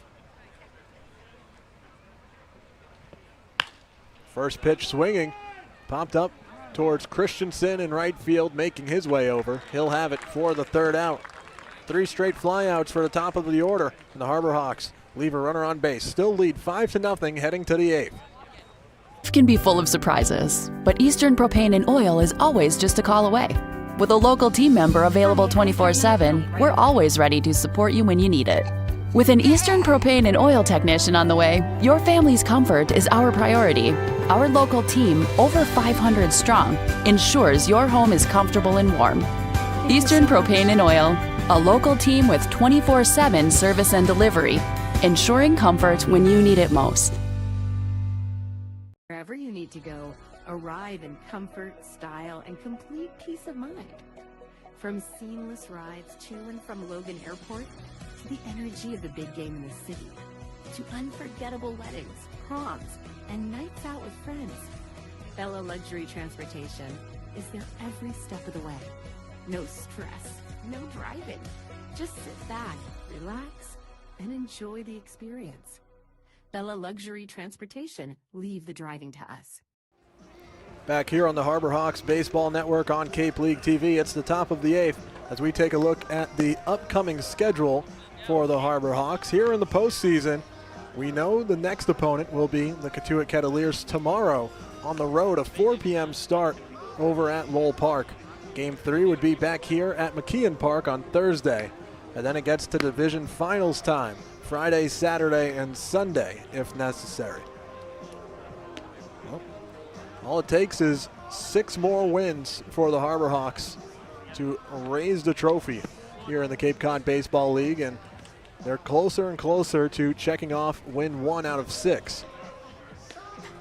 First pitch swinging, popped up towards Christensen in right field, making his way over. He'll have it for the third out. 3 straight flyouts for the top of the order, and the Harbor Hawks leave a runner on base. Still lead 5-0 heading to the 8th. Life can be full of surprises, but Eastern Propane and Oil is always just a call away. With a local team member available 24/7, we're always ready to support you when you need it. With an Eastern Propane and Oil technician on the way, your family's comfort is our priority. Our local team, over 500 strong, ensures your home is comfortable and warm. Eastern Propane and Oil, a local team with 24/7 service and delivery, ensuring comfort when you need it most. Wherever you need to go, arrive in comfort, style, and complete peace of mind. From seamless rides to and from Logan Airport, to the energy of the big game in the city, to unforgettable weddings, proms, and nights out with friends, Bella Luxury Transportation is there every step of the way. No stress, no driving. Just sit back, relax, and enjoy the experience. Bella Luxury Transportation, leave the driving to us. Back here on the Harbor Hawks Baseball Network on Cape League TV, it's the top of the 8th as we take a look at the upcoming schedule for the Harbor Hawks. Here in the postseason, we know the next opponent will be the Cotuit Kettleers tomorrow on the road, a 4 p.m. start over at Lowell Park. Game 3 would be back here at McKeon Park on Thursday, and then it gets to division finals time, Friday, Saturday, and Sunday if necessary. Well, all it takes is 6 more wins for the Harbor Hawks to raise the trophy here in the Cape Cod Baseball League, and they're closer and closer to checking off win 1 out of 6.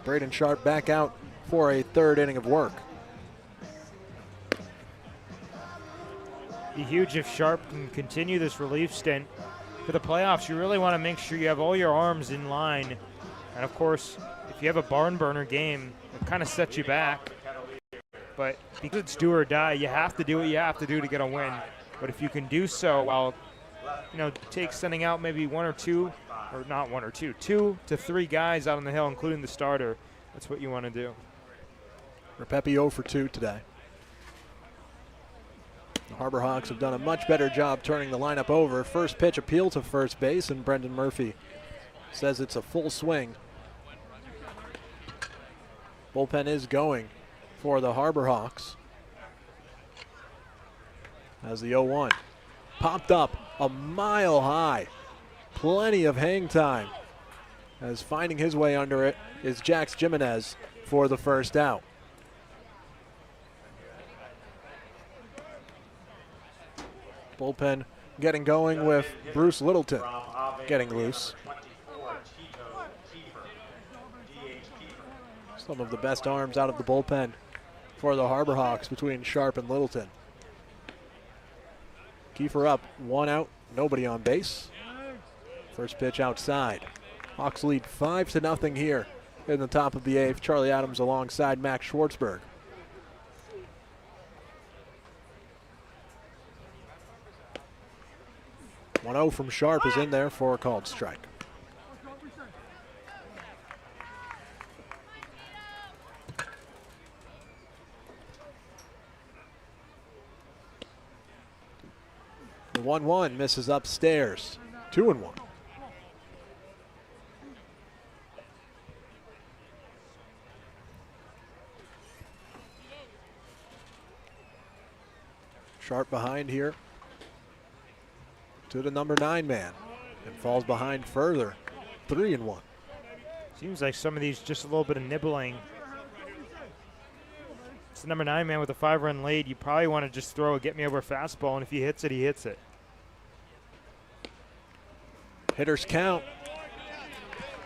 Braden Sharp back out for a 3rd inning of work. Be huge if Sharp can continue this relief stint for the playoffs. You really want to make sure you have all your arms in line. And of course, if you have a barn burner game, it kind of sets you back. But because it's do or die, you have to do what you have to do to get a win. But if you can do so while, take sending out maybe two to three guys out on the hill, including the starter, that's what you want to do. Repepi 0 for 2 today. The Harbor Hawks have done a much better job turning the lineup over. First pitch appeal to first base, and Brendan Murphy says it's a full swing. Bullpen is going for the Harbor Hawks. As the 0-1 popped up a mile high. Plenty of hang time. As finding his way under it is Jax Jimenez for the first out. Bullpen getting going with Bruce Littleton getting loose. Some of the best arms out of the bullpen for the Harbor Hawks between Sharp and Littleton. Kiefer up, 1 out, nobody on base. First pitch outside. Hawks lead 5-0 here in the top of the 8th. Charlie Adams alongside Max Schwartzberg. .1-0 from Sharp is in there for a called strike. The 1-1 misses upstairs. 2-1. Sharp behind here to the number 9 man and falls behind further. 3-1. Seems like some of these just a little bit of nibbling. It's the number 9 man with a 5-run lead. You probably want to just throw a get me over fastball, and if he hits it, he hits it. Hitters count.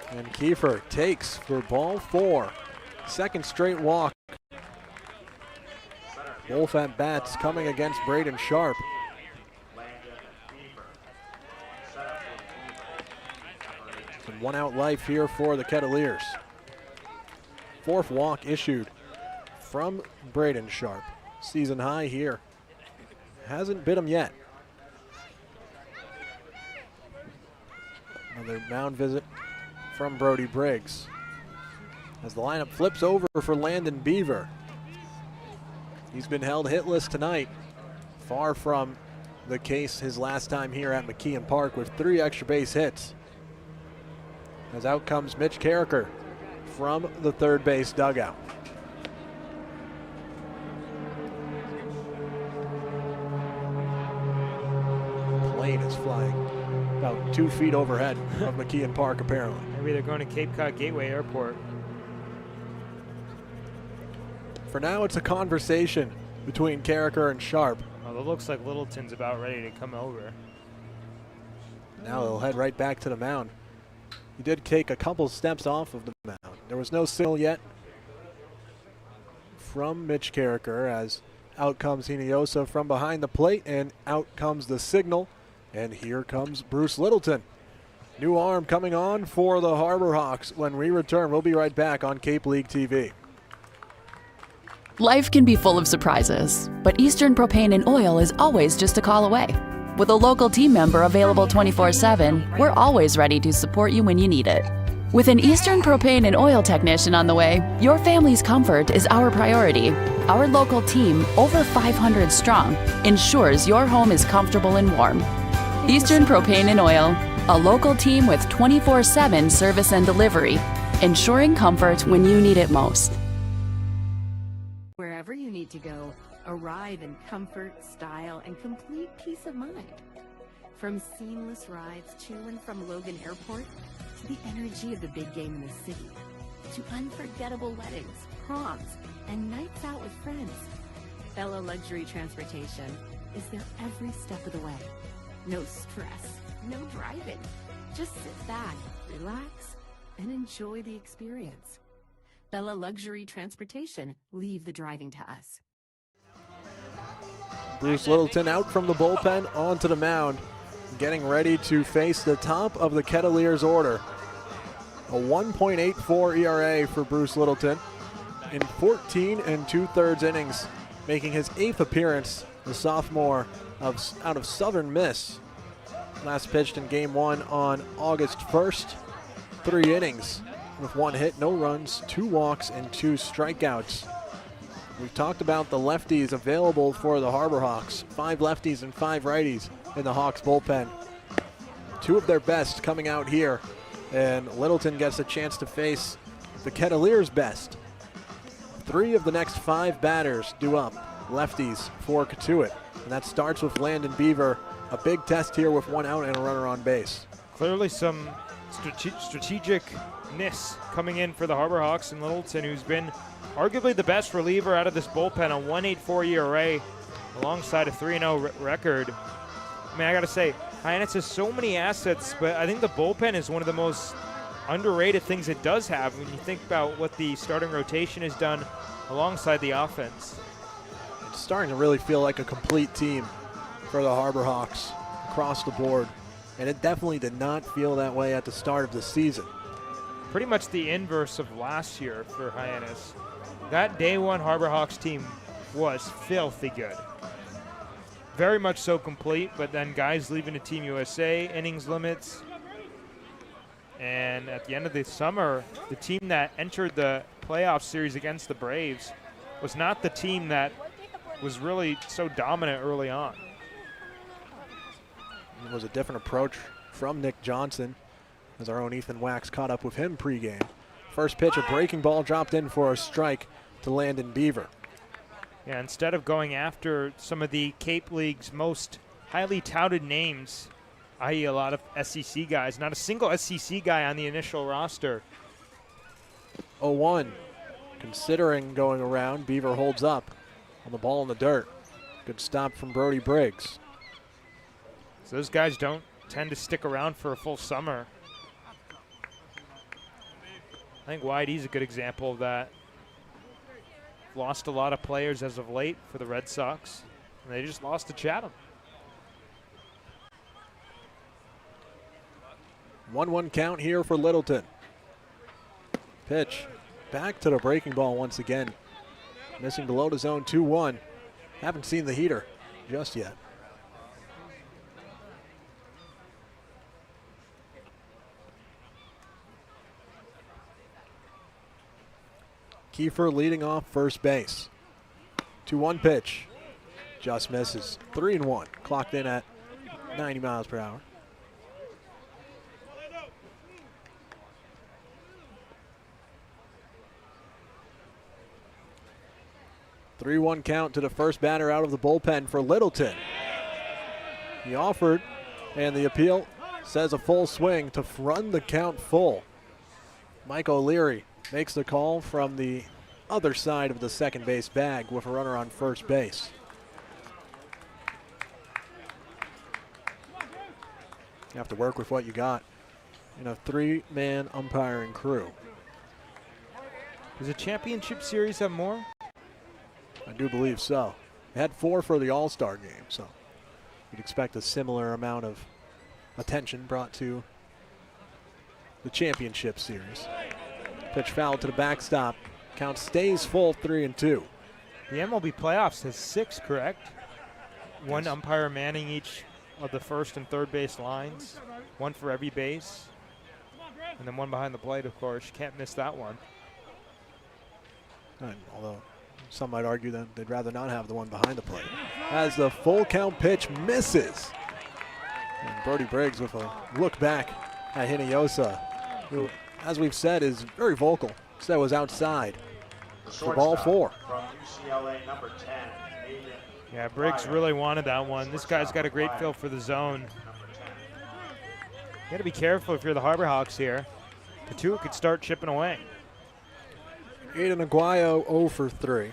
And Kiefer takes for ball 4. Second straight walk. Wolf at bats coming against Braden Sharp. And 1 out life here for the Kettleers. 4th walk issued from Braden Sharp. Season high here. Hasn't bit him yet. Another mound visit from Brody Briggs. As the lineup flips over for Landon Beaver. He's been held hitless tonight. Far from the case his last time here at McKeon Park with 3 extra base hits. As out comes Mitch Carricker from the third base dugout. Plane is flying about 2 feet overhead of McKeon Park, apparently. Maybe they're going to Cape Cod Gateway Airport. For now, it's a conversation between Carricker and Sharp. Well, it looks like Littleton's about ready to come over. Now they'll head right back to the mound. He did take a couple steps off of the mound. There was no signal yet from Mitch Carricker, as out comes Hinojosa from behind the plate, and out comes the signal. And here comes Bruce Littleton. New arm coming on for the Harbor Hawks. When we return, we'll be right back on Cape League TV. Life can be full of surprises, but Eastern Propane and Oil is always just a call away. With a local team member available 24/7, we're always ready to support you when you need it. With an Eastern Propane and Oil technician on the way, your family's comfort is our priority. Our local team, over 500 strong, ensures your home is comfortable and warm. Eastern Propane and Oil, a local team with 24/7 service and delivery, ensuring comfort when you need it most. Wherever you need to go, arrive in comfort, style, and complete peace of mind. From seamless rides to and from Logan Airport, to the energy of the big game in the city, to unforgettable weddings, proms, and nights out with friends, Bella Luxury Transportation is there every step of the way. No stress, no driving. Just sit back, relax, and enjoy the experience. Bella Luxury Transportation, leave the driving to us. Bruce Littleton out from the bullpen onto the mound, getting ready to face the top of the Kettleers order. A 1.84 ERA for Bruce Littleton in 14 2/3 innings, making his 8th appearance, the sophomore out of Southern Miss. Last pitched in Game 1 on August 1st. 3 innings with 1 hit, no runs, 2 walks, and 2 strikeouts. We've talked about the lefties available for the Harbor Hawks. 5 lefties and 5 righties in the Hawks bullpen. 2 of their best coming out here, and Littleton gets a chance to face the Kettleers' best. 3 of the next 5 batters due up, lefties for Cotuit, and that starts with Landon Beaver. A big test here with 1 out and a runner on base. Clearly some strategicness coming in for the Harbor Hawks and Littleton, who's been arguably the best reliever out of this bullpen, a 1.84 ERA alongside a 3-0 record. I mean, I got to say, Hyannis has so many assets, but I think the bullpen is one of the most underrated things it does have when you think about what the starting rotation has done alongside the offense. It's starting to really feel like a complete team for the Harbor Hawks across the board, and it definitely did not feel that way at the start of the season. Pretty much the inverse of last year for Hyannis. That day one Harbor Hawks team was filthy good. Very much so complete, but then guys leaving to Team USA, innings limits. And at the end of the summer, the team that entered the playoff series against the Braves was not the team that was really so dominant early on. It was a different approach from Nick Johnson, as our own Ethan Wax caught up with him pregame. First pitch, a breaking ball dropped in for a strike to Landon Beaver. Yeah, instead of going after some of the Cape League's most highly touted names, i.e. a lot of SEC guys, not a single SEC guy on the initial roster. 0-1. Considering going around, Beaver holds up on the ball in the dirt. Good stop from Brody Briggs. So those guys don't tend to stick around for a full summer. I think Whitey's a good example of that. Lost a lot of players as of late for the Red Sox, and they just lost to Chatham. 1-1 count here for Littleton. Pitch back to the breaking ball once again. Missing below the zone, 2-1. Haven't seen the heater just yet. Kiefer leading off first base. 2-1 pitch. Just misses. 3-1. Clocked in at 90 miles per hour. Three-one count to the first batter out of the bullpen for Littleton. He offered, and the appeal says a full swing to run the count full. Mike O'Leary makes the call from the other side of the second base bag with a runner on first base. You have to work with what you got in a 3-man umpiring crew. Does the championship series have more? I do believe so. They had 4 for the All-Star game, so you'd expect a similar amount of attention brought to the championship series. Pitch foul to the backstop. Count stays full, 3-2. The MLB playoffs has 6, correct? One umpire manning each of the first and third base lines, 1 for every base, and then 1 behind the plate, of course. You can't miss that one. And although some might argue that they'd rather not have the one behind the plate. As the full count pitch misses. And Brody Briggs with a look back at Hinojosa, who, as we've said, is very vocal. Said was outside. For ball 4. From UCLA, number 10, Aiden. Yeah, Briggs really wanted that one. This guy's got a great feel for the zone. You got to be careful if you're the Harbor Hawks here. Cotuit could start chipping away. Aiden Aguayo 0 for 3.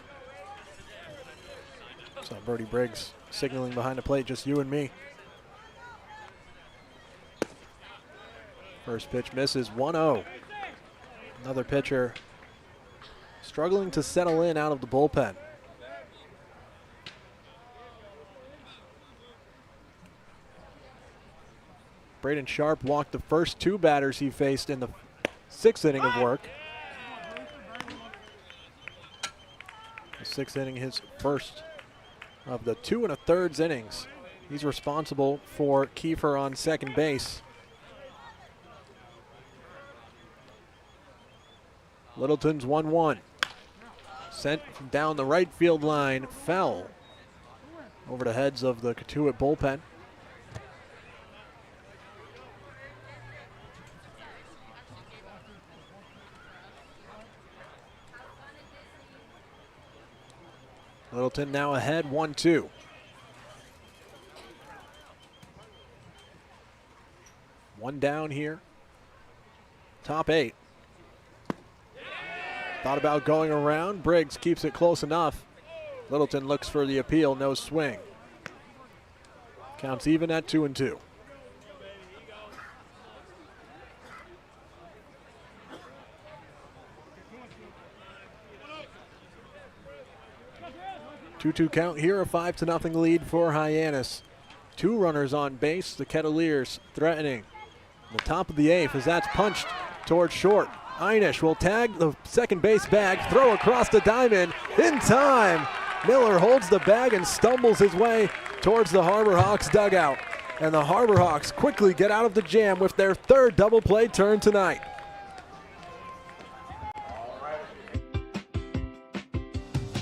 So Brody Briggs signaling behind the plate, just you and me. First pitch misses, 1-0. Another pitcher struggling to settle in out of the bullpen. Braden Sharp walked the first 2 batters he faced in the 6th inning of work. The 6th inning, his first of the 2 1/3 innings. He's responsible for Kiefer on second base. Littleton's 1-1. Sent down the right field line, fell over the heads of the Cotuit bullpen. Littleton now ahead, 1-2. One down here. Top 8. Thought about going around. Briggs keeps it close enough. Littleton looks for the appeal, no swing. Counts even at 2-2. Two-two count here, a 5-0 lead for Hyannis. 2 runners on base. The Kettleers threatening the top of the 8th as that's punched towards short. Hyannis will tag the second base bag, throw across the diamond in time. Miller holds the bag and stumbles his way towards the Harbor Hawks dugout. And the Harbor Hawks quickly get out of the jam with their 3rd double play turn tonight.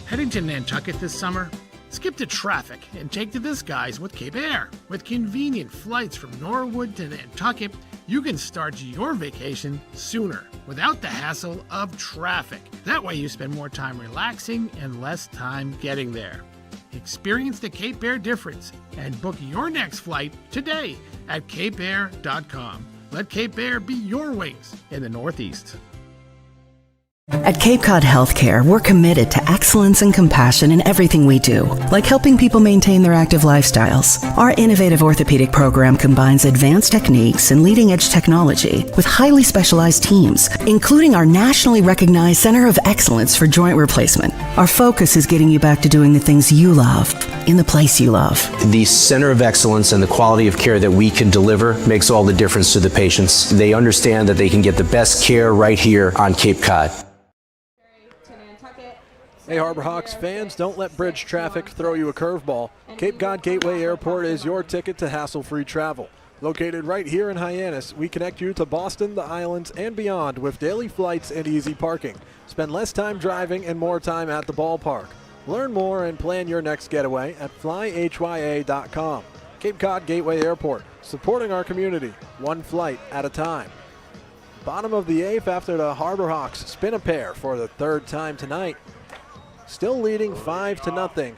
Heading to Nantucket this summer? Skip the traffic and take to the skies with Cape Air. With convenient flights from Norwood to Nantucket, you can start your vacation sooner without the hassle of traffic. That way you spend more time relaxing and less time getting there. Experience the Cape Air difference and book your next flight today at capeair.com. Let Cape Air be your wings in the Northeast. At Cape Cod Healthcare, we're committed to excellence and compassion in everything we do, like helping people maintain their active lifestyles. Our innovative orthopedic program combines advanced techniques and leading-edge technology with highly specialized teams, including our nationally recognized Center of Excellence for Joint Replacement. Our focus is getting you back to doing the things you love, in the place you love. The Center of Excellence and the quality of care that we can deliver makes all the difference to the patients. They understand that they can get the best care right here on Cape Cod. Hey Harbor Hawks fans, don't let bridge traffic throw you a curveball. Cape Cod Gateway Airport is your ticket to hassle-free travel. Located right here in Hyannis, we connect you to Boston, the islands, and beyond with daily flights and easy parking. Spend less time driving and more time at the ballpark. Learn more and plan your next getaway at flyhya.com. Cape Cod Gateway Airport, supporting our community, one flight at a time. Bottom of the 8th after the Harbor Hawks spin a pair for the 3rd time tonight. Still leading 5-0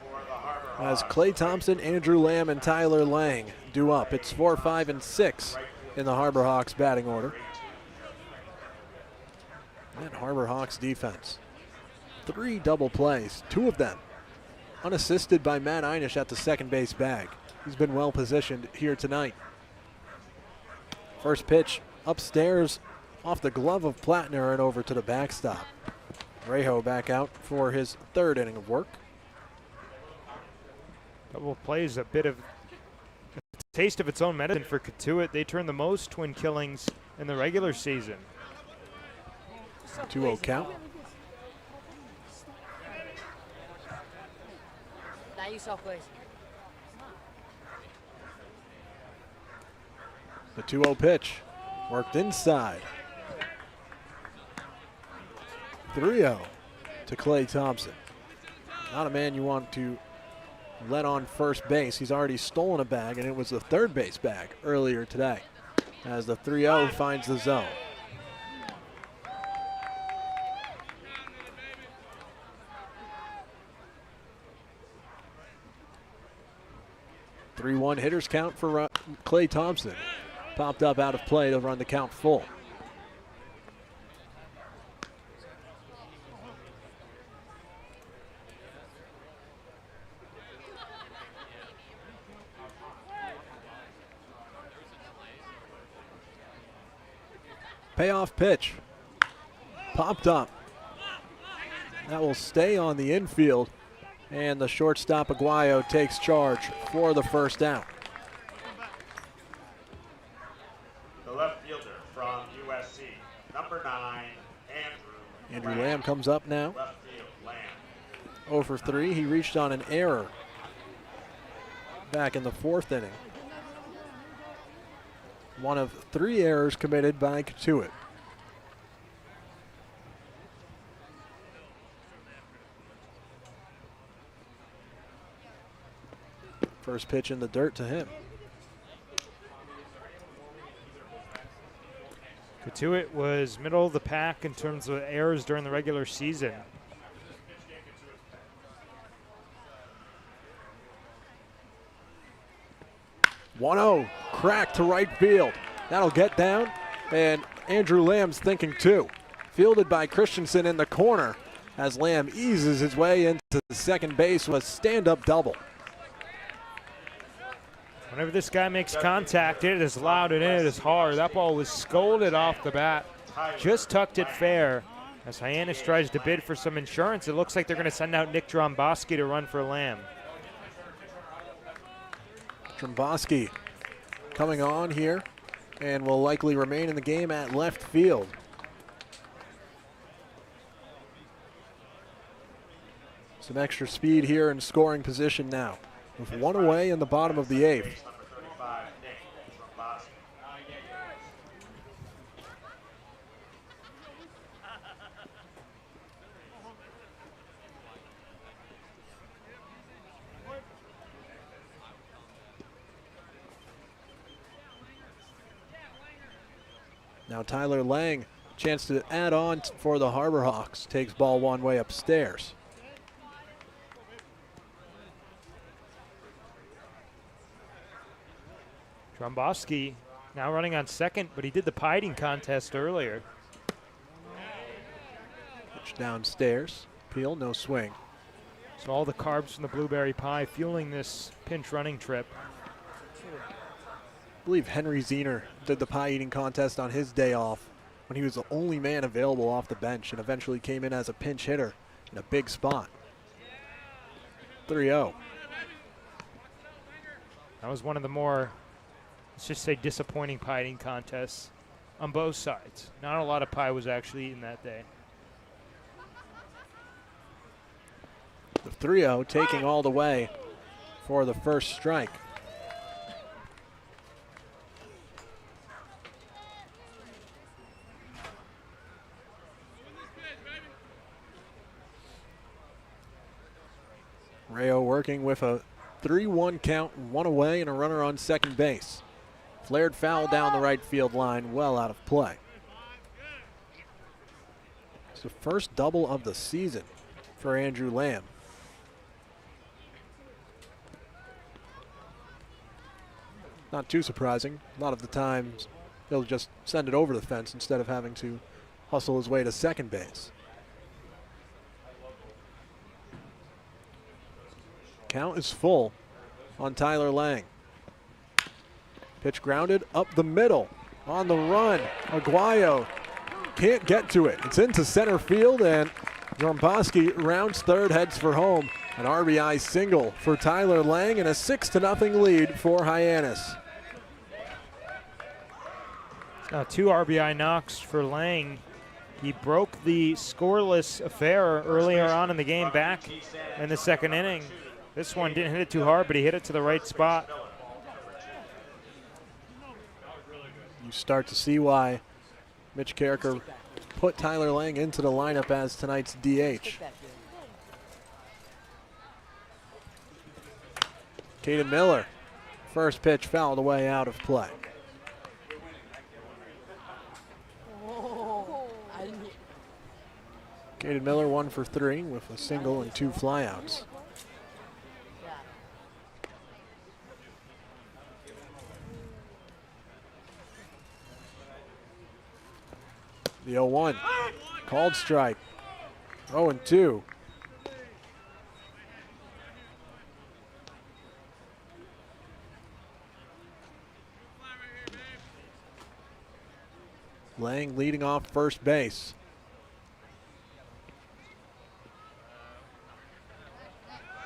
as Clay Thompson, Andrew Lamb, and Tyler Lang do up. It's 4, 5, and 6 in the Harbor Hawks batting order. That Harbor Hawks defense. 3 double plays, 2 of them unassisted by Matt Einish at the second base bag. He's been well positioned here tonight. First pitch upstairs off the glove of Plattner and over to the backstop. Rejo back out for his 3rd inning of work. Double plays, a bit of a taste of its own medicine for Cotuit. They turned the most twin killings in the regular season. 2-0 count. The 2-0 pitch worked inside. 3-0 to Clay Thompson. Not a man you want to let on first base. He's already stolen a bag, and it was the 3rd base bag earlier today as the 3-0 finds the zone. (3-1) hitters count for Clay Thompson. Popped up out of play to run the count full. Payoff pitch. Popped up. That will stay on the infield. And the shortstop Aguayo takes charge for the first out. The left fielder from USC, number 9, Andrew Lamb comes up now. 0 for 3. He reached on an error back in the 4th inning. One of 3 errors committed by Cotuit. First pitch in the dirt to him. Cotuit was middle of the pack in terms of errors during the regular season. (1-0) crack to right field. That'll get down, and Andrew Lamb's thinking too. Fielded by Christensen in the corner as Lamb eases his way into the second base with a stand-up double. Whenever this guy makes contact, it is loud and it is hard. That ball was scolded off the bat. Just tucked it fair. As Hyannis tries to bid for some insurance, it looks like they're going to send out Nick Dromboski to run for Lamb. Dromboski coming on here and will likely remain in the game at left field. Some extra speed here in scoring position now, with 1 away in the bottom of the 8th. Now Tyler Lang, chance to add on for the Harbor Hawks, takes ball 1 way upstairs. Dromboski now running on second, but he did the pie-eating contest earlier. Pitch downstairs. Peel, no swing. So all the carbs from the blueberry pie fueling this pinch running trip. I believe Henry Zener did the pie-eating contest on his day off when he was the only man available off the bench and eventually came in as a pinch hitter in a big spot. 3-0. That was one of the more, let's just say, disappointing pie-eating contests on both sides. Not a lot of pie was actually eaten that day. The 3-0 taking all the way for the first strike. Rayo working with a 3-1 count, 1 away, and a runner on second base. Flared foul down the right field line, well out of play. It's the first double of the season for Andrew Lamb. Not too surprising. A lot of the times he'll just send it over the fence instead of having to hustle his way to second base. Count is full on Tyler Lang. Pitch grounded up the middle. On the run, Aguayo can't get to it. It's into center field, and Dromboski rounds third, heads for home. An RBI single for Tyler Lang and a 6-0 lead for Hyannis. Now 2 RBI knocks for Lang. He broke the scoreless affair earlier on in the game back in the second inning. This one didn't hit it too hard, but he hit it to the right spot. You start to see why Mitch Carricker put Tyler Lang into the lineup as tonight's DH. Caden Miller, first pitch fouled away out of play. Caden Miller 1 for 3 with a single and 2 flyouts. The 0-1, called strike. 0-2. Lang leading off first base.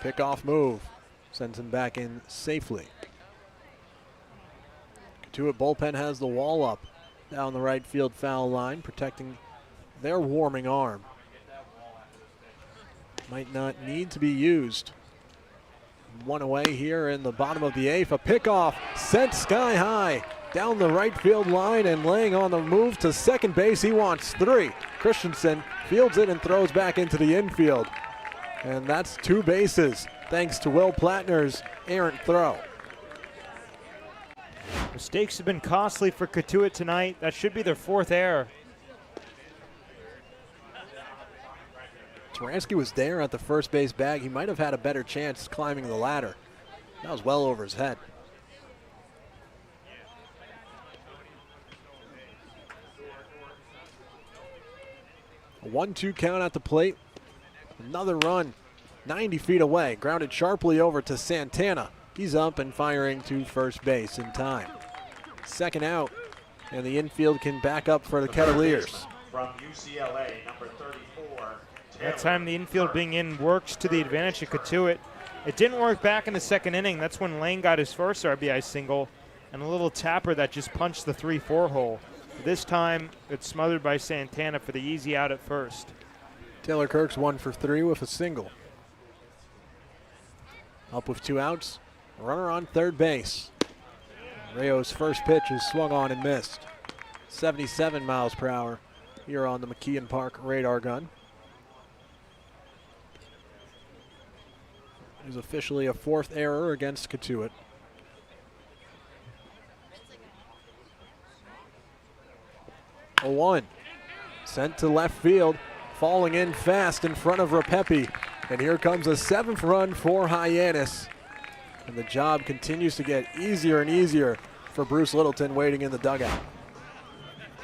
Pickoff move sends him back in safely. Cotuit bullpen has the wall up down the right field foul line, protecting their warming arm. Might not need to be used. One away here in the bottom of the eighth. A pickoff sent sky high down the right field line and laying on the move to second base. He wants 3. Christensen fields it and throws back into the infield. And that's 2 bases thanks to Will Plattner's errant throw. Mistakes have been costly for Cotuit tonight. That should be their 4th error. Taransky was there at the first base bag. He might have had a better chance climbing the ladder. That was well over his head. A 1-2 count at the plate. Another run 90 feet away. Grounded sharply over to Santana. He's up and firing to first base in time. Second out, and the infield can back up for the Kettleers. From UCLA, number 34. That time the infield being in works to the advantage of Cotuit. It didn't work back in the second inning. That's when Lane got his first RBI single and a little tapper that just punched the 3-4 hole. This time it's smothered by Santana for the easy out at first. Taylor Kirk's 1 for 3 with a single. Up with 2 outs. Runner on third base. Rayo's first pitch is swung on and missed. 77 miles per hour here on the McKeon Park radar gun. It is officially a 4th error against Cotuit. A 1 sent to left field, falling in fast in front of Rapepi. And here comes a 7th run for Hyannis. And the job continues to get easier and easier for Bruce Littleton waiting in the dugout.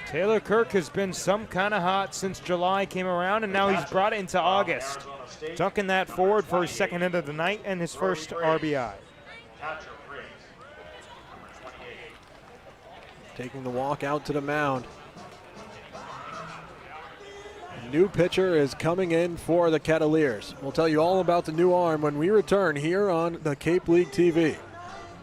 Taylor Kirk has been some kind of hot since July came around, and now he's brought it into August. Dunking that forward for his second hit of the night and his first RBI. Taking the walk out to the mound. New pitcher is coming in for the Kettleers. We'll tell you all about the new arm when we return here on the Cape League TV.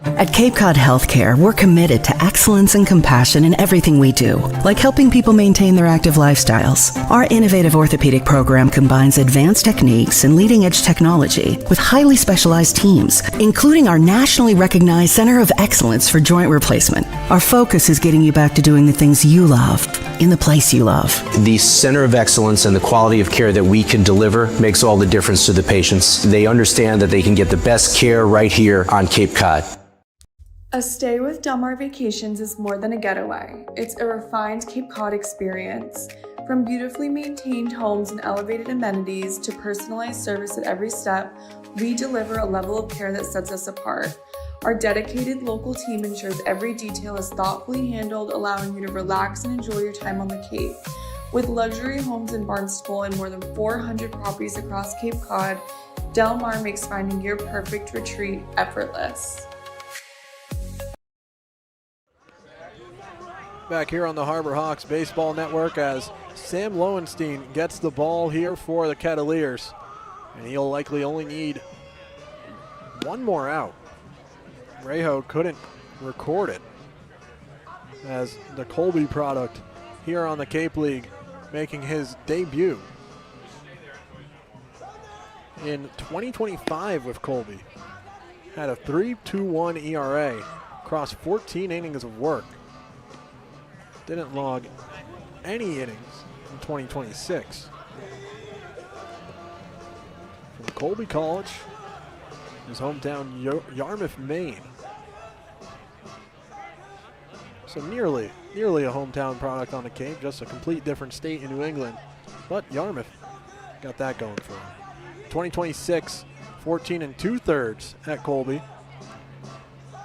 At Cape Cod Healthcare, we're committed to excellence and compassion in everything we do, like helping people maintain their active lifestyles. Our innovative orthopedic program combines advanced techniques and leading-edge technology with highly specialized teams, including our nationally recognized Center of Excellence for Joint Replacement. Our focus is getting you back to doing the things you love, in the place you love. The Center of Excellence and the quality of care that we can deliver makes all the difference to the patients. They understand that they can get the best care right here on Cape Cod. A stay with Del Mar Vacations is more than a getaway. It's a refined Cape Cod experience. From beautifully maintained homes and elevated amenities to personalized service at every step, we deliver a level of care that sets us apart. Our dedicated local team ensures every detail is thoughtfully handled, allowing you to relax and enjoy your time on the Cape. With luxury homes in Barnstable and more than 400 properties across Cape Cod, Del Mar makes finding your perfect retreat effortless. Back here on the Harbor Hawks Baseball Network as Sam Lowenstein gets the ball here for the Kettleers. And he'll likely only need 1 more out. Rejo couldn't record it as the Colby product here on the Cape League making his debut. In 2025 with Colby, had a 3.21 ERA across 14 innings of work. Didn't log any innings in 2026. From Colby College, his hometown Yarmouth, Maine. So nearly a hometown product on the Cape, just a complete different state in New England. But Yarmouth got that going for him. 2026, 14 2/3 at Colby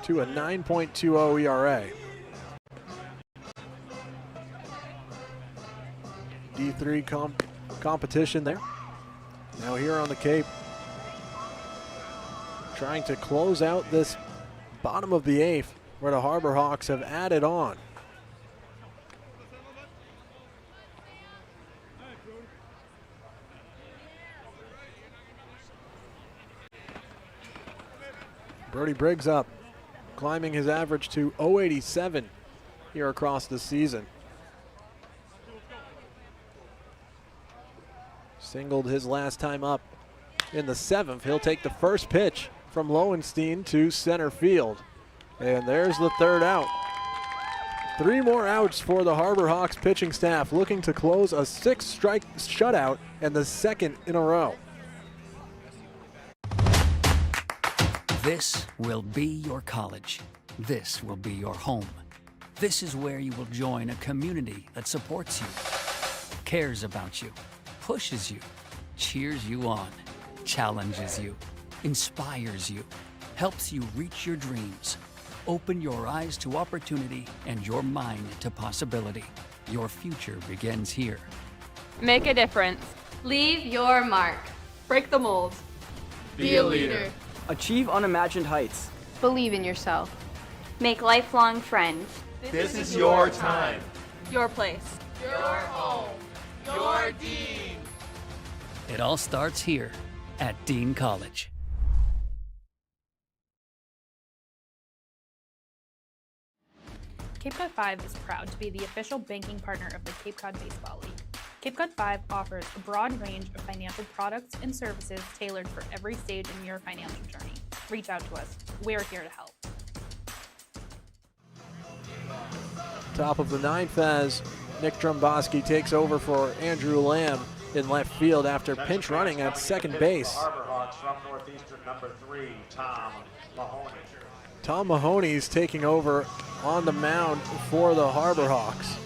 to a 9.20 ERA. D3 competition there. Now here on the Cape, trying to close out this bottom of the 8th where the Harbor Hawks have added on. Brody Briggs up, climbing his average to .087 here across the season. Singled his last time up in the 7th. He'll take the first pitch from Lowenstein to center field. And there's the 3rd out. 3 more outs for the Harbor Hawks pitching staff, looking to close a 6-strike shutout and the 2nd in a row. This will be your college. This will be your home. This is where you will join a community that supports you, cares about you, pushes you, cheers you on, challenges you, inspires you, helps you reach your dreams. Open your eyes to opportunity and your mind to possibility. Your future begins here. Make a difference. Leave your mark. Break the mold. Be a leader. Achieve unimagined heights. Believe in yourself. Make lifelong friends. This is your time. Your place. Your home. Your Dean. It all starts here at Dean College. Cape Cod 5 is proud to be the official banking partner of the Cape Cod Baseball League. Cape Cod 5 offers a broad range of financial products and services tailored for every stage in your financial journey. Reach out to us. We're here to help. Top of the 9th as Nick Drumboski takes over for Andrew Lamb in left field after pinch running at second base. Harbor Hawks from Northeastern, number 3, Tom Mahoney. Tom Mahoney's taking over on the mound for the Harbor Hawks.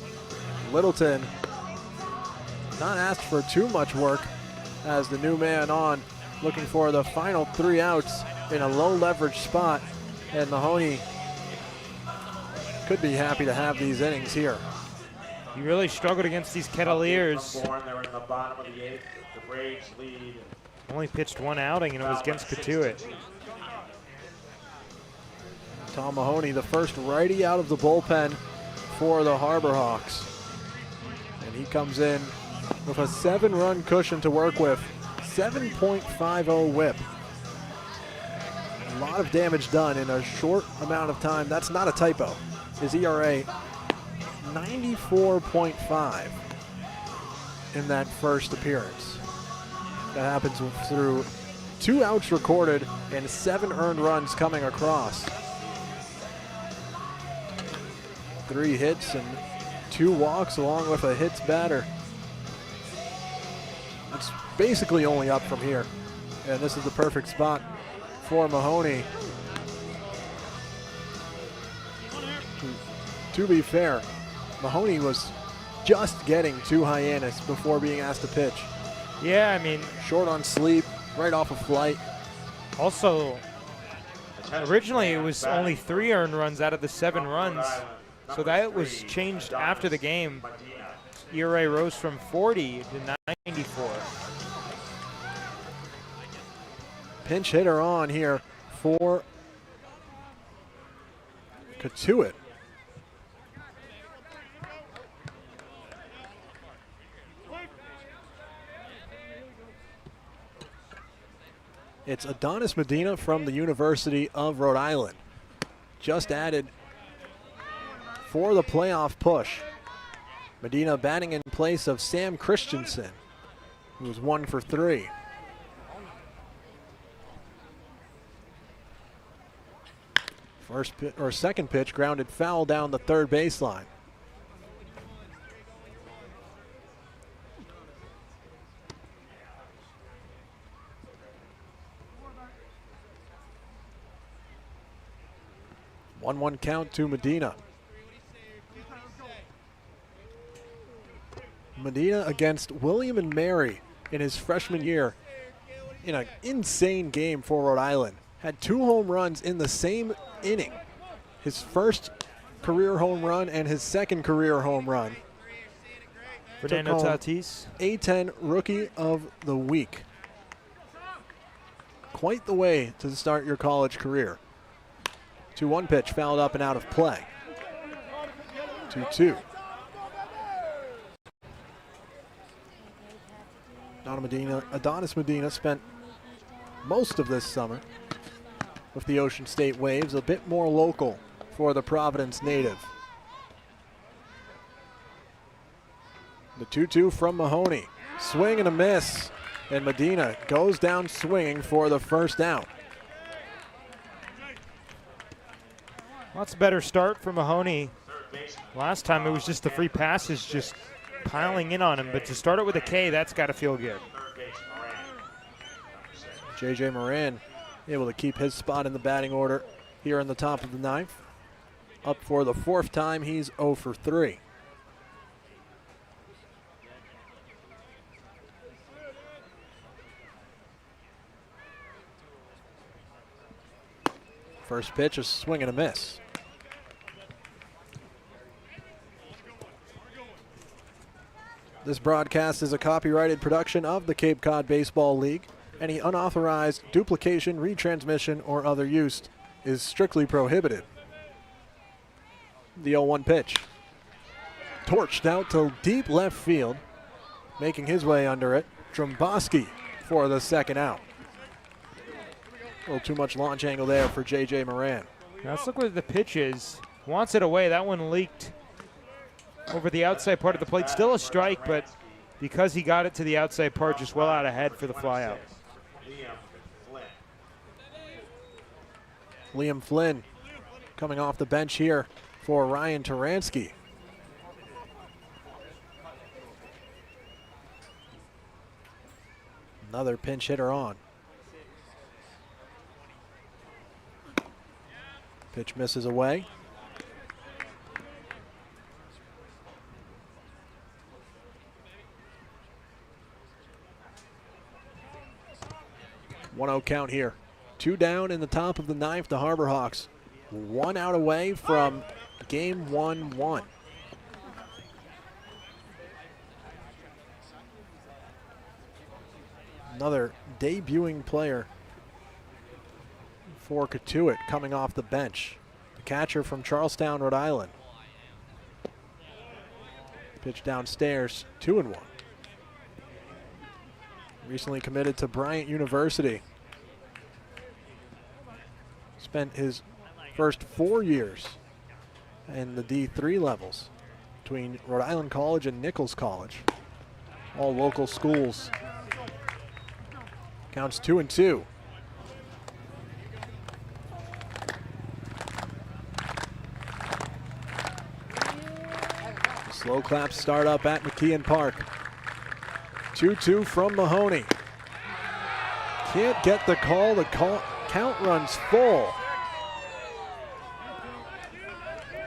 Littleton not asked for too much work as the new man on, looking for the final 3 outs in a low leverage spot, and Mahoney could be happy to have these innings here. He really struggled against these Kettleers. They're in the bottom of the 8th. The Braves lead. Only pitched 1 outing, and it was against Cotuit. Tom Mahoney, the first righty out of the bullpen for the Harbor Hawks. And he comes in with a 7-run cushion to work with, 7.50 whip. A lot of damage done in a short amount of time. That's not a typo. His ERA, 94.5 in that first appearance. That happens through 2 outs recorded and 7 earned runs coming across. 3 hits and 2 walks along with a hits batter. It's basically only up from here. And this is the perfect spot for Mahoney. To be fair, Mahoney was just getting to Hyannis before being asked to pitch. Yeah, I mean, short on sleep, right off a flight. Also, originally it was only 3 earned runs out of the 7 runs. So that was changed after the game. ERA rose from 40 to 94. Pinch hitter on here for Cotuit. It's Adonis Medina from the University of Rhode Island. Just added for the playoff push. Medina batting in place of Sam Christensen, who was 1 for 3. Second pitch grounded foul down the third baseline. One count to Medina. Medina against William and Mary in his freshman year in an insane game for Rhode Island. Had 2 home runs in the same inning. His first career home run and his second career home run. Fernando Tatis. A10 Rookie of the Week. Quite the way to start your college career. 2-1 pitch fouled up and out of play. 2-2. Adonis Medina spent most of this summer with the Ocean State Waves, a bit more local for the Providence native. The 2-2 from Mahoney. Swing and a miss. And Medina goes down swinging for the first out. Lots better start for Mahoney. Last time it was just the free passes just piling in on him, but to start it with a K, that's got to feel good. J.J. Moran able to keep his spot in the batting order here in the top of the ninth. Up for the fourth time, he's 0 for 3. First pitch, a swing and a miss. This broadcast is a copyrighted production of the Cape Cod Baseball League. Any unauthorized duplication, retransmission, or other use is strictly prohibited. The 0-1 pitch. Torched out to deep left field. Making his way under it, Dromboski for the second out. A little too much launch angle there for J.J. Moran. Now let's look where the pitch is. Wants it away. That one leaked over the outside part of the plate. Still a strike, but because he got it to the outside part, just well out ahead for the flyout. Liam Flynn coming off the bench here for Ryan Taransky. Another pinch hitter on. Pitch misses away. One-0 count here. 2 down in the top of the ninth. The Harbor Hawks 1 out away from game 1-1. Another debuting player for Cotuit coming off the bench. The catcher from Charlestown, Rhode Island. Pitch downstairs, 2-1. Recently committed to Bryant University. Spent his first 4 years in the D3 levels between Rhode Island College and Nichols College. All local schools. Counts 2-2. Slow clap start up at McKeon Park. 2-2 from Mahoney. Can't get the call. The count runs full.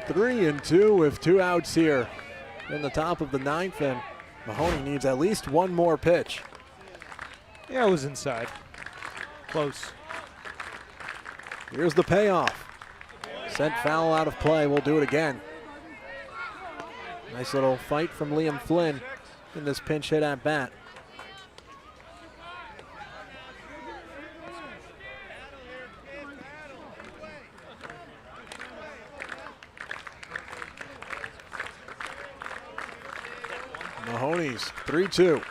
3-2 with 2 outs here in the top of the ninth, and Mahoney needs at least one more pitch. Yeah, it was inside. Close. Here's the payoff. Sent foul out of play. We'll do it again. Nice little fight from Liam Flynn in this pinch hit at bat. Mahoney's 3-2.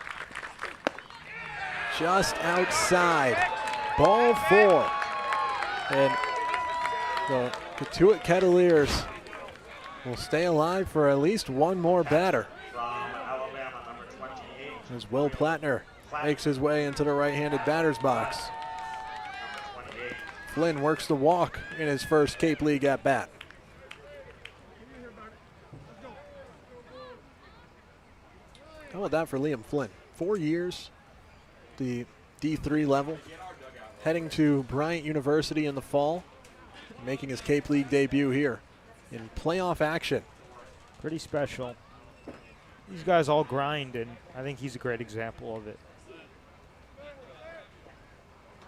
Just outside. Ball 4. And the Cotuit Kettleers will stay alive for at least one more batter. As Will Plattner makes his way into the right-handed batter's box. Flynn works the walk in his first Cape League at bat. How about that for Liam Flynn? 4 years, the D3 level, heading to Bryant University in the fall, making his Cape League debut here in playoff action. Pretty special. These guys all grind, and I think he's a great example of it.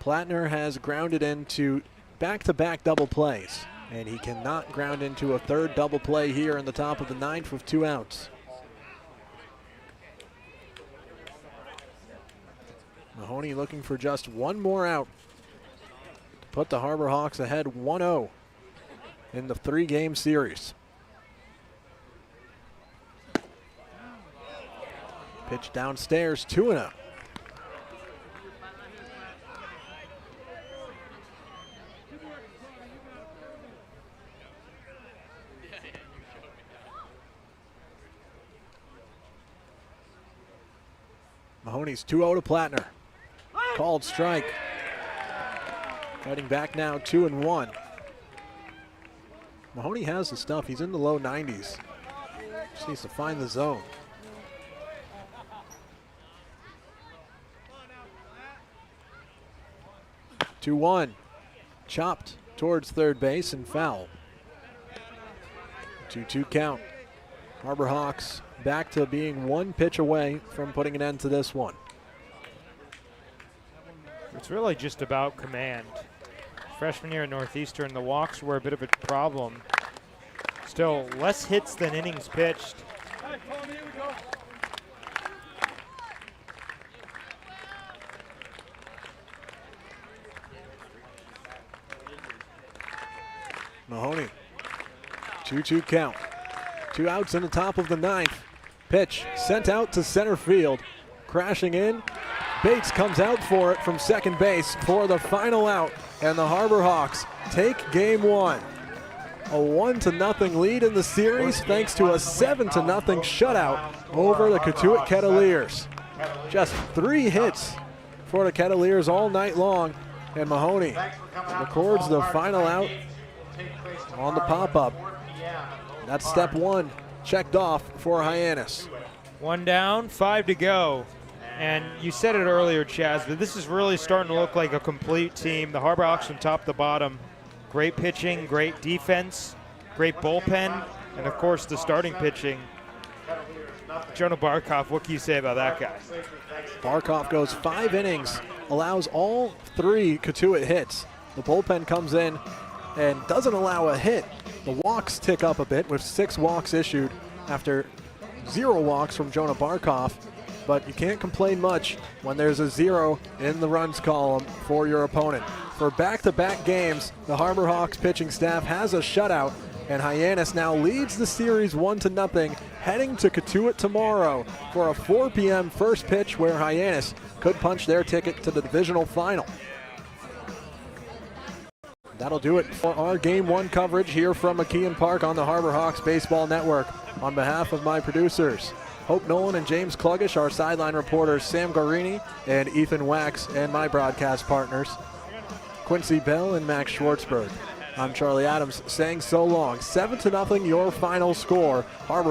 Plattner has grounded into back-to-back double plays, and he cannot ground into a third double play here in the top of the ninth with 2 outs. Mahoney looking for just one more out to put the Harbor Hawks ahead 1-0 in the 3-game series. Pitch downstairs, 2-0. Mahoney's 2-0 to Plattner. Called strike. Heading back now 2-1. Mahoney has the stuff. He's in the low 90s. Just needs to find the zone. Two 2-1. Chopped towards third base and foul. 2-2 count. Harbor Hawks back to being one pitch away from putting an end to this one. It's really just about command. Freshman year at Northeastern, the walks were a bit of a problem. Still, less hits than innings pitched. Mahoney, 2-2 count. 2 outs in the top of the ninth. Pitch sent out to center field. Crashing in. Bates comes out for it from second base for the final out. And the Harbor Hawks take game one. A 1-0 lead in the series thanks to a 7-0 shutout over the Cotuit Kettleers. Just 3 hits for the Kettleers all night long. And Mahoney records the final out on the pop-up. That's step 1 checked off for Hyannis. 1 down, 5 to go. And you said it earlier, Chaz, but this is really starting to look like a complete team. The Harbor Hawks from top to bottom. Great pitching, great defense, great bullpen, and of course the starting pitching. Jonah Barkov, what can you say about that guy? Barkov goes 5 innings, allows all 3 Cotuit hits. The bullpen comes in and doesn't allow a hit. The walks tick up a bit with 6 walks issued after 0 walks from Jonah Barkov. But you can't complain much when there's a 0 in the runs column for your opponent. For back-to-back games, the Harbor Hawks pitching staff has a shutout, and Hyannis now leads the series 1-0, heading to Cotuit tomorrow for a 4 p.m. first pitch where Hyannis could punch their ticket to the divisional final. That'll do it for our Game 1 coverage here from McKeon Park on the Harbor Hawks Baseball Network. On behalf of my producers, Hope Nolan and James Kluggish, our sideline reporters Sam Garini and Ethan Wax, and my broadcast partners, Quincy Bell and Max Schwartzberg. I'm Charlie Adams saying so long. 7-0 your final score. Harbor